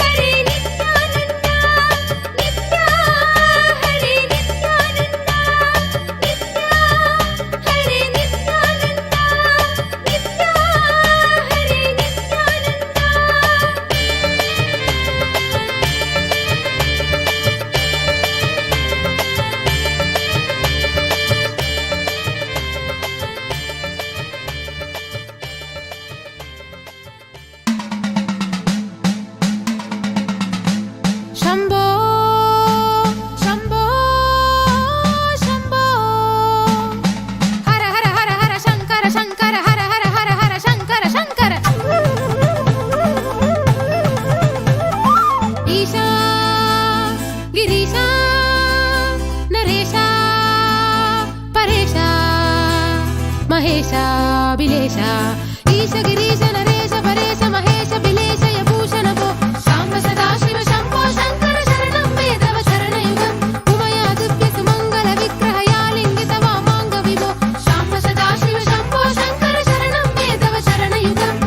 हरे नित्यानन्द नित्या हरे नित्यानन्द नित्या हरे नित्यानन्द नित्या हरे शम्भो शम्भो शम्भो हर हर हर हर शङ्कर शङ्कर हर हर हर हर शङ्कर शङ्कर ईशा गिरीशा नरेशा परेशा महेशा बिलेशा ईश गिरीश नरेश परेश महेश बिलेश यभूषण भो शाम्ब सदाशिव शम्भो शङ्कर शरणं मे तव शरणयुगम् उमया दिव्य सुमङ्गल विग्रह या लिङ्गित वामाङ्ग विभो शाम्ब सदाशिव शम्भो शङ्कर शरणं मे तव शरणयुगम्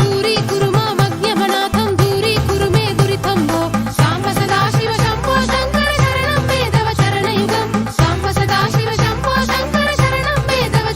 दूरीकुरु मामज्ञमनाथं दूरीकुरु मे दुरितं भो शाम्ब सदाशिव शम्भो शङ्कर शरणं मे तव शरणयुगम् शाम्ब सदाशिव शम्भो शङ्कर शरणं मे तव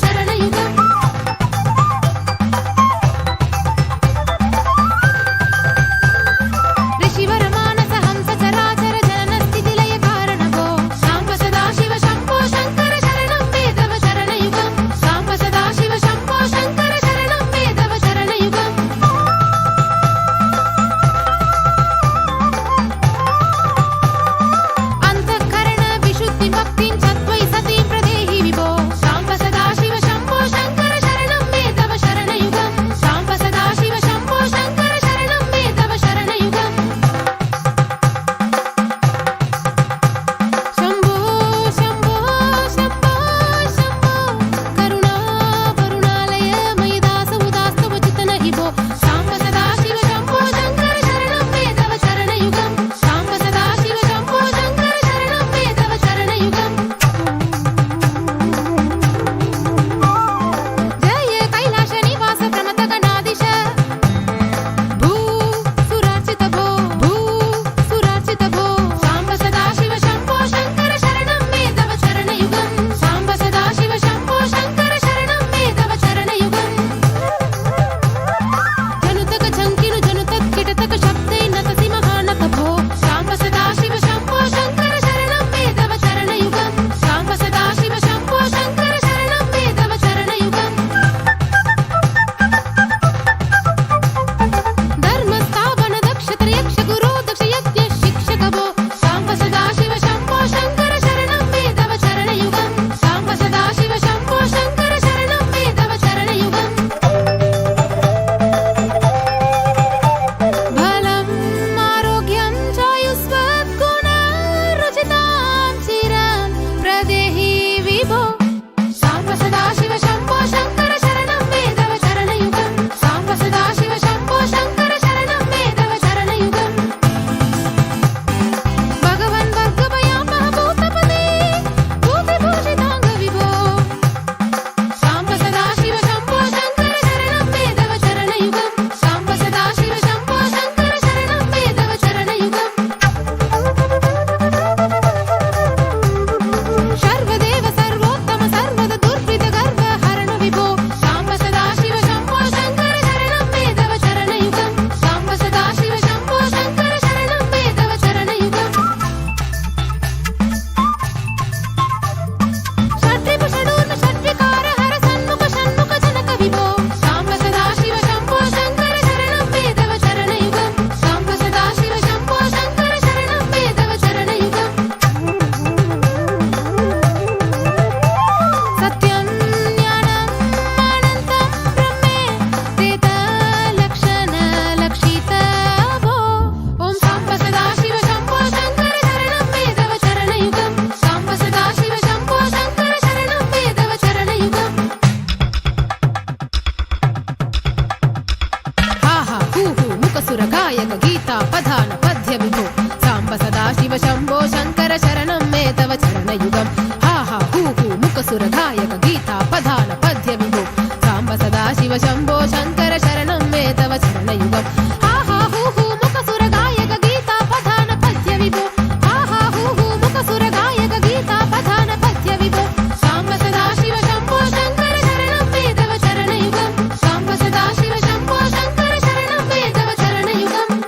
मुखसुरगायक गीता पधान पद्य विभो साम्ब सदा शिव शम्भो शङ्कर शरणं मे तव चरणयुगम् हा हा हू हू मुखसुरगायक गीता पधान पद्य विभो साम्ब सदा शिव शम्भो शङ्कर शरणं मे तव चरणयुगम् हा हा हू हू मुखसुरगायक गीता पधान पद्य विभो हा हा हू हू मुखसुरगायक गीता पधान पद्य विभो साम्ब सदा शिव शम्भो शङ्कर शरणं मे तव चरणयुगम् साम्ब सदा शिव शम्भो शङ्कर शरणं मे तव चरणयुगम्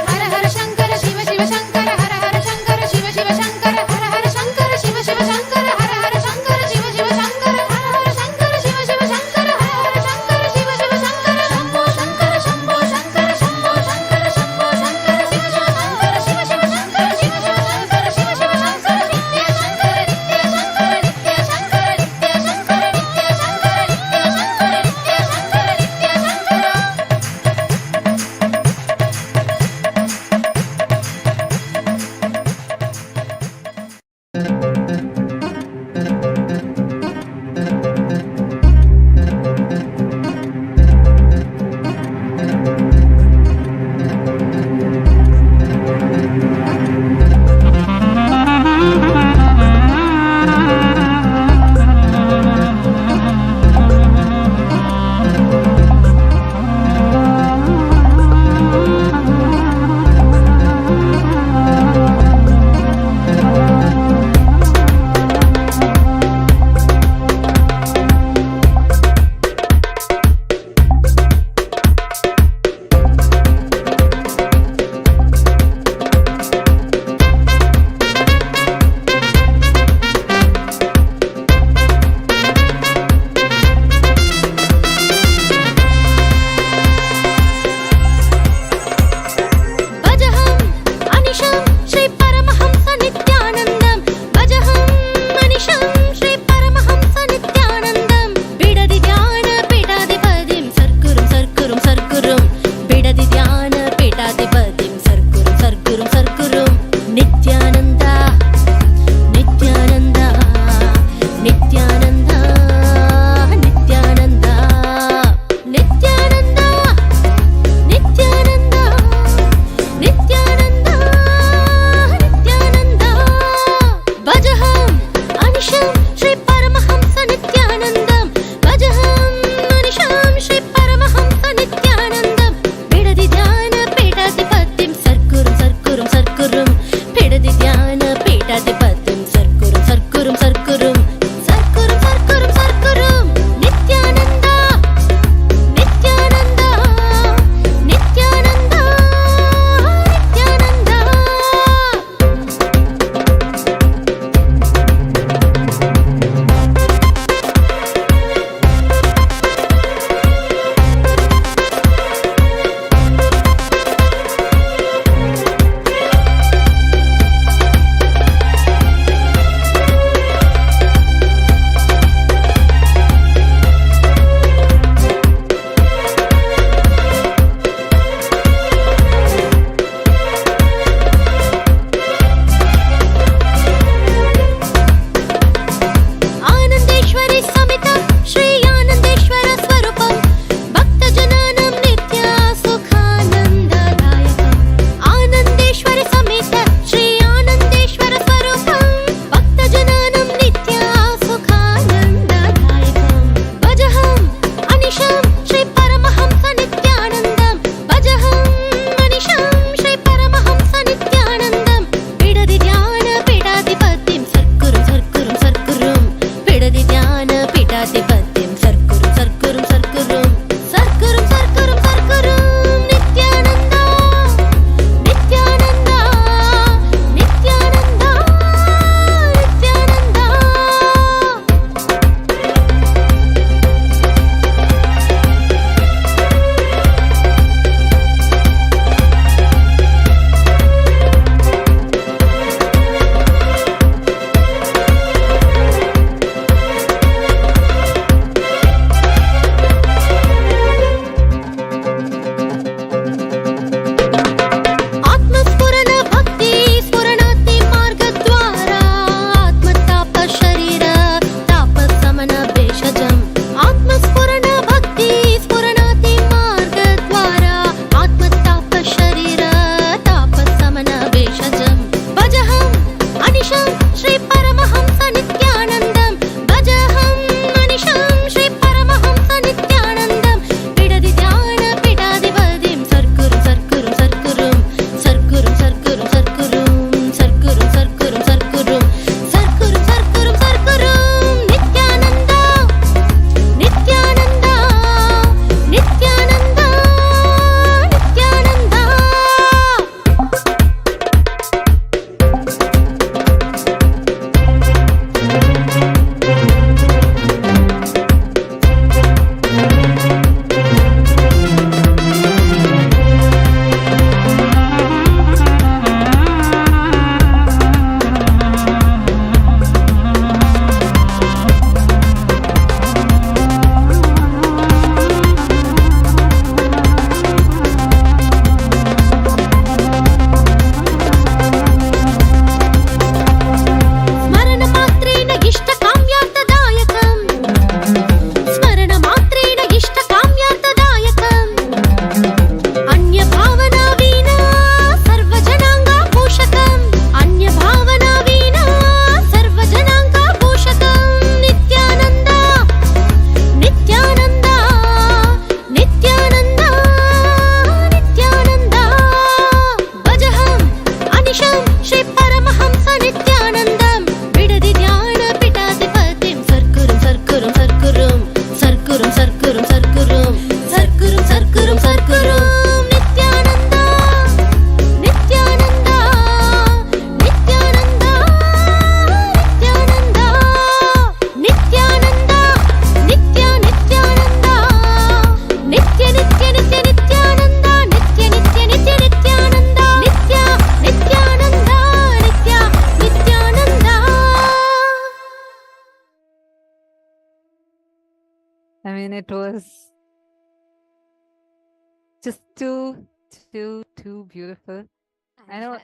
हर हर शङ्कर शिव शिव शङ्कर हर हर शङ्कर शिव शिव शङ्कर हर हर शङ्कर शिव शिव शङ्कर हर हर शङ्कर शिव शिव शङ्कर हर हर शङ्कर शिव शिव शङ्कर हर हर शङ्कर शिव शिव शङ्कर शम्भो शङ्कर शम्भो शङ्कर शम्भो शङ्कर शम्भो शङ्कर शिव शिव शङ्कर शिव शिव शङ्कर शिव शिव शङ्कर शिव शिव शङ्कर नित्य शङ्कर नित्य शङ्कर नित्य शङ्कर नित्य शङ्कर नित्य शङ्कर नित्य शङ्कर नित्य शङ्कर नित्य शङ्कर भजहं अनिशं श्री परमहंस नित्यानन्दं भजहं अनिशं श्री परमहंस नित्यानन्दं बिडदि ध्यान पीठाधिपतिं सर्कुरुं सर्कुरुं सर्कुरुं बिडदि ध्यान पीठाधिपतिं सर्कुरुं सर्कुरुं सर्कुरुं नित्यानन्द नित्यानन्द नित्यानन्द नित्यानन्द नित्यानन्द नित्यानन्द नित्यानन्द नित्यानन्द भजहं अनिशं श्री परमहंस नित्यानन्दं भजहं अनिशं श्री परमहंस नित्यानन्दं बिडदि ध्यान पीठाधिपतिं सर्कुरुं सर्कुरुं सर्कुरुं बिडदि ध्यान पीठाधिपतिं सर्कुरुं सर्कुरुं सर्कुरुं सर्कुरुं सर्कुरुं सर्कुरुं नित्यानन्द नित्यानन्द नित्यानन्द नित्यानन्द आनन्देश्वरि समितं श्री आनन्देश्वर स्वरूपं भक्तजनानां नित्य सुखानन्ददायकम् आनन्देश्वरि समित श्री आनन्देश्वर स्वरूपं भक्तजनानां नित्य सुखानन्ददायकम् भजहं अनिशं श्री परमहंस नित्यानन्दं भजहं अनिशं श्री परमहंस नित्यानन्दं बिडदि ध्यान पीठाधिपतिं सर्कुरुं सर्कुरुं सर्कुरुं बिडदि ध्यान पीठाधिपतिं सर्कुरुं सर्कुरुं सर्कुरुं सर्कुरुं सर्कुरुं सर्कुरुं Nityanand Nityanand Nityanand Nityanand I mean, it was just too beautiful. I know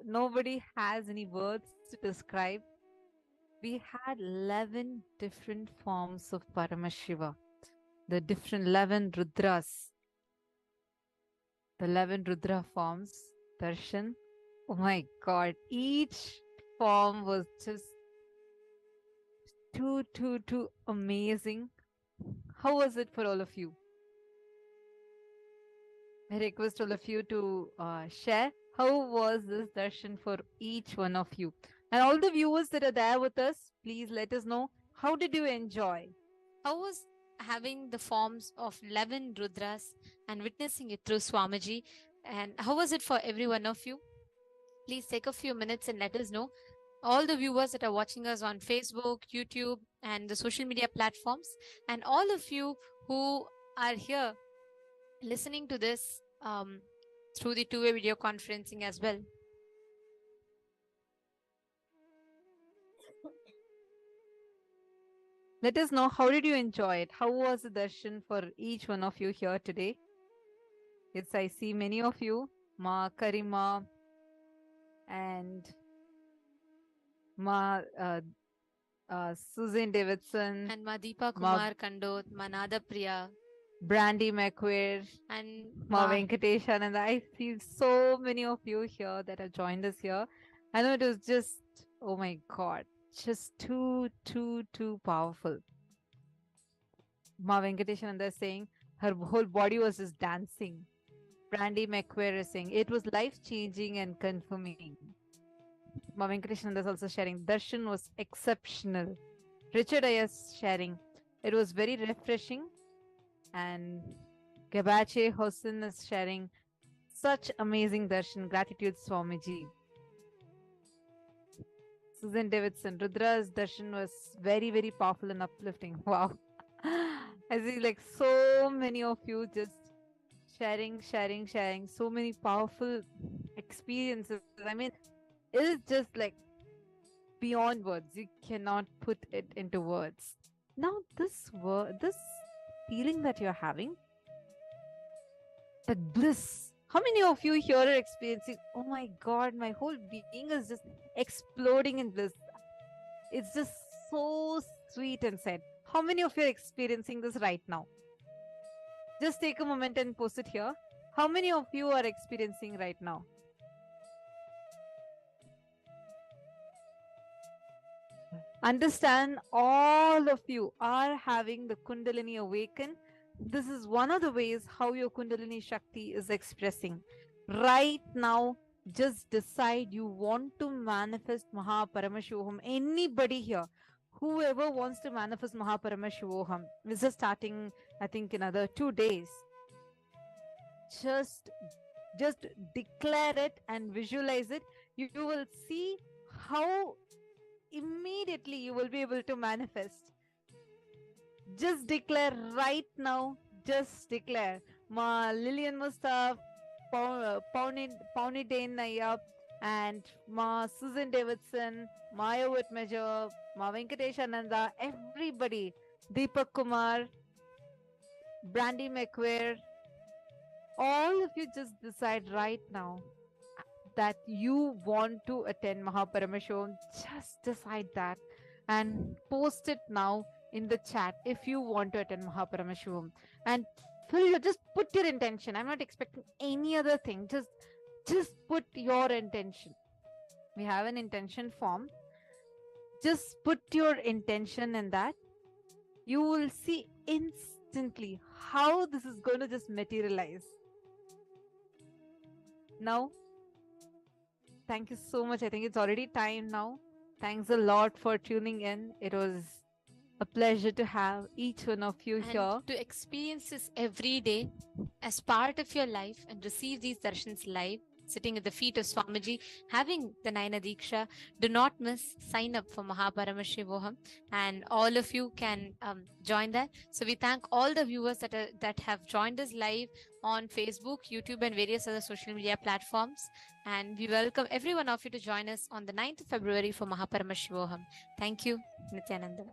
nobody has any words to describe. We had 11 different forms of Paramashiva, the different 11 Rudras, the 11 Rudra forms, Darshan. Oh my God, each form was just too amazing. How was it for all of you? I request all of you to share how was this darshan for each one of you. And all the viewers that are there with us, please let us know, how did you enjoy? How was having the forms of 11 Rudras and witnessing it through Swamiji? And how was it for every one of you? Please take a few minutes and let us know. All the viewers that are watching us on Facebook, YouTube, and the social media platforms, and all of you who are here listening to this through the two-way video conferencing as well. Let us know, how did you enjoy it? How was the darshan for each one of you here today? Yes, I see many of you, Ma Karima and Ma Susan Davidson and Ma Deepa Kumar Kandot, Ma Nada Priya, Brandy McQuair, and Ma Venkateshan, and I see so many of you here that have joined us here. I know it was just, oh my God, just too powerful. Ma Venkateshan and they're saying her whole body was just dancing. Brandy McQuair is saying it was life-changing and confirming. Ma Venkateshan is also sharing darshan was exceptional. Richard Ayers sharing it was very refreshing. And Gabache Hossein is sharing such amazing darshan. Gratitude, Swamiji. Susan Davidson, Rudra's darshan was very powerful and uplifting. Wow. I see like so many of you just sharing. So many powerful experiences. I mean, it is just like beyond words. You cannot put it into words. Now, this feeling that you're having, that bliss. How many of you here are experiencing, oh my God, my whole being is just exploding in bliss. It's just so sweet inside. How many of you are experiencing this right now? Just take a moment and post it here. How many of you are experiencing right now? Understand, all of you are having the Kundalini awaken. This is one of the ways how your Kundalini Shakti is expressing. Right now, just decide you want to manifest Paramashivoham. Anybody here, whoever wants to manifest Paramashivoham, this is starting, I think, in another 2 days. Just declare it and visualize it. You will see how immediately you will be able to manifest. Just declare right now. Just declare. Ma Lillian Mustaf, Pauni Dane Nayyap, and Ma Susan Davidson, Maya Whitmajor, Ma Venkatesh Ananda, everybody, Deepak Kumar, Brandy McQuair, all of you just decide right now that you want to attend Paramashivoham. Just decide that and post it now in the chat if you want to attend Paramashivoham. And just put your intention. I'm not expecting any other thing. Just put your intention. We have an intention form. Just put your intention in that. You will see instantly how this is going to just materialize. Now, thank you so much. I think it's already time now. Thanks a lot for tuning in. It was a pleasure to have each one of you here. To experience this every day as part of your life and receive these darshans live, sitting at the feet of Swamiji, having the Naina Diksha. Do not miss, sign up for Paramashivoham, and all of you can join that. So we thank all the viewers that have joined us live on Facebook, YouTube, and various other social media platforms. And we welcome every one of you to join us on the 9th of February for Paramashivoham. Thank you, Nithyananda.